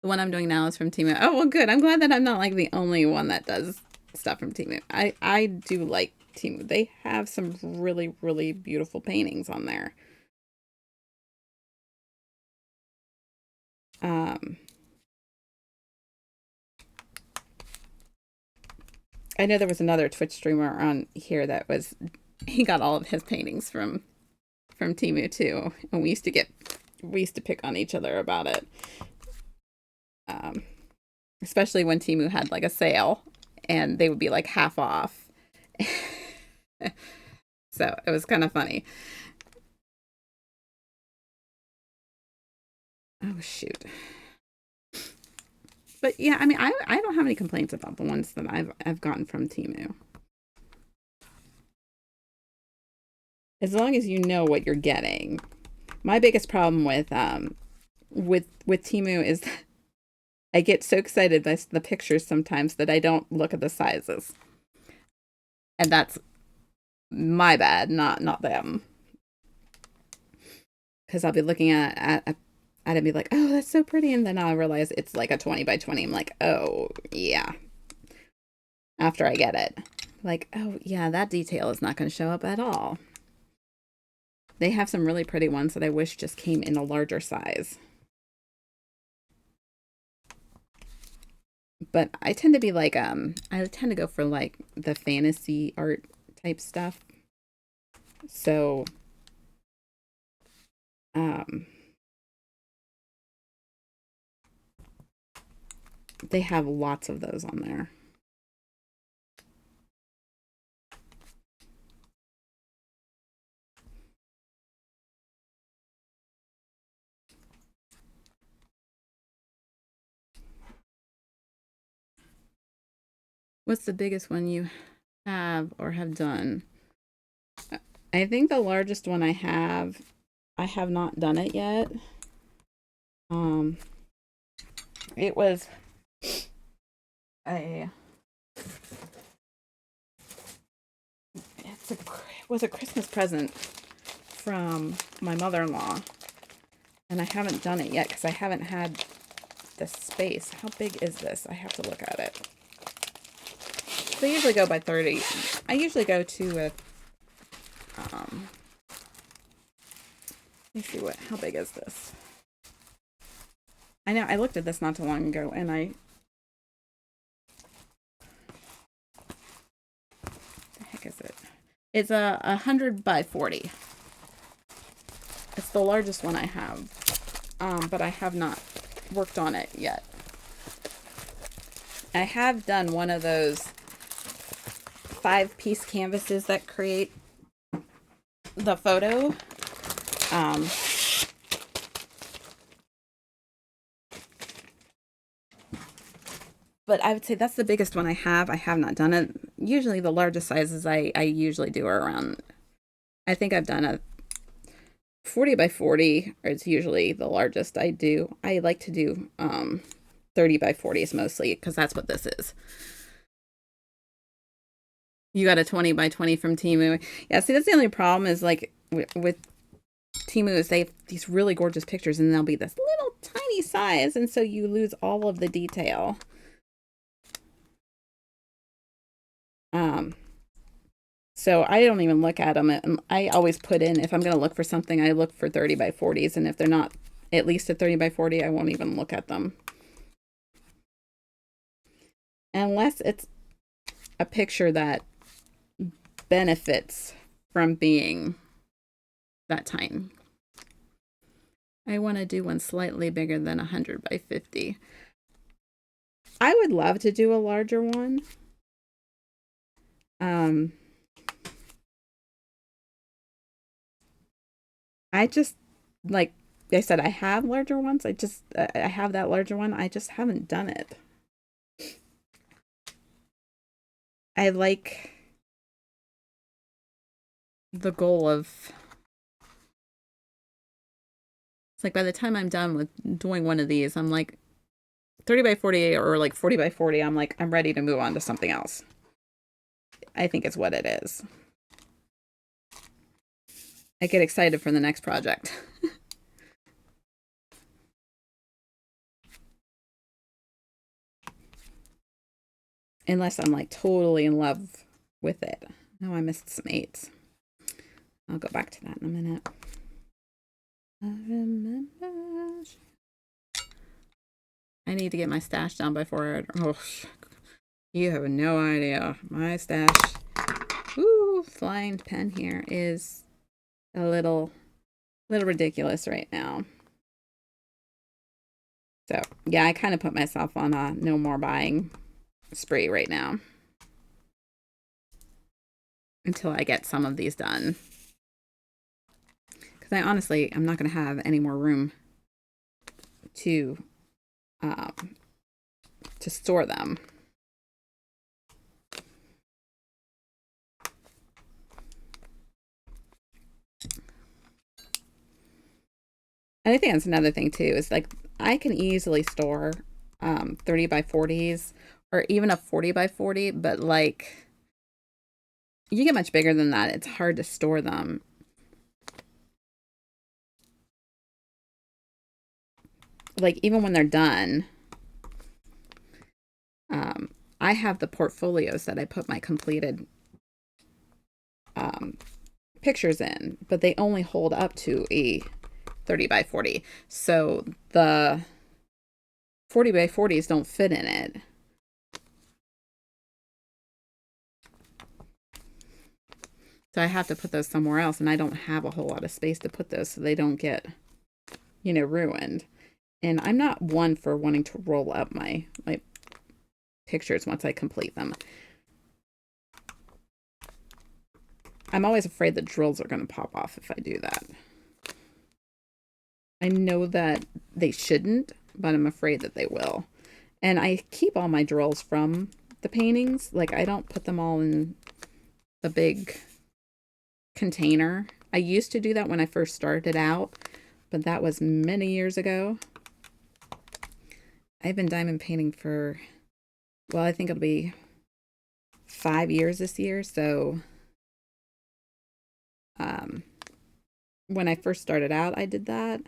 the one I'm doing now is from Temu. Oh well, good. I'm glad that I'm not like the only one that does stuff from Temu. I do like Temu. They have some really really beautiful paintings on there. Um, I know there was another Twitch streamer on here that was he got all of his paintings from Temu too, and we used to pick on each other about it. Um, Especially when Temu had like a sale and they would be like half off. So it was kind of funny. Oh shoot. But yeah, I mean, I don't have any complaints about the ones that I've gotten from Temu. As long as you know what you're getting. My biggest problem with Temu is that I get so excited by the pictures sometimes that I don't look at the sizes. And that's my bad, not them. Because I'll be looking at I'd be like, oh, that's so pretty. And then I realize it's like a 20 by 20. I'm like, oh, yeah. After I get it. Like, oh, yeah, that detail is not going to show up at all. They have some really pretty ones that I wish just came in a larger size. But I tend to be like, I tend to go for like the fantasy art type stuff. So, um, they have lots of those on there. What's the biggest one you have or have done? I think the largest one I have not done it yet. Um, it was a it was a Christmas present from my mother-in-law, and I haven't done it yet because I haven't had the space. How big is this? I have to look at it. So I usually go by 30. I usually go to a let me see how big is this? I know I looked at this not too long ago, and the heck is it? It's a 100 by 40. It's the largest one I have, but I have not worked on it yet. I have done one of those 5-piece canvases that create the photo. But I would say that's the biggest one I have. I have not done it. Usually the largest sizes I usually do are around, I think I've done a 40 by 40 is usually the largest I do. I like to do 30 by 40s mostly because that's what this is. You got a 20 by 20 from Temu. Yeah, see, that's the only problem is like with Temu is they have these really gorgeous pictures and they'll be this little tiny size. And so you lose all of the detail. So I don't even look at them. And I always put in, if I'm going to look for something, I look for 30 by 40s. And if they're not at least a 30 by 40, I won't even look at them. Unless it's a picture that benefits from being that tiny. I want to do one slightly bigger than 100 by 50. I would love to do a larger one. I just, like I said, I have larger ones. I have that larger one. I just haven't done it. I like the goal of, it's like by the time I'm done with doing one of these, I'm like 30 by 40 or like 40 by 40. I'm like, I'm ready to move on to something else. I think it's what it is. I get excited for the next project. Unless I'm like totally in love with it. Oh, I missed some 8s. I'll go back to that in a minute. I remember. I need to get my stash done before you have no idea. My stash, flying pen here is a little ridiculous right now. So yeah, I kind of put myself on a no more buying spree right now until I get some of these done. Because I'm not going to have any more room to store them. And I think that's another thing too, is like I can easily store 30 by 40s or even a 40 by 40, but like you get much bigger than that, it's hard to store them. like even when they're done, um, I have the portfolios that I put my completed um, pictures in, but they only hold up to a 30 by 40. So the 40 by 40s don't fit in it. So I have to put those somewhere else, and I don't have a whole lot of space to put those so they don't get, ruined. And I'm not one for wanting to roll up my pictures once I complete them. I'm always afraid the drills are going to pop off if I do that. I know that they shouldn't, but I'm afraid that they will. And I keep all my drills from the paintings. Like, I don't put them all in the big container. I used to do that when I first started out, but that was many years ago. I've been diamond painting for, well, I think it'll be 5 years this year. So when I first started out, I did that.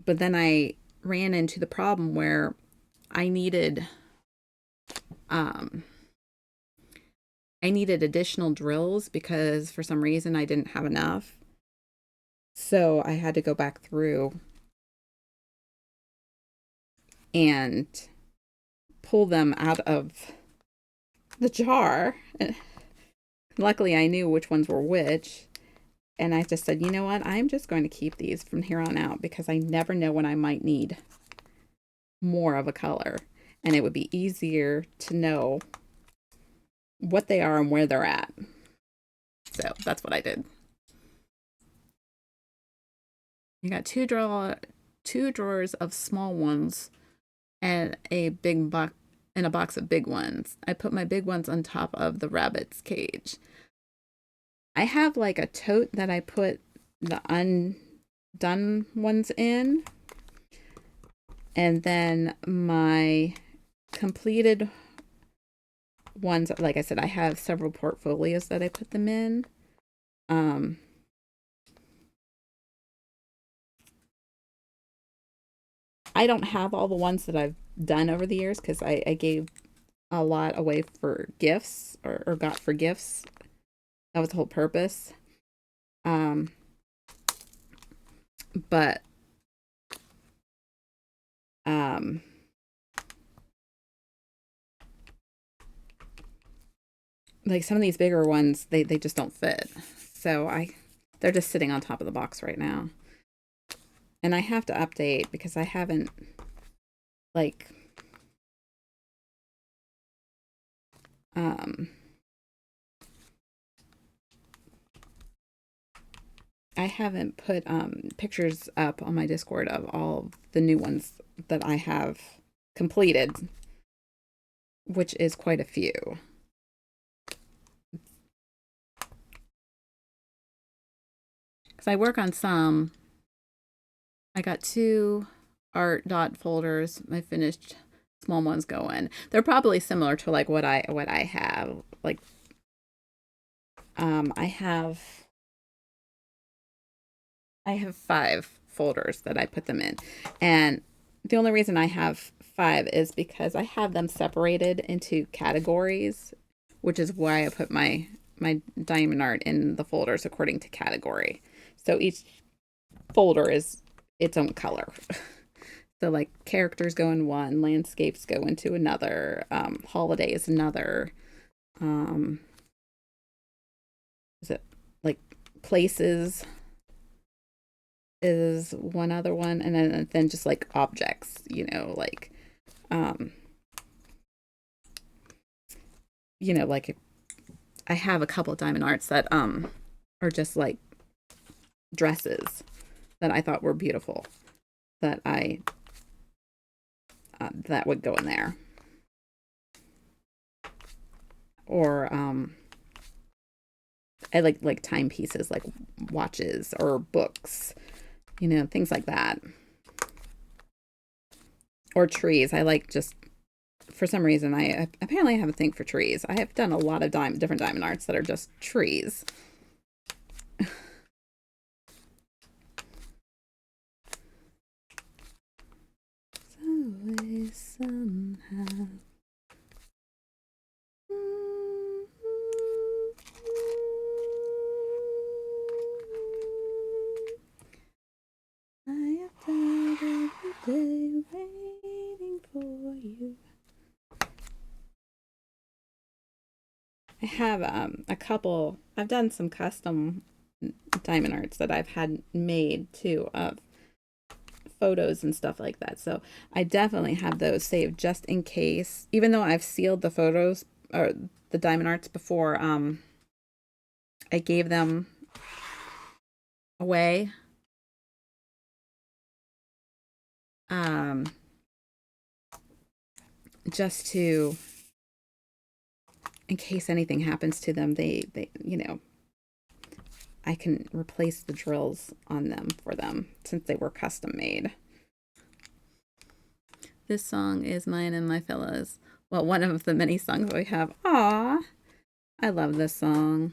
But then I ran into the problem where I needed um, additional drills because for some reason I didn't have enough. So I had to go back through and pull them out of the jar. Luckily, I knew which ones were which. And I just said, you know what? I'm just going to keep these from here on out because I never know when I might need more of a color. And it would be easier to know what they are and where they're at. So that's what I did. You got two drawers of small ones and a big box and a box of big ones. I put my big ones on top of the rabbit's cage. I have like a tote that I put the undone ones in. And then my completed ones, like I said, I have several portfolios that I put them in. I don't have all the ones that I've done over the years because I gave a lot away for gifts or got for gifts. That was the whole purpose. But like some of these bigger ones, they just don't fit. So they're just sitting on top of the box right now. And I have to update because I haven't like I haven't put pictures up on my Discord of all the new ones that I have completed, which is quite a few. Because I work on some. I got 2 art dot folders. My finished small ones going. They're probably similar to like what I have. Like I have 5 folders that I put them in. And the only reason I have 5 is because I have them separated into categories, which is why I put my diamond art in the folders according to category. So each folder is its own color. So like characters go in one, landscapes go into another, holidays another. Is it like places is one other one, and then just like objects, like like I have a couple of diamond arts that are just like dresses that I thought were beautiful that I that would go in there. Or I like timepieces like watches or books, things like that. Or trees. I like just, for some reason, I apparently have a thing for trees. I have done a lot of different diamond arts that are just trees. way somehow. I have died every day waiting for you. I have a couple. I've done some custom diamond arts that I've had made too of photos and stuff like that. So I definitely have those saved just in case. Even though I've sealed the photos or the diamond arts before, I gave them away. Just to, in case anything happens to them, they I can replace the drills on them for them since they were custom made. This song is mine and my fellas. Well, one of the many songs we have. Aw, I love this song.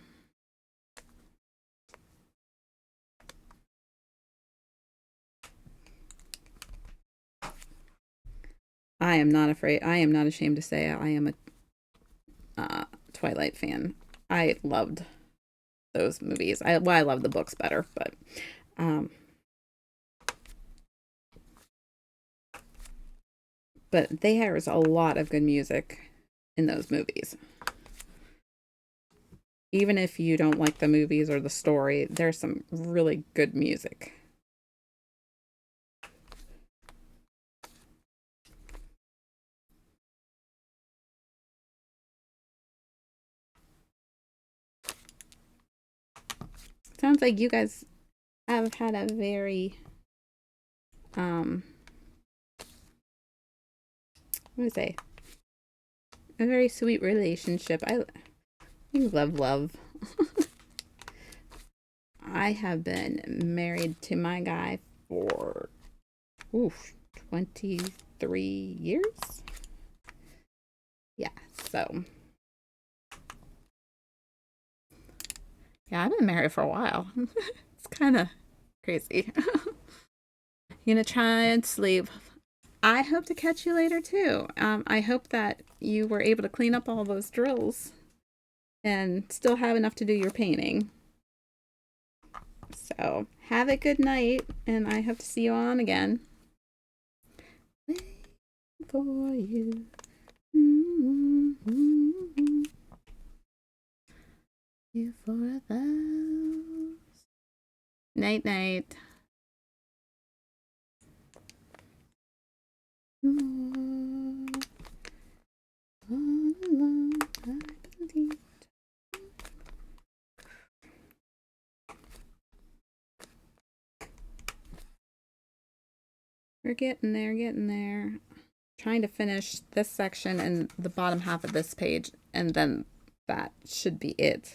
I am not afraid. I am not ashamed to say I am a Twilight fan. I loved those movies. I love the books better, but there's a lot of good music in those movies. Even if you don't like the movies or the story, there's some really good music. Sounds like you guys have had a very what do I say? A very sweet relationship. I love. I have been married to my guy for 23 years. Yeah, so yeah, I've been married for a while. It's kind of crazy. You gonna try and sleep. I hope to catch you later too. I hope that you were able to clean up all those drills and still have enough to do your painting. So have a good night, and I hope to see you on again. Wait for you. You for those. Night night. More all alone, I believe. We're getting there. Trying to finish this section and the bottom half of this page, and then that should be it.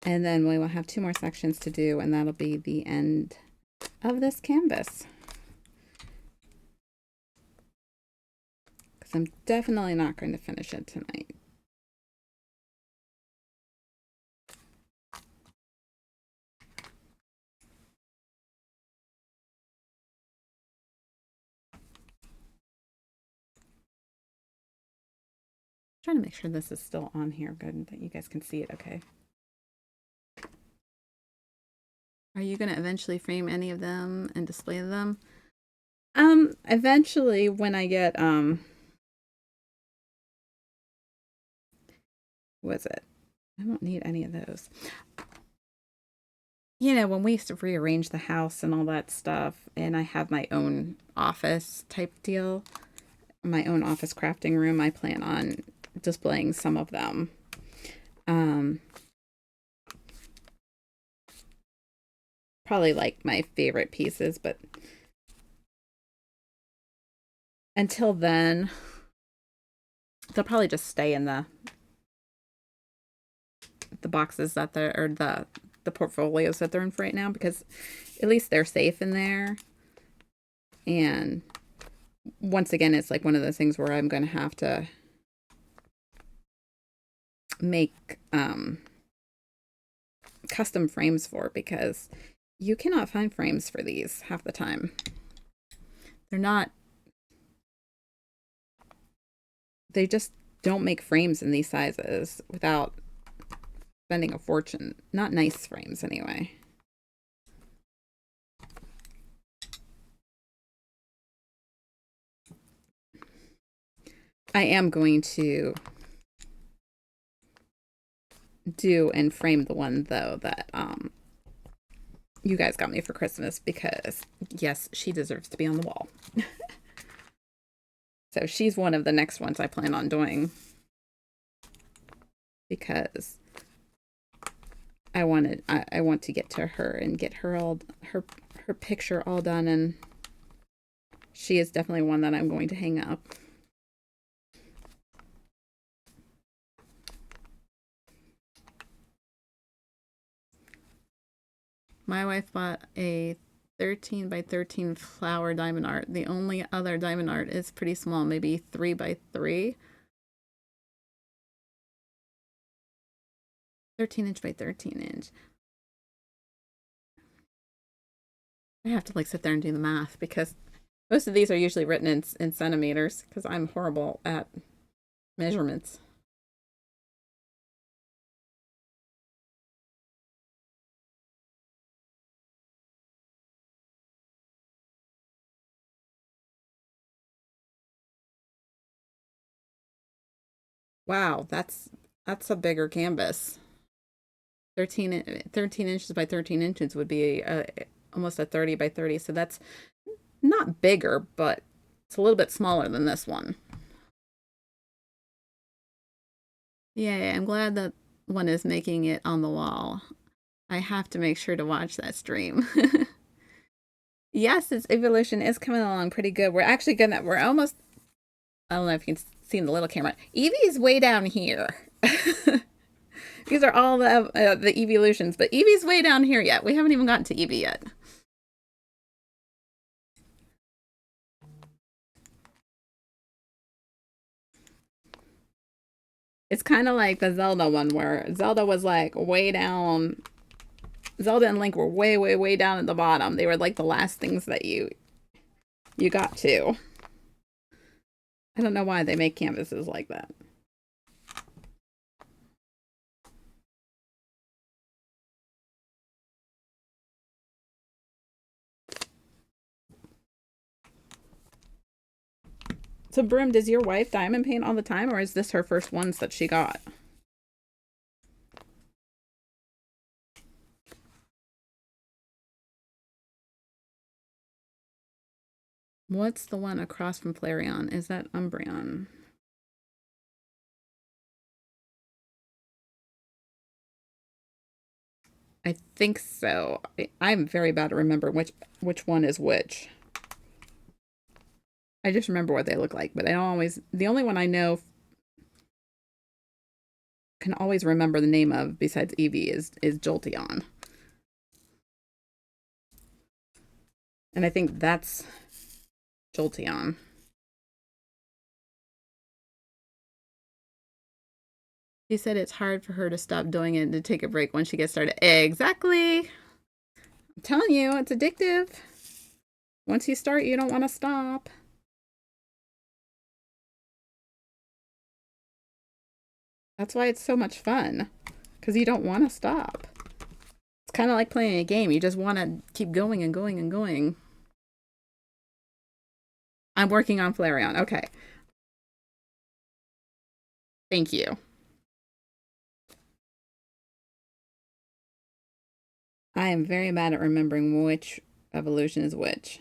And then we will have 2 more sections to do, and that'll be the end of this canvas. Because I'm definitely not going to finish it tonight. Trying to make sure this is still on here good, that you guys can see it okay. Are you going to eventually frame any of them and display them? Eventually when I get, what is it? I don't need any of those. You know, when we used to rearrange the house and all that stuff, and I have my own office type deal, my own office crafting room, I plan on displaying some of them. Probably like my favorite pieces, but until then, they'll probably just stay in the boxes that they're, or the portfolios that they're in for right now, because at least they're safe in there. And once again, it's like one of those things where I'm going to have to make custom frames for, because You cannot find frames for these half the time. They're not, they just don't make frames in these sizes without spending a fortune. Not nice frames, anyway. I am going to do and frame the one, though, that you guys got me for Christmas, because, yes, she deserves to be on the wall. So she's one of the next ones I plan on doing, because I want to get to her and get her her picture all done, and she is definitely one that I'm going to hang up. My wife bought a 13 by 13 flower diamond art. The only other diamond art is pretty small, maybe 3 by 3. 13-inch by 13-inch. I have to like sit there and do the math, because most of these are usually written in centimeters, because I'm horrible at measurements. Wow, that's a bigger canvas. 13 inches by 13 inches would be almost a 30 by 30. So that's not bigger, but it's a little bit smaller than this one. Yeah, I'm glad that one is making it on the wall. I have to make sure to watch that stream. Yes, its evolution is coming along pretty good. We're almost, I don't know if you can see in the little camera. Evie's way down here. These are all the evolutions, but Evie's way down here yet. We haven't even gotten to Evie yet. It's kind of like the Zelda one, where Zelda was like way down. Zelda and Link were way, way, way down at the bottom. They were like the last things that you got to. I don't know why they make canvases like that. So, Brim, does your wife diamond paint all the time, or is this her first ones that she got? What's the one across from Flareon? Is that Umbreon? I think so. I'm very bad at remembering which one is which. I just remember what they look like, but I don't always. The only one I know can always remember the name of besides Eevee is Jolteon, and I think that's Jolteon. She said it's hard for her to stop doing it and to take a break when she gets started. Exactly. I'm telling you, it's addictive. Once you start, you don't want to stop. That's why it's so much fun, because you don't want to stop. It's kind of like playing a game. You just want to keep going and going and going. I'm working on Flareon. Okay. Thank you. I am very bad at remembering which evolution is which.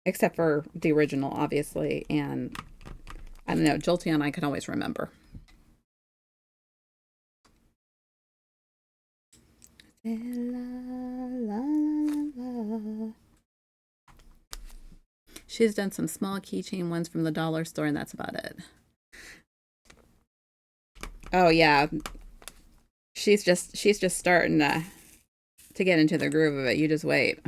Except for the original, obviously, and I don't know, Jolteon I can always remember. She's done some small keychain ones from the dollar store, and that's about it. Oh yeah, she's just starting to get into the groove of it. You just wait.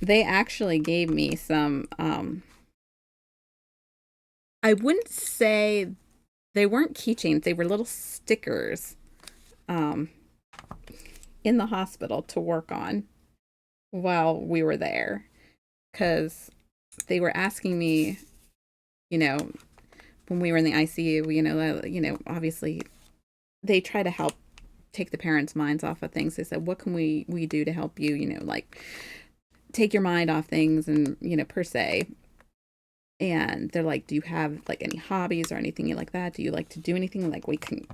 They actually gave me some I wouldn't say they weren't keychains, they were little stickers um, in the hospital to work on while we were there. Because they were asking me, you know, when we were in the ICU, obviously they try to help take the parents' minds off of things. They said, "What can we do to help you? Like take your mind off things, and per se." And they're like, "Do you have like any hobbies or anything you like that? Do you like to do anything like we can?"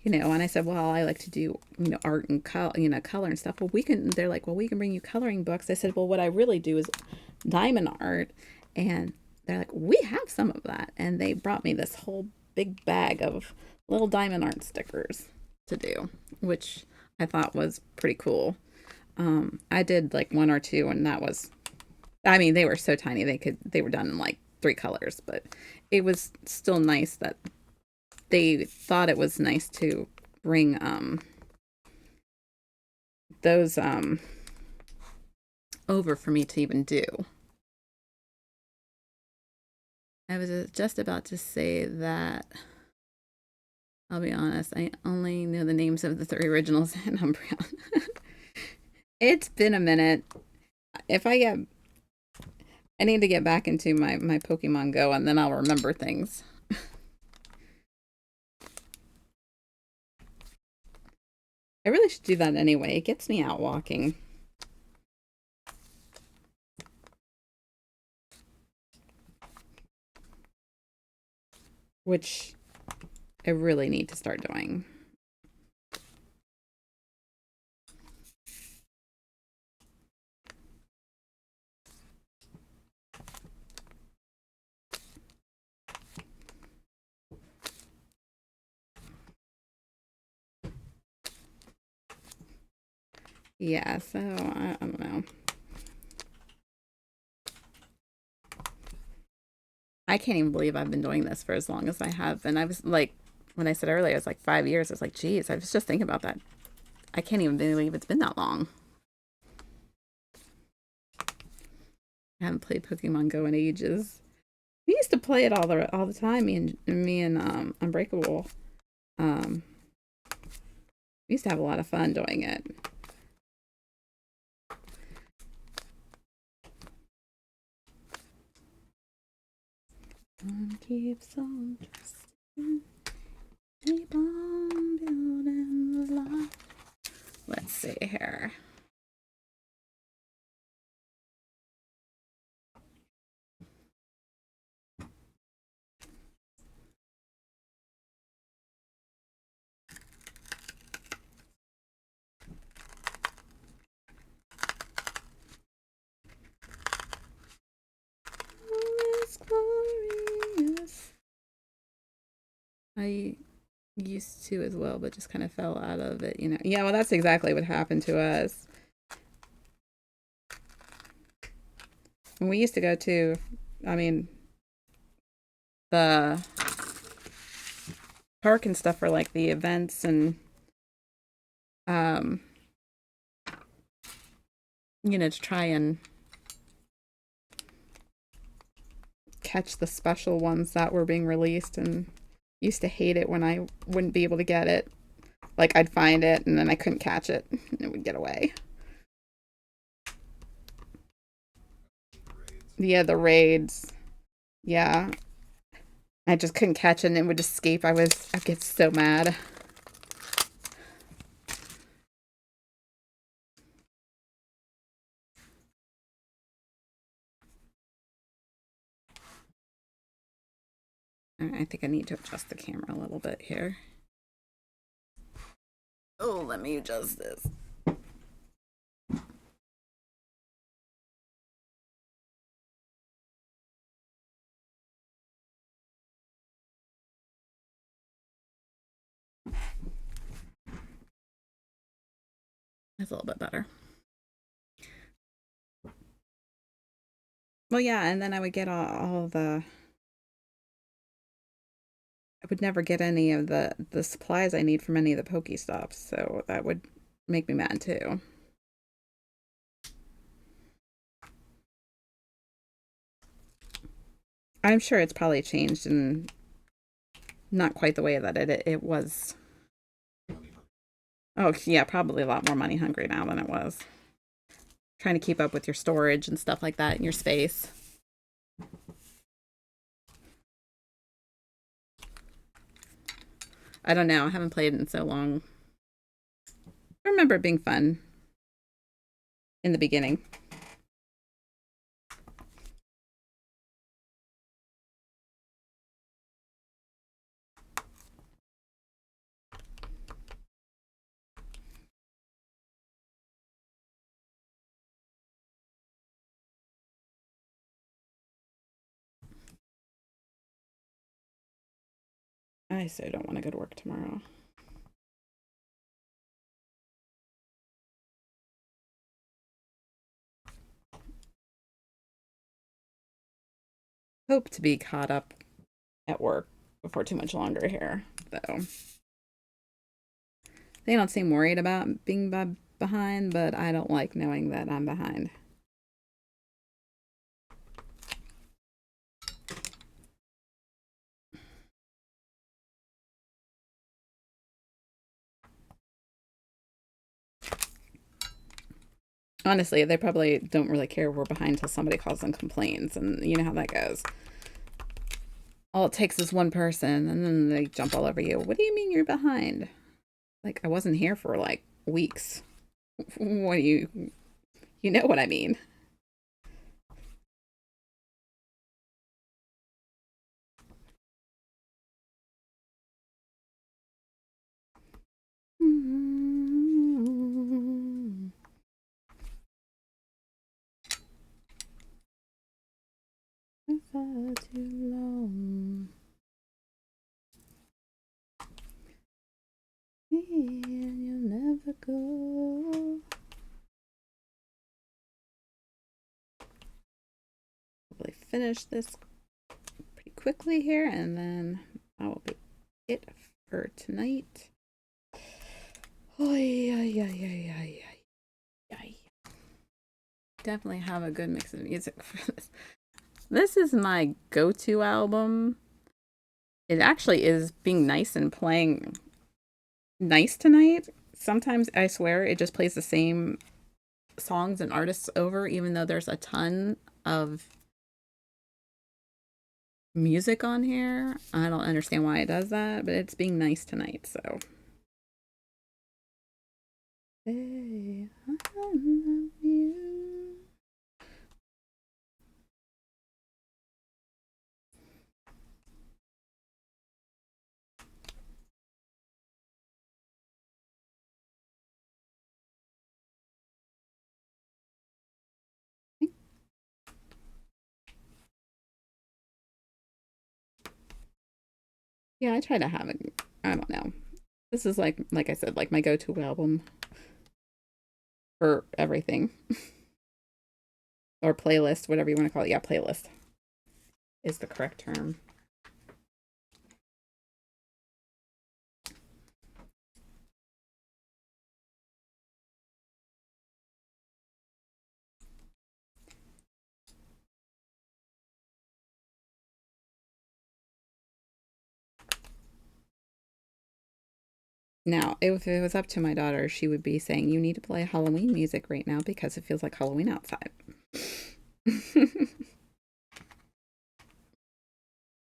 And I said, "Well, I like to do art and color and stuff." Well, we can. They're like, "Well, we can bring you coloring books." I said, "Well, what I really do is diamond art," and they're like, "We have some of that," and they brought me this whole big bag of little diamond art stickers to do, which I thought was pretty cool. I did like one or two, and that was, I mean, they were so tiny they were done in like three colors, but it was still nice that they thought it was nice to bring those over for me to even do. I was just about to say that, I'll be honest, I only know the names of the three originals in Umbreon. It's been a minute. If I get, I need to get back into my Pokemon Go, and then I'll remember things. I really should do that anyway. It gets me out walking. Which I really need to start doing. Yeah, so I don't know. I can't even believe I've been doing this for as long as I have. And I was like, when I said earlier, it was like 5 years. I was like, geez, I was just thinking about that. I can't even believe it's been that long. I haven't played Pokemon Go in ages. We used to play it all the time. Me and Unbreakable. Um, we used to have a lot of fun doing it. One keeps on trusting, keep on building the life. Let's see here. Glorious. I used to as well, but just kind of fell out of it. Yeah, well, that's exactly what happened to us. And we used to go to, I mean, the park and stuff for like the events and, um, to try and catch the special ones that were being released, and used to hate it when I wouldn't be able to get it. Like I'd find it and then I couldn't catch it and it would get away. Yeah, the raids. Yeah. I just couldn't catch it and it would escape. I'd get so mad. I think I need to adjust the camera a little bit here. Oh, let me adjust this. That's a little bit better. Well, yeah, and then I would get all the. I would never get any of the supplies I need from any of the Pokestops, so that would make me mad too. I'm sure it's probably changed and not quite the way that it was. Oh, yeah, probably a lot more money hungry now than it was. Trying to keep up with your storage and stuff like that in your space. I don't know. I haven't played it in so long. I remember it being fun in the beginning. I so don't want to go to work tomorrow. Hope to be caught up at work before too much longer here, though. They don't seem worried about being behind, but I don't like knowing that I'm behind. Honestly, they probably don't really care if we're behind until somebody calls and complains, and you know how that goes. All it takes is one person, and then they jump all over you. What do you mean you're behind? Like, I wasn't here for like weeks. What do you know what I mean? Far too long. And you'll never go. Probably finish this pretty quickly here, and then that will be it for tonight. Definitely have a good mix of music for this. This is my go-to album. It actually is being nice and playing nice tonight. Sometimes I swear it just plays the same songs and artists over, even though there's a ton of music on here. I don't understand why it does that, but it's being nice tonight, so. Hey, I love you. Yeah, I try to have it. I don't know. This is like I said, like my go-to album for everything. Or playlist, whatever you want to call it. Yeah, playlist is the correct term. Now, if it was up to my daughter, she would be saying, "You need to play Halloween music right now because it feels like Halloween outside."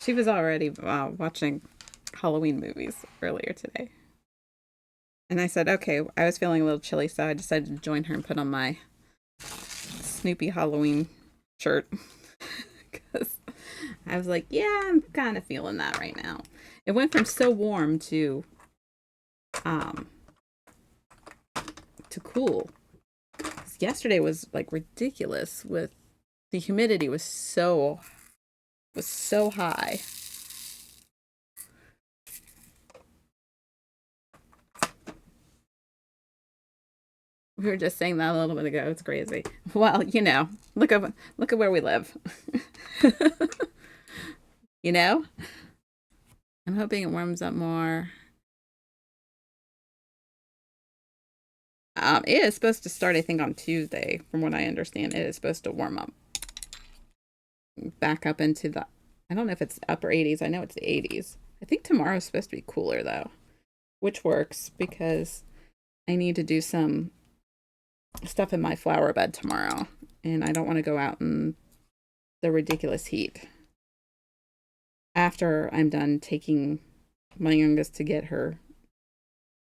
She was already watching Halloween movies earlier today. And I said, okay, I was feeling a little chilly, so I decided to join her and put on my Snoopy Halloween shirt. Because I was like, yeah, I'm kind of feeling that right now. It went from so warm um to cool. 'Cause yesterday was like ridiculous with the humidity was so high. We were just saying that a little bit ago. It's crazy. Well, look at where we live. you know, I'm hoping it warms up more. It is supposed to start, I think, on Tuesday. From what I understand, it is supposed to warm up back up into the I don't know if it's upper 80s. I know it's the 80s. I think tomorrow's supposed to be cooler though, which works because I need to do some stuff in my flower bed tomorrow, and I don't want to go out in the ridiculous heat. After I'm done taking my youngest to get her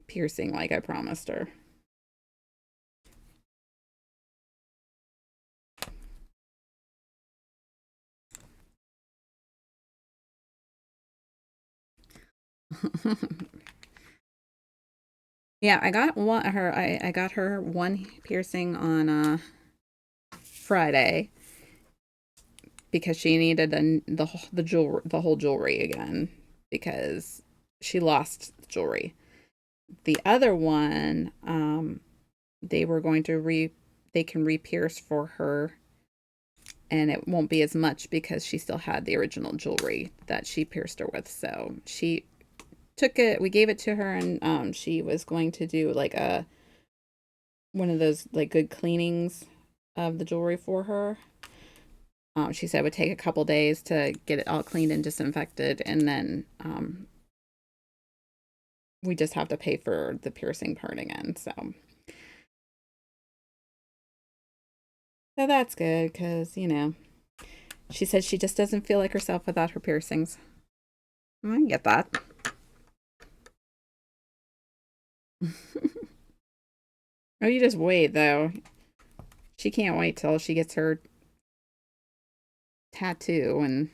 piercing like I promised her. Yeah, I got her one piercing on Friday because she needed the whole jewelry again because she lost the jewelry. The other one, they were going to they can re-pierce for her, and it won't be as much because she still had the original jewelry that she pierced her with. So she took it, we gave it to her, and she was going to do like a one of those like good cleanings of the jewelry for her. She said it would take a couple days to get it all cleaned and disinfected, and then we just have to pay for the piercing part again. So that's good because, she said she just doesn't feel like herself without her piercings. I get that. Oh, you just wait though. She can't wait till she gets her tattoo and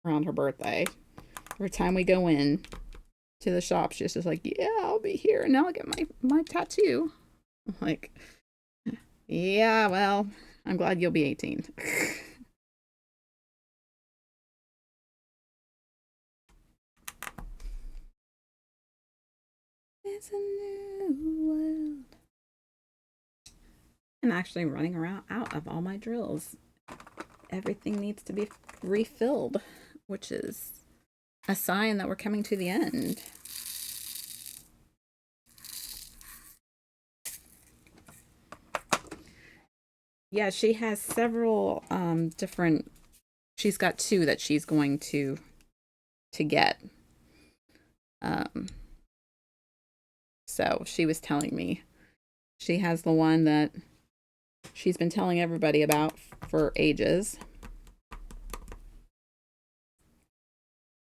around her birthday. Every time we go in to the shop, she's just like, "Yeah, I'll be here and I'll get my tattoo." I'm like, "Yeah, well, I'm glad you'll be 18." It's a new world. I'm actually running around out of all my drills. Everything needs to be refilled, which is a sign that we're coming to the end. Yeah, she has several different. She's got two that she's going to get. Um, so she was telling me she has the one that she's been telling everybody about for ages.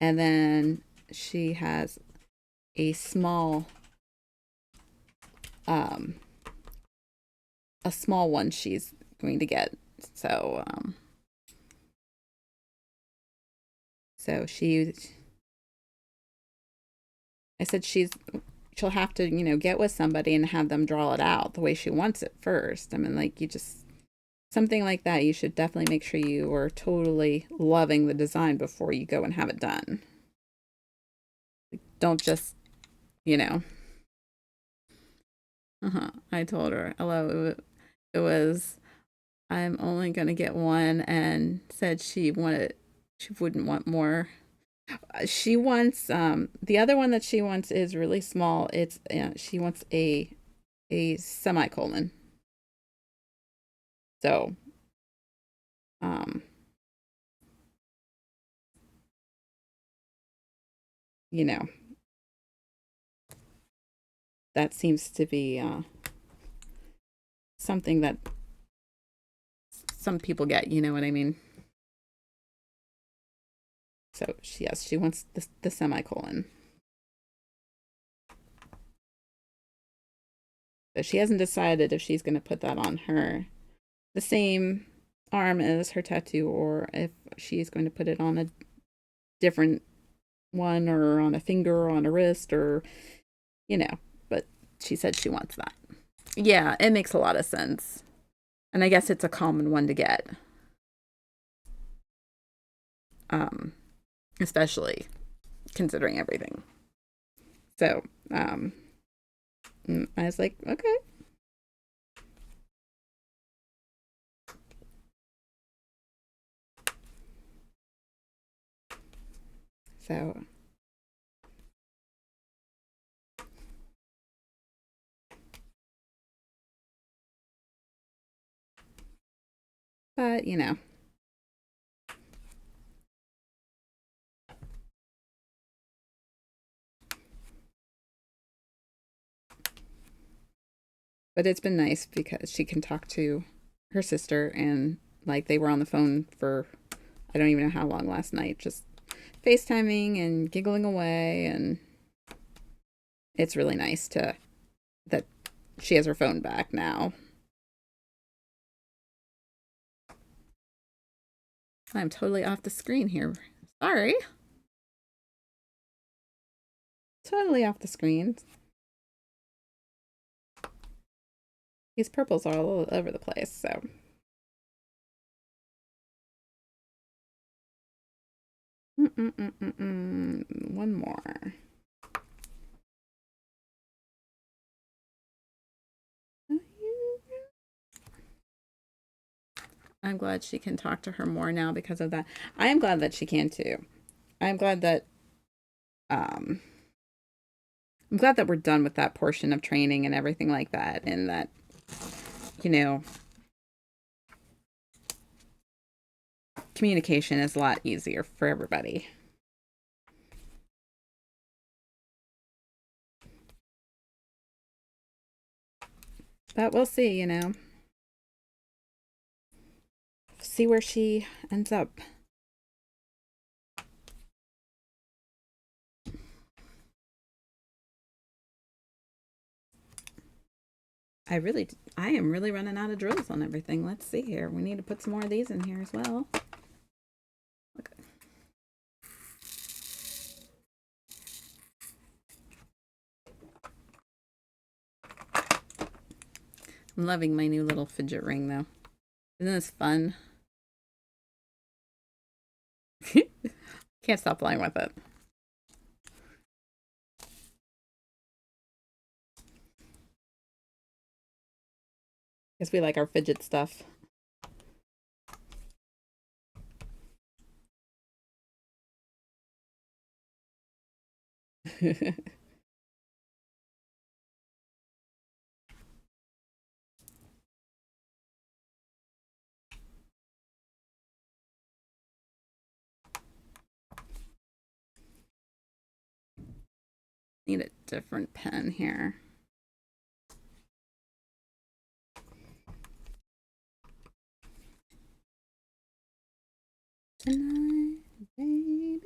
And then she has a um small one she's going to get. So so she I said she'll have to, get with somebody and have them draw it out the way she wants it first. I mean, like, you just something like that, you should definitely make sure you are totally loving the design before you go and have it done. Don't just, you know. I told her, hello, it was, I'm only going to get one, and said she wouldn't want more. She wants, the other one that she wants is really small. She wants a semicolon. So, um, you know, that seems to be something that some people get, you know what I mean? So, yes, she wants the semicolon. But she hasn't decided if she's going to put that on the same arm as her tattoo, or if she's going to put it on a different one, or on a finger, or on a wrist, or, but she said she wants that. Yeah, it makes a lot of sense. And I guess it's a common one to get. Um, Especially considering everything. So, I was like, okay. So, but, But it's been nice because she can talk to her sister, and like they were on the phone for I don't even know how long last night, just FaceTiming and giggling away, and it's really nice to that she has her phone back now. I'm totally off the screen here. Sorry. Totally off the screen. These purples are all over the place, so. One more. I'm glad she can talk to her more now because of that. I am glad that she can too. I'm glad that um I'm glad that we're done with that portion of training and everything like that, and that you know communication is a lot easier for everybody. But we'll see. See where she ends up. I am really running out of drills on everything. Let's see here. We need to put some more of these in here as well. Okay. I'm loving my new little fidget ring though. Isn't this fun? Can't stop playing with it. Because we like our fidget stuff. Need a different pen here. Tonight, baby.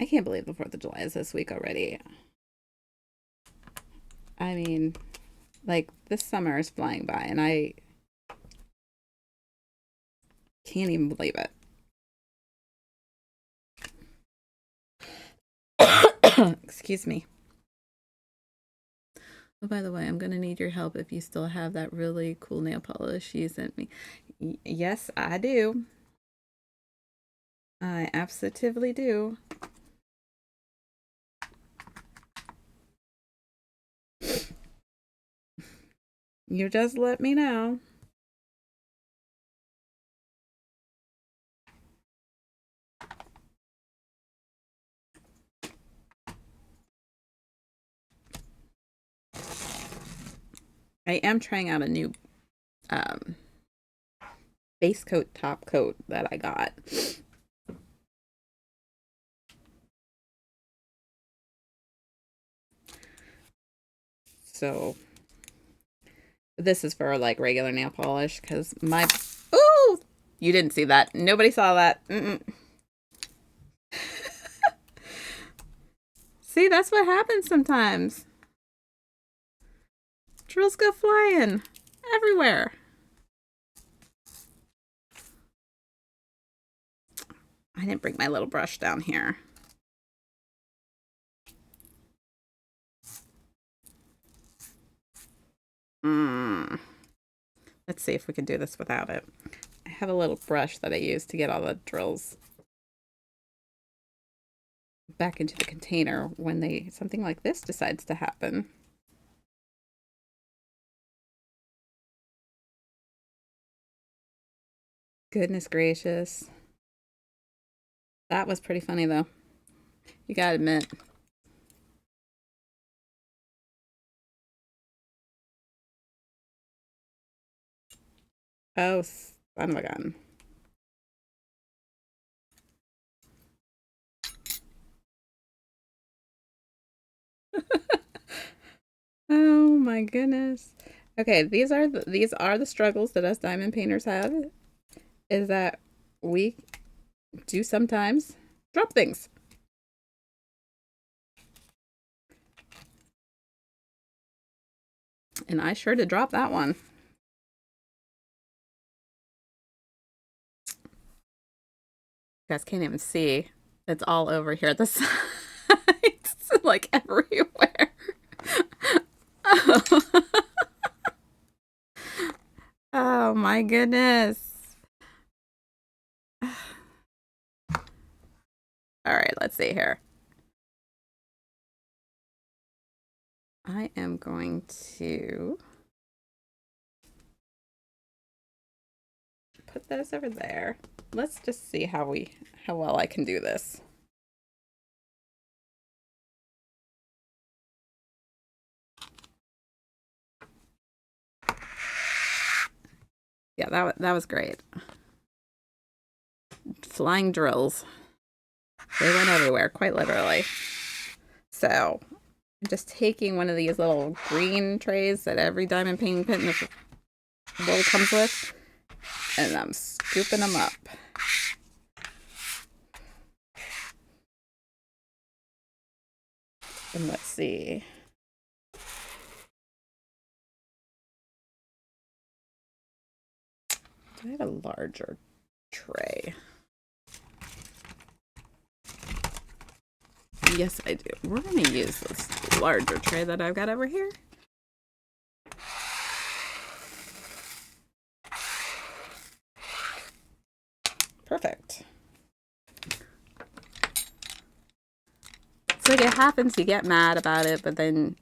I can't believe the 4th of July is this week already. I mean, like, this summer is flying by, and I can't even believe it. Excuse me. Oh, by the way, I'm going to need your help if you still have that really cool nail polish you sent me. Yes, I do. I absolutely do. You just let me know. I am trying out a new base coat, top coat that I got. So this is for like regular nail polish because my ooh, you didn't see that. Nobody saw that. See, that's what happens sometimes. Drills go flying everywhere. I didn't bring my little brush down here. Let's see if we can do this without it. I have a little brush that I use to get all the drills back into the container when something like this decides to happen. Goodness gracious. That was pretty funny though. You gotta admit. Oh, son of a gun. Oh my goodness. Okay, these are the struggles that us diamond painters have. Is that we do sometimes drop things. And I sure did drop that one. You guys can't even see. It's all over here at the sides, like everywhere. Oh. Oh my goodness. All right, let's see here. I am going to put those over there. Let's just see how well I can do this. Yeah, that was great. Flying drills. They went everywhere, quite literally. So, I'm just taking one of these little green trays that every diamond painting pit in the world comes with, and I'm scooping them up. And let's see. Do I have a larger tray? Yes, I do. We're going to use this larger tray that I've got over here. Perfect. So it happens, you get mad about it, but then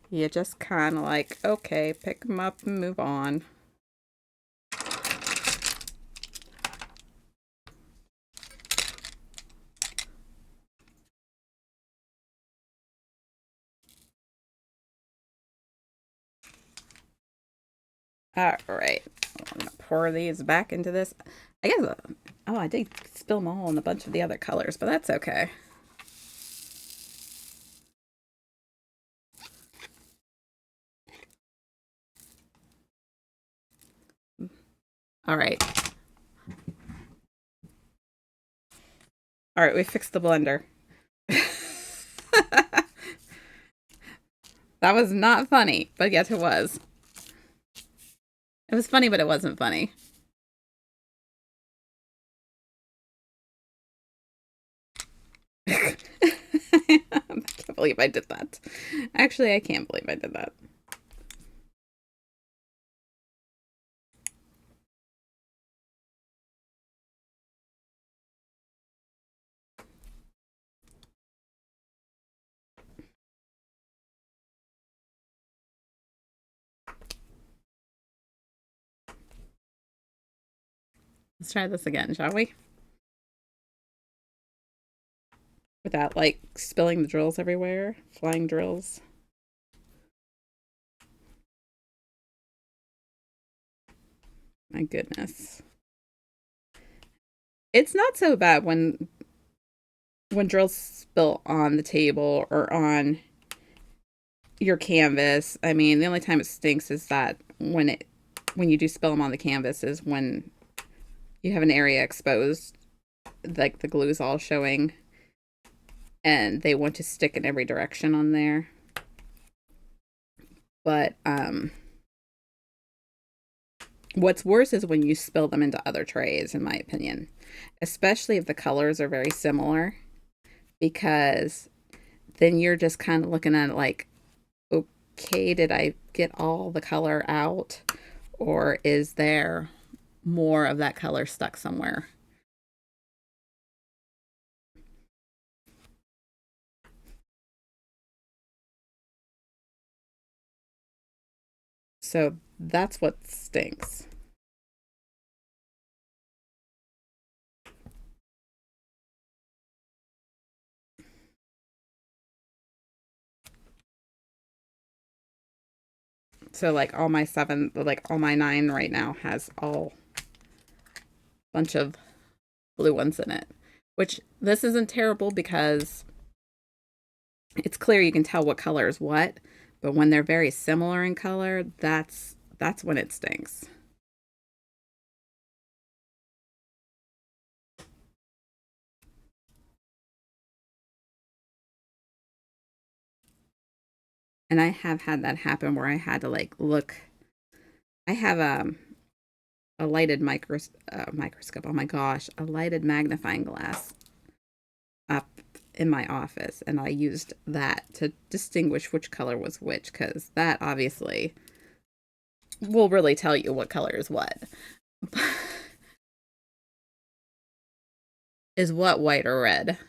you just kind of like, okay, pick them up and move on. All right, I'm gonna pour these back into this. I guess, oh, I did spill them all in a bunch of the other colors, but that's okay. All right. All right, we fixed the blender. That was not funny, but yes, it was. It was funny, but it wasn't funny. I can't believe I did that. Actually, I can't believe I did that. Let's try this again, shall we? Without, like, spilling the drills everywhere. Flying drills. My goodness. It's not so bad when drills spill on the table or on your canvas. I mean, the only time it stinks is that when you do spill them on the canvas is when you have an area exposed, like the glue's all showing, and they want to stick in every direction on there. But what's worse is when you spill them into other trays, in my opinion, especially if the colors are very similar, because then you're just kind of looking at it like, okay, did I get all the color out, or is there more of that color stuck somewhere? So that's what stinks. So like all my seven, like all my nine right now has all bunch of blue ones in it, which this isn't terrible because It's clear you can tell what color is what, but when they're very similar in color, that's when it stinks. And I have had that happen where I had to like look. I have a lighted microscope. Oh my gosh, a lighted magnifying glass up in my office, and I used that to distinguish which color was which, because that obviously will really tell you what color is what. Is what white or red?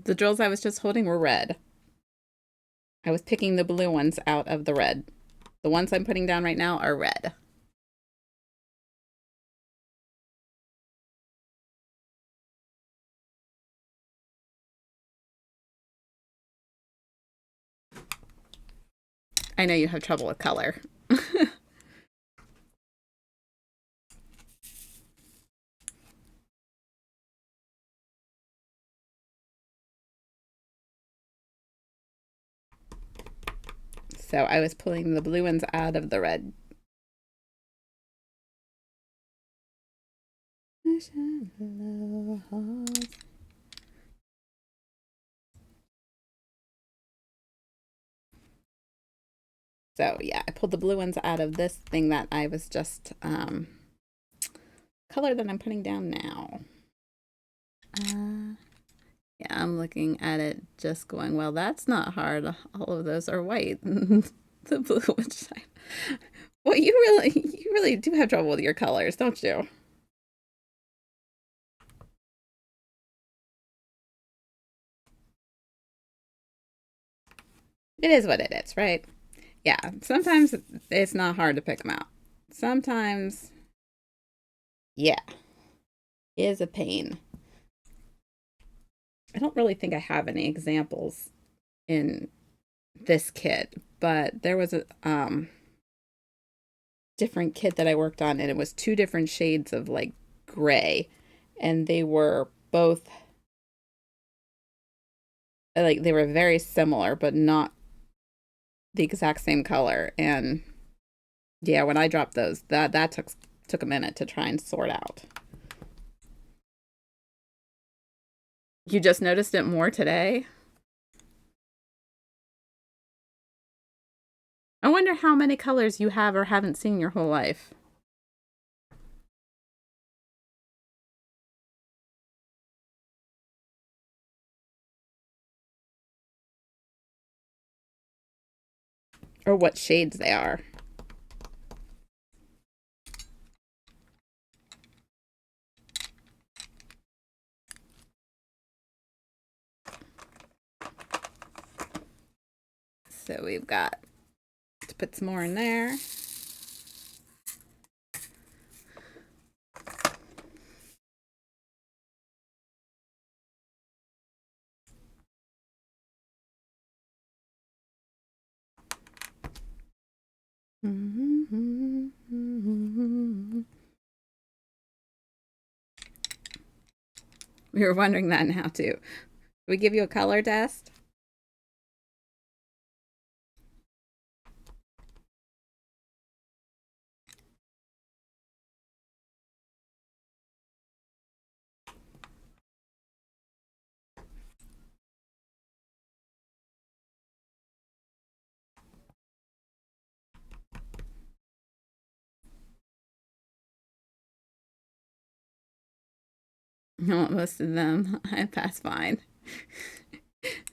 The drills I was just holding were red. I was picking the blue ones out of the red. The ones I'm putting down right now are red. I know you have trouble with color. So I was pulling the blue ones out of the red. So yeah, I pulled the blue ones out of this thing that I was just color that I'm putting down now. Yeah, I'm looking at it just going, well, that's not hard. All of those are white. The blue ones. Well, you really do have trouble with your colors, don't you? It is what it is, right? Yeah, sometimes it's not hard to pick them out. Sometimes, yeah, it is a pain. I don't really think I have any examples in this kit, but there was a different kit that I worked on, and it was two different shades of like gray, and they were both like they were very similar, but not the exact same color. And yeah, when I dropped those, that took a minute to try and sort out. You just noticed it more today? I wonder how many colors you have or haven't seen your whole life. Or what shades they are. So we've got to put some more in there. We were wondering that now too. Did we give you a color test? No, most of them I pass fine. It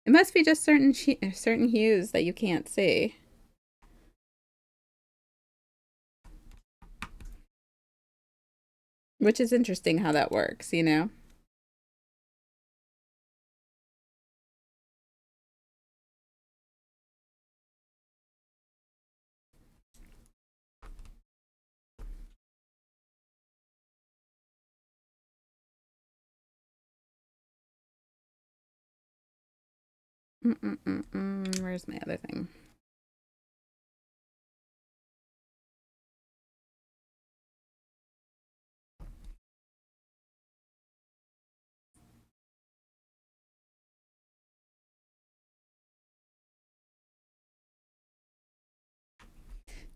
must be just certain hues that you can't see. Which is interesting how that works, you know? Where's my other thing?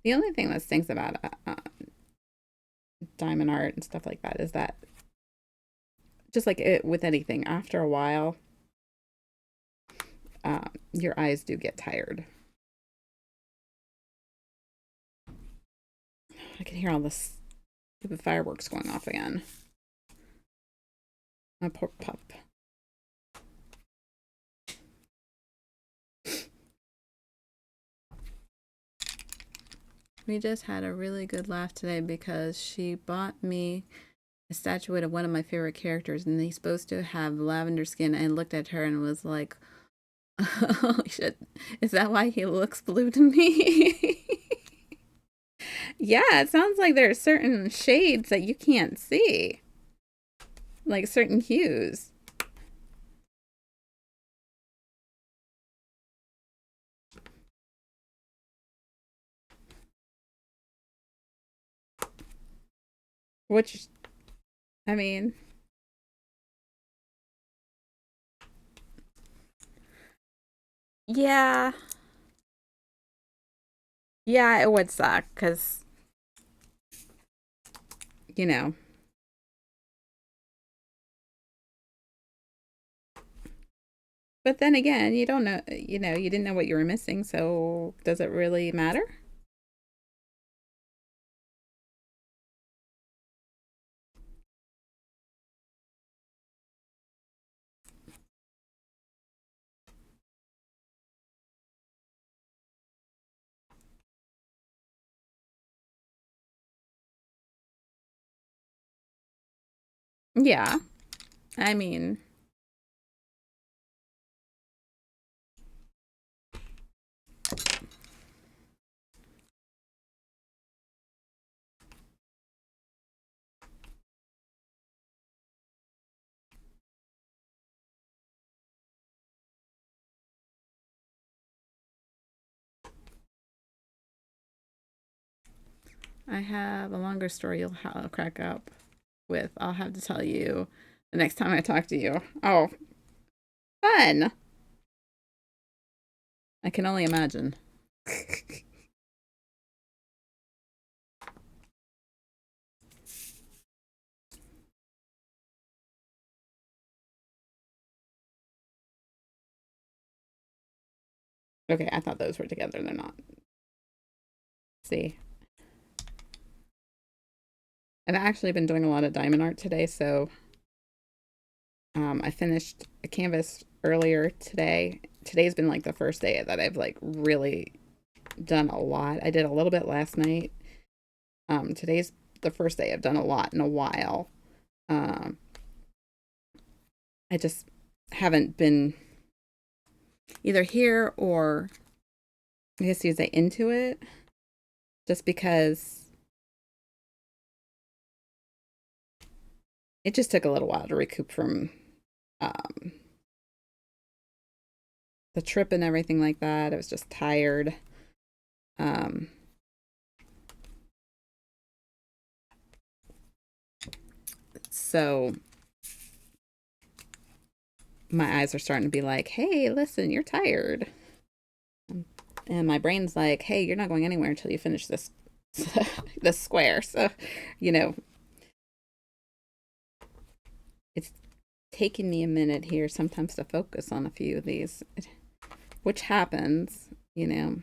The only thing that stinks about diamond art and stuff like that is that just like it with anything, after a while, your eyes do get tired. I can hear all this stupid fireworks going off again. My poor pup. We just had a really good laugh today because she bought me a statuette of one of my favorite characters, and he's supposed to have lavender skin. I looked at her and was like, "Oh shit, is that why he looks blue to me?" Yeah, it sounds like there are certain shades that you can't see, like certain hues. Which, I mean, yeah, yeah, it would suck because, you know, but then again, you don't know, you didn't know what you were missing, so does it really matter? Yeah, I mean, I have a longer story you'll crack up with. I'll have to tell you the next time I talk to you. Oh, fun! I can only imagine. Okay, I thought those were together. They're not. See, I've actually been doing a lot of diamond art today, so I finished a canvas earlier today. Today's been like the first day that I've like really done a lot. I did a little bit last night. Today's the first day I've done a lot in a while. Um, I just haven't been either here or I guess you say into it, just because it just took a little while to recoup from um, the trip and everything like that. I was just tired. Um, so my eyes are starting to be like, hey, listen, you're tired. And my brain's like, hey, you're not going anywhere until you finish this this square. So, you know, it's taking me a minute here sometimes to focus on a few of these, which happens, you know.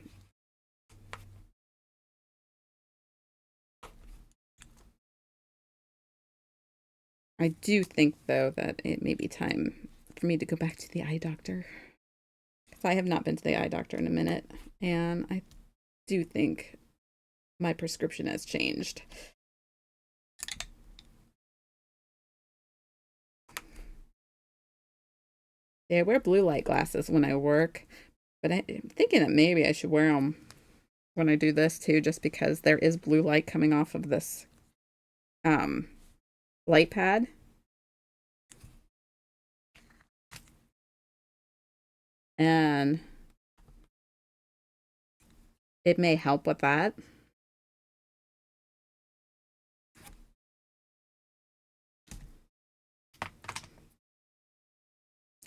I do think, though, that it may be time for me to go back to the eye doctor. Because I have not been to the eye doctor in a minute. And I do think my prescription has changed. Yeah, I wear blue light glasses when I work, but I'm thinking that maybe I should wear them when I do this too, just because there is blue light coming off of this um, light pad. and it may help with that.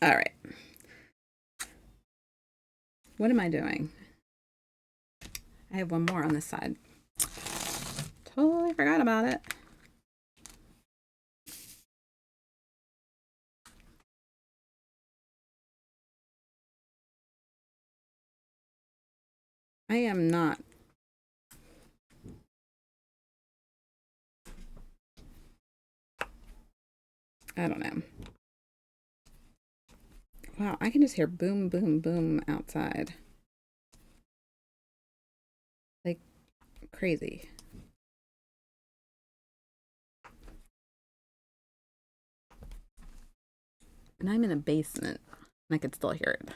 All right. What am I doing? I have one more on this side. Totally forgot about it. I am not. I don't know. Wow, I can just hear boom, boom, boom outside. Like crazy. And I'm in a basement, and I could still hear it.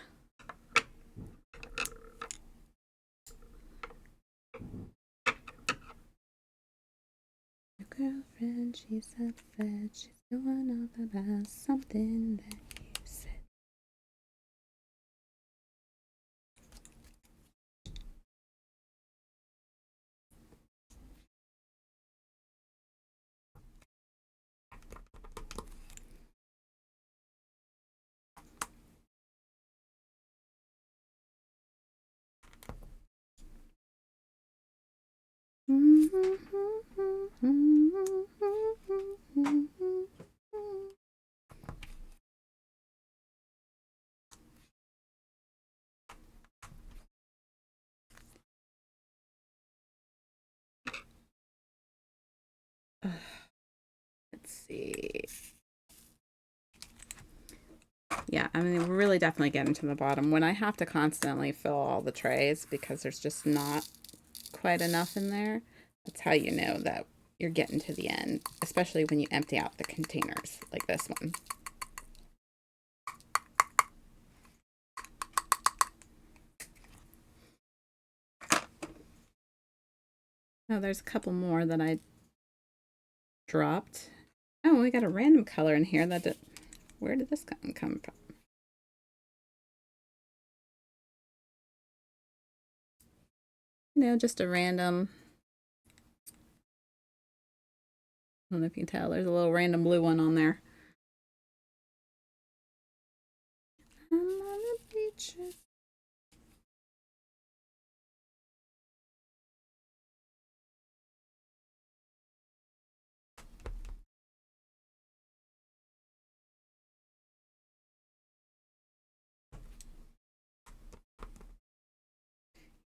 Your girlfriend, she's a fed, she's going off about something that you said. Let's see. Yeah, I mean, we're really definitely getting to the bottom. When I have to constantly fill all the trays because there's just not quite enough in there, that's how you know that you're getting to the end, especially when you empty out the containers like this one. Oh, there's a couple more that I dropped. Oh, we got a random color in here that did, where did this come from? You know, just a random, I don't know if you can tell, there's a little random blue one on there. I'm on the beach.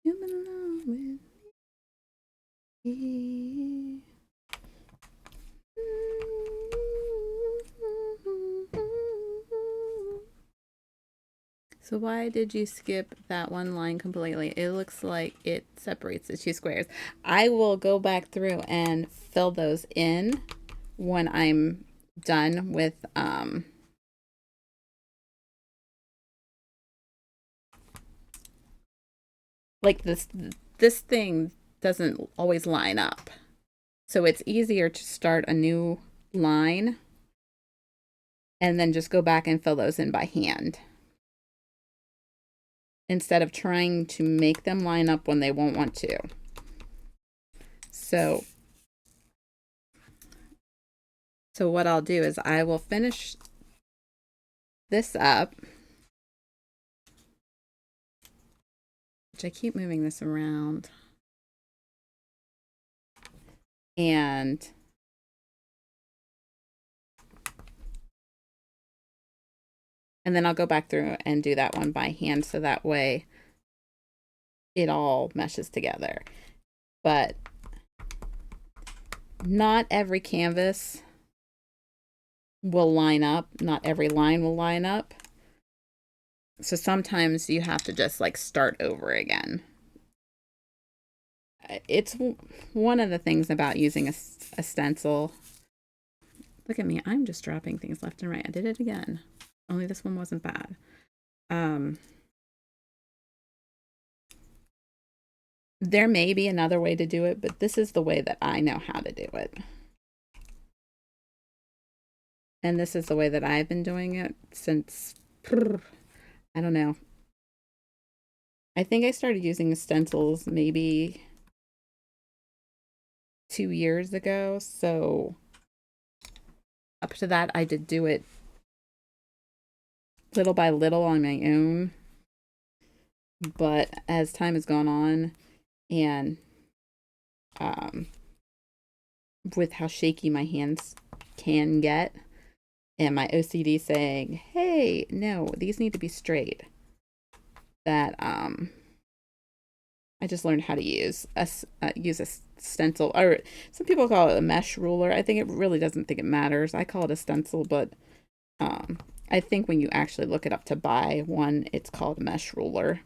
You belong with me. So why did you skip that one line completely? It looks like it separates the two squares. I will go back through and fill those in when I'm done with like this thing doesn't always line up. So it's easier to start a new line and then just go back and fill those in by hand, instead of trying to make them line up when they won't want to. So what I'll do is I will finish this up, which I keep moving this around, and then I'll go back through and do that one by hand, so that way it all meshes together. But not every canvas will line up, not every line will line up. So sometimes you have to just like start over again. It's one of the things about using a stencil. Look at me, I'm just dropping things left and right. I did it again. Only this one wasn't bad. There may be another way to do it, but this is the way that I know how to do it. And this is the way that I've been doing it since, I don't know, I think I started using stencils maybe 2 years ago. So up to that, I did do it little by little on my own. But as time has gone on, and um, with how shaky my hands can get, and my OCD saying, "Hey, no, these need to be straight," that I just learned how to use a stencil, or some people call it a mesh ruler. I think it really doesn't think it matters. I call it a stencil, but I think when you actually look it up to buy one, it's called a mesh ruler.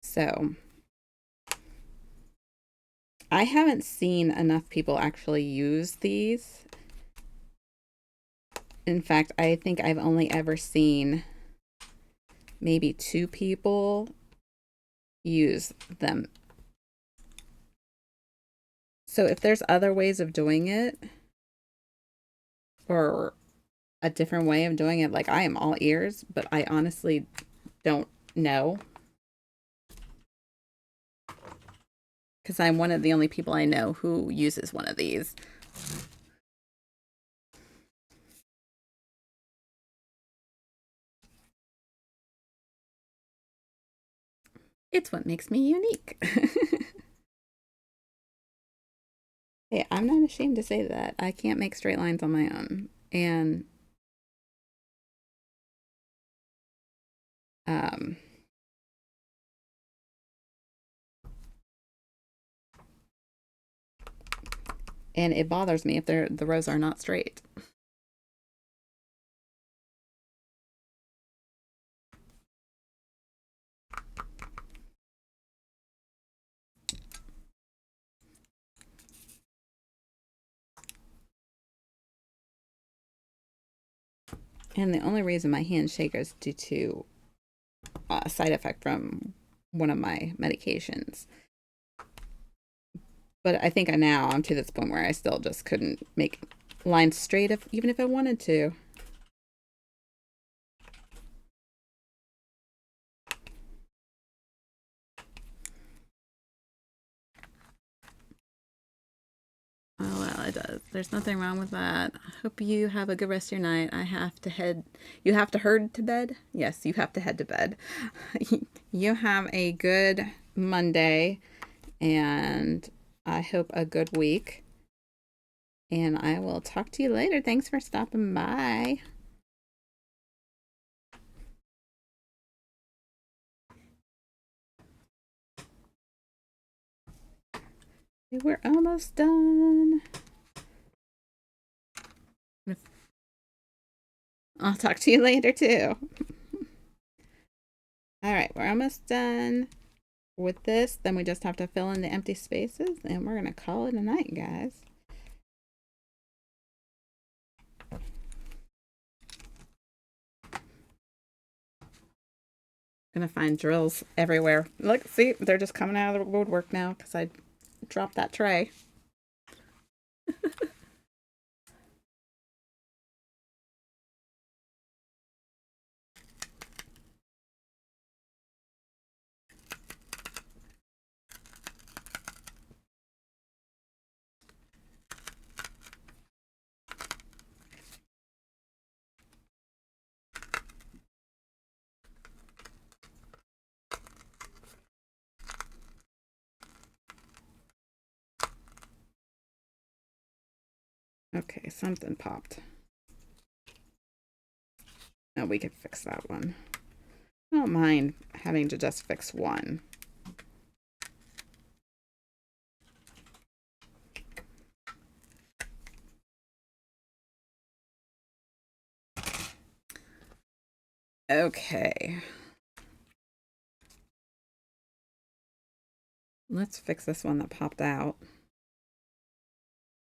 So I haven't seen enough people actually use these. In fact, I think I've only ever seen maybe 2 people use them. So if there's other ways of doing it, or a different way of doing it, like, I am all ears, but I honestly don't know. Because I'm one of the only people I know who uses one of these. It's what makes me unique. Hey, I'm not ashamed to say that. I can't make straight lines on my own. Um, and it bothers me if the rows are not straight. And the only reason my hands shake is due to a side effect from one of my medications. But I think now I'm to this point where I still just couldn't make lines straight, even if I wanted to. Oh, well, it does. There's nothing wrong with that. Hope you have a good rest of your night. I have to head. You have to head to bed? Yes, you have to head to bed. You have a good Monday, and I hope a good week. And I will talk to you later. Thanks for stopping by. We're almost done. I'll talk to you later, too. All right, we're almost done with this. Then we just have to fill in the empty spaces, and we're going to call it a night, guys. Gonna find drills everywhere. Look, see, they're just coming out of the woodwork now because I dropped that tray. Okay, something popped. No, we could fix that one. I don't mind having to just fix one. Okay. Let's fix this one that popped out.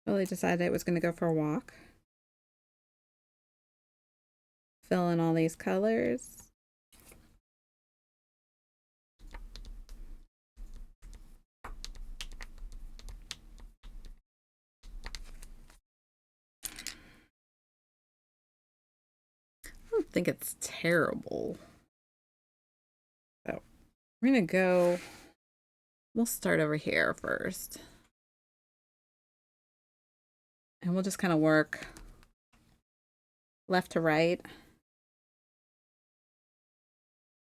Really decided it was going to go for a walk. Fill in all these colors. think it's terrible. So we're going to go, we'll start over here first. And we'll just kind of work left to right.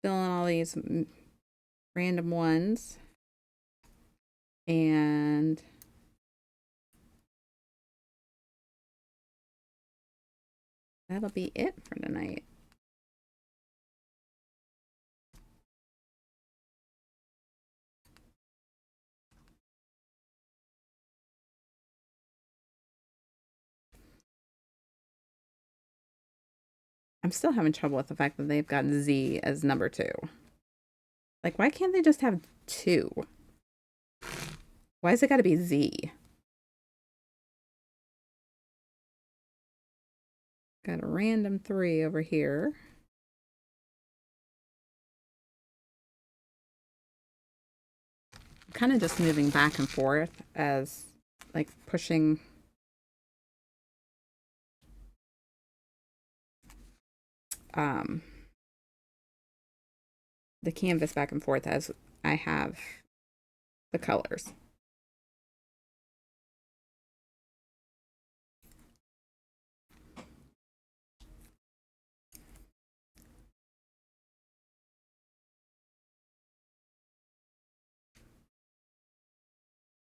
Fill in all these random ones. And that'll be it for tonight. I'm still having trouble with the fact that they've got Z as number 2. Like, why can't they just have 2? Why has it got to be Z? Got a random 3 over here. I'm kind of just moving back and forth as, like, pushing the canvas back and forth as I have the colors.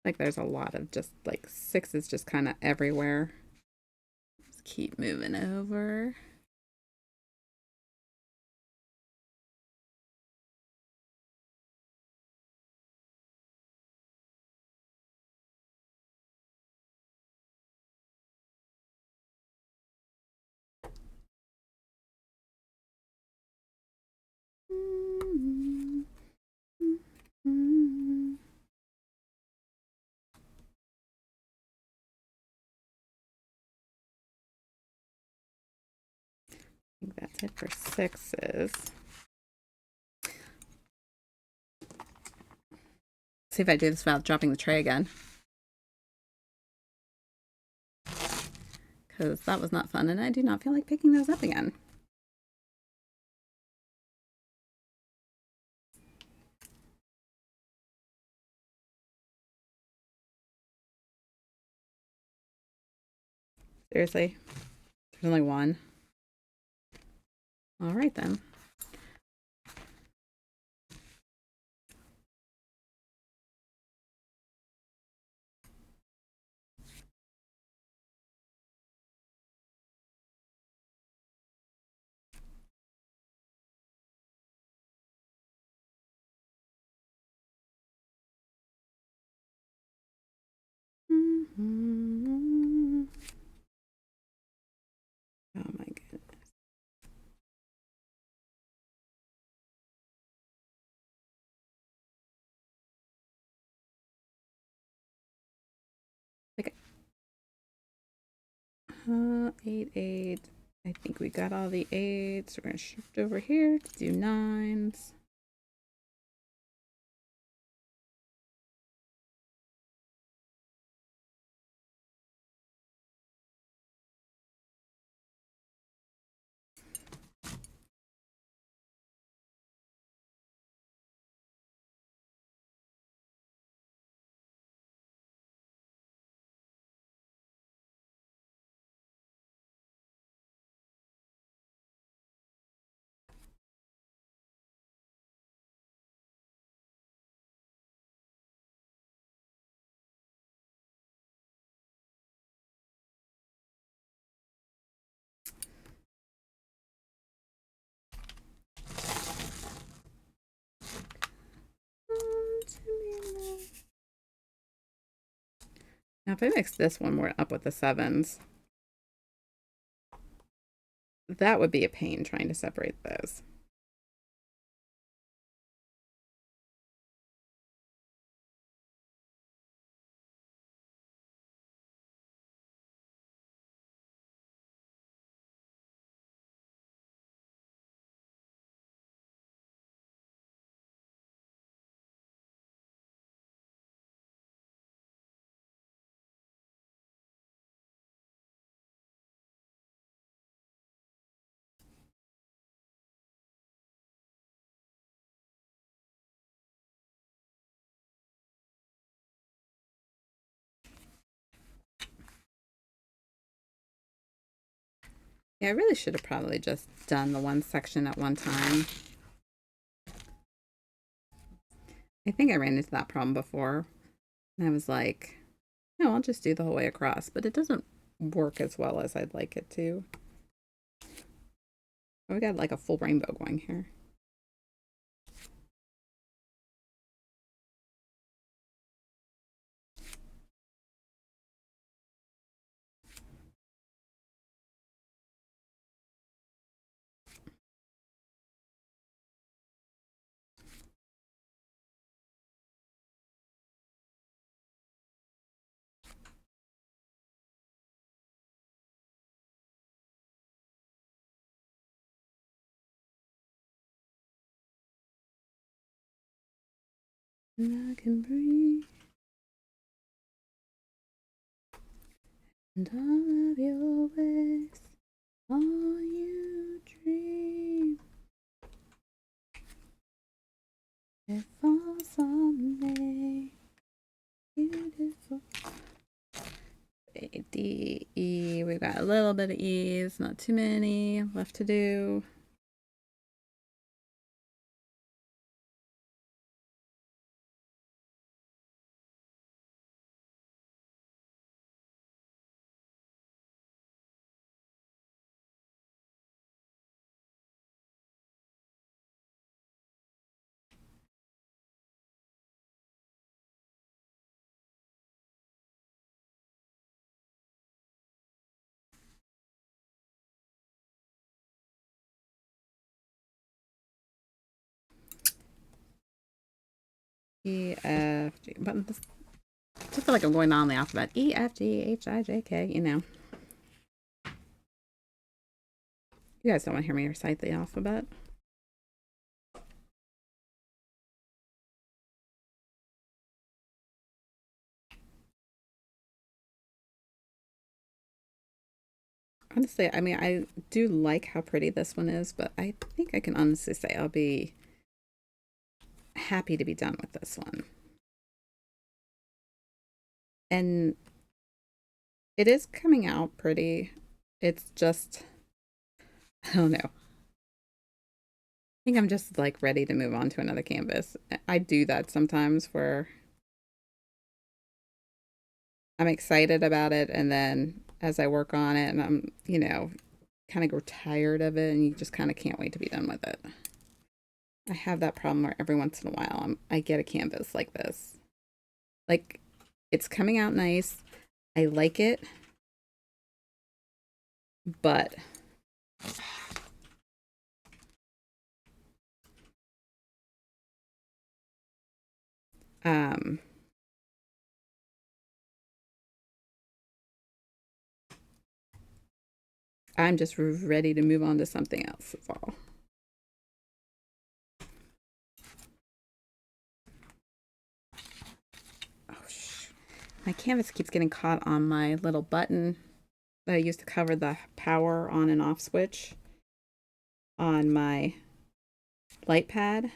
Like there's a lot of just like 6s just kind of everywhere. Just keep moving over. I think that's it for 6s. See if I do this without dropping the tray again. Because that was not fun and I do not feel like picking those up again. Seriously? There's only one. All right then. Oh my goodness. Okay. 8, 8. I think we got all the 8s. We're going to shift over here to do 9s. Now, if I mix this one more up with the 7s, that would be a pain trying to separate those. Yeah, I really should have probably just done the one section at one time. I think I ran into that problem before. And I was like, no, I'll just do the whole way across. But it doesn't work as well as I'd like it to. We got like a full rainbow going here. And I can breathe. And all of your ways, all you dream. It falls on me. Beautiful. A, D, E. We've got a little bit of E's, not too many left to do. E, F, G. But this, I just feel like I'm going down the alphabet. E, F, G, H, I, J, K, you know. You guys don't want to hear me recite the alphabet. Honestly, I mean, I do like how pretty this one is, but I think I can honestly say I'll be happy to be done with this one. And it is coming out pretty. It's just, I don't know. I think I'm just like ready to move on to another canvas. I do that sometimes where I'm excited about it, and then as I work on it and I'm, kind of grow tired of it, and you just kind of can't wait to be done with it. I have that problem where every once in a while I get a canvas like this. Like, it's coming out nice. I like it, but um I'm just ready to move on to something else. That's all. Oh, my canvas keeps getting caught on my little button that I used to cover the power on and off switch on my light pad.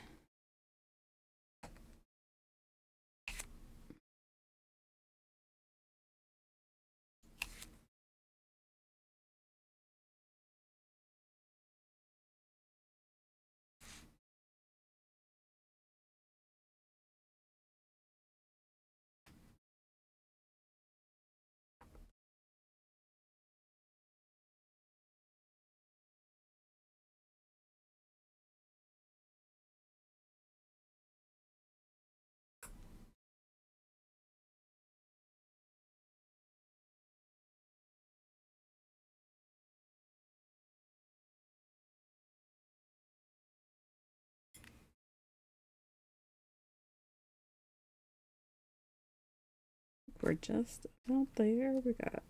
We're just about there. We got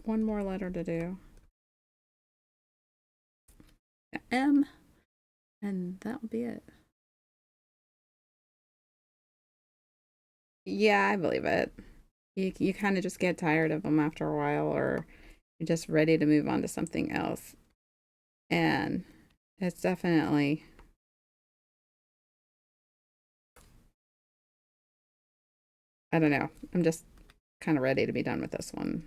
one more letter to do. M, and that will be it. Yeah, I believe it. You kind of just get tired of them after a while, or you're just ready to move on to something else. And it's definitely, I don't know. I'm just kind of ready to be done with this one.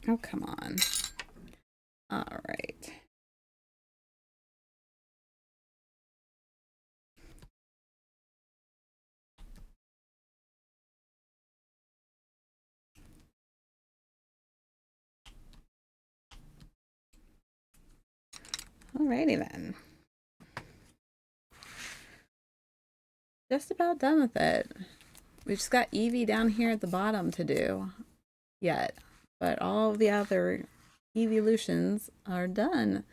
Oh, come on. All right. Alrighty then. Just about done with it. We just got Eevee down here at the bottom to do yet, but all of the other evolutions are done.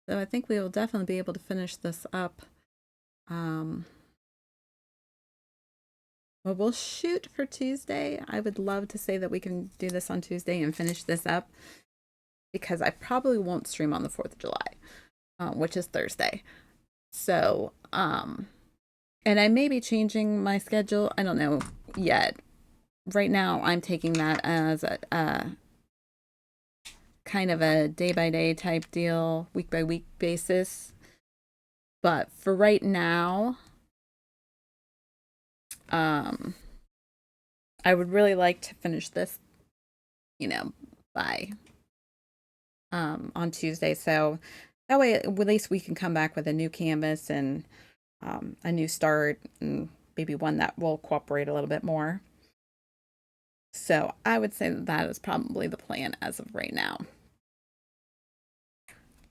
So I think we will definitely be able to finish this up. Well, we'll shoot for Tuesday. I would love to say that we can do this on Tuesday and finish this up because I probably won't stream on the 4th of July, which is Thursday. So, and I may be changing my schedule. I don't know yet. Right now, I'm taking that as a kind of a day by day type deal, week by week basis. But for right now, I would really like to finish this, by on Tuesday. So that way, at least we can come back with a new canvas and a new start, and maybe one that will cooperate a little bit more. So I would say that is probably the plan as of right now.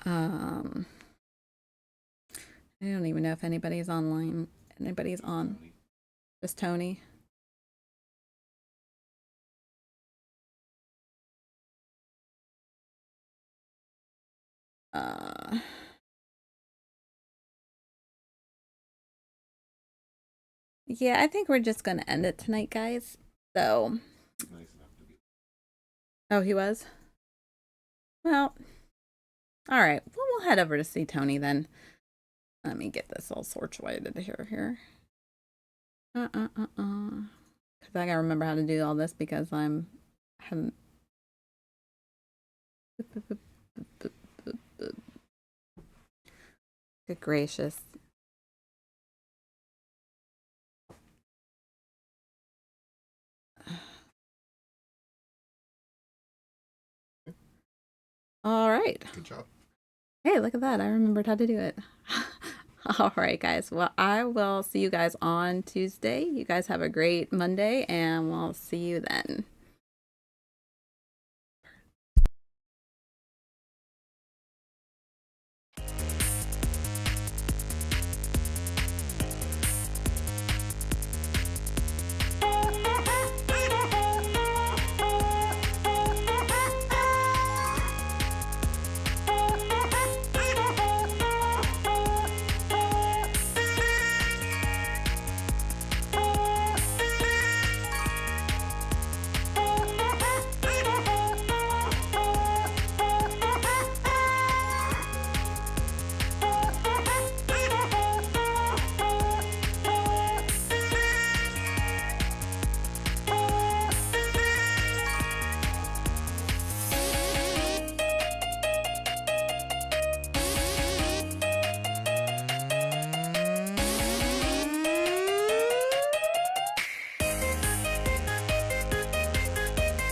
I don't even know if anybody's online. Anybody's on. Just Tony. Yeah, I think we're just gonna end it tonight, guys. So. Oh, he was? Well, all right. Well, we'll head over to see Tony then. Let me get this all situated here. Because I gotta remember how to do all this because I'm haven't. Good gracious. All right. Good job. Hey, look at that. I remembered how to do it. All right, guys. Well, I will see you guys on Tuesday. You guys have a great Monday, and we'll see you then.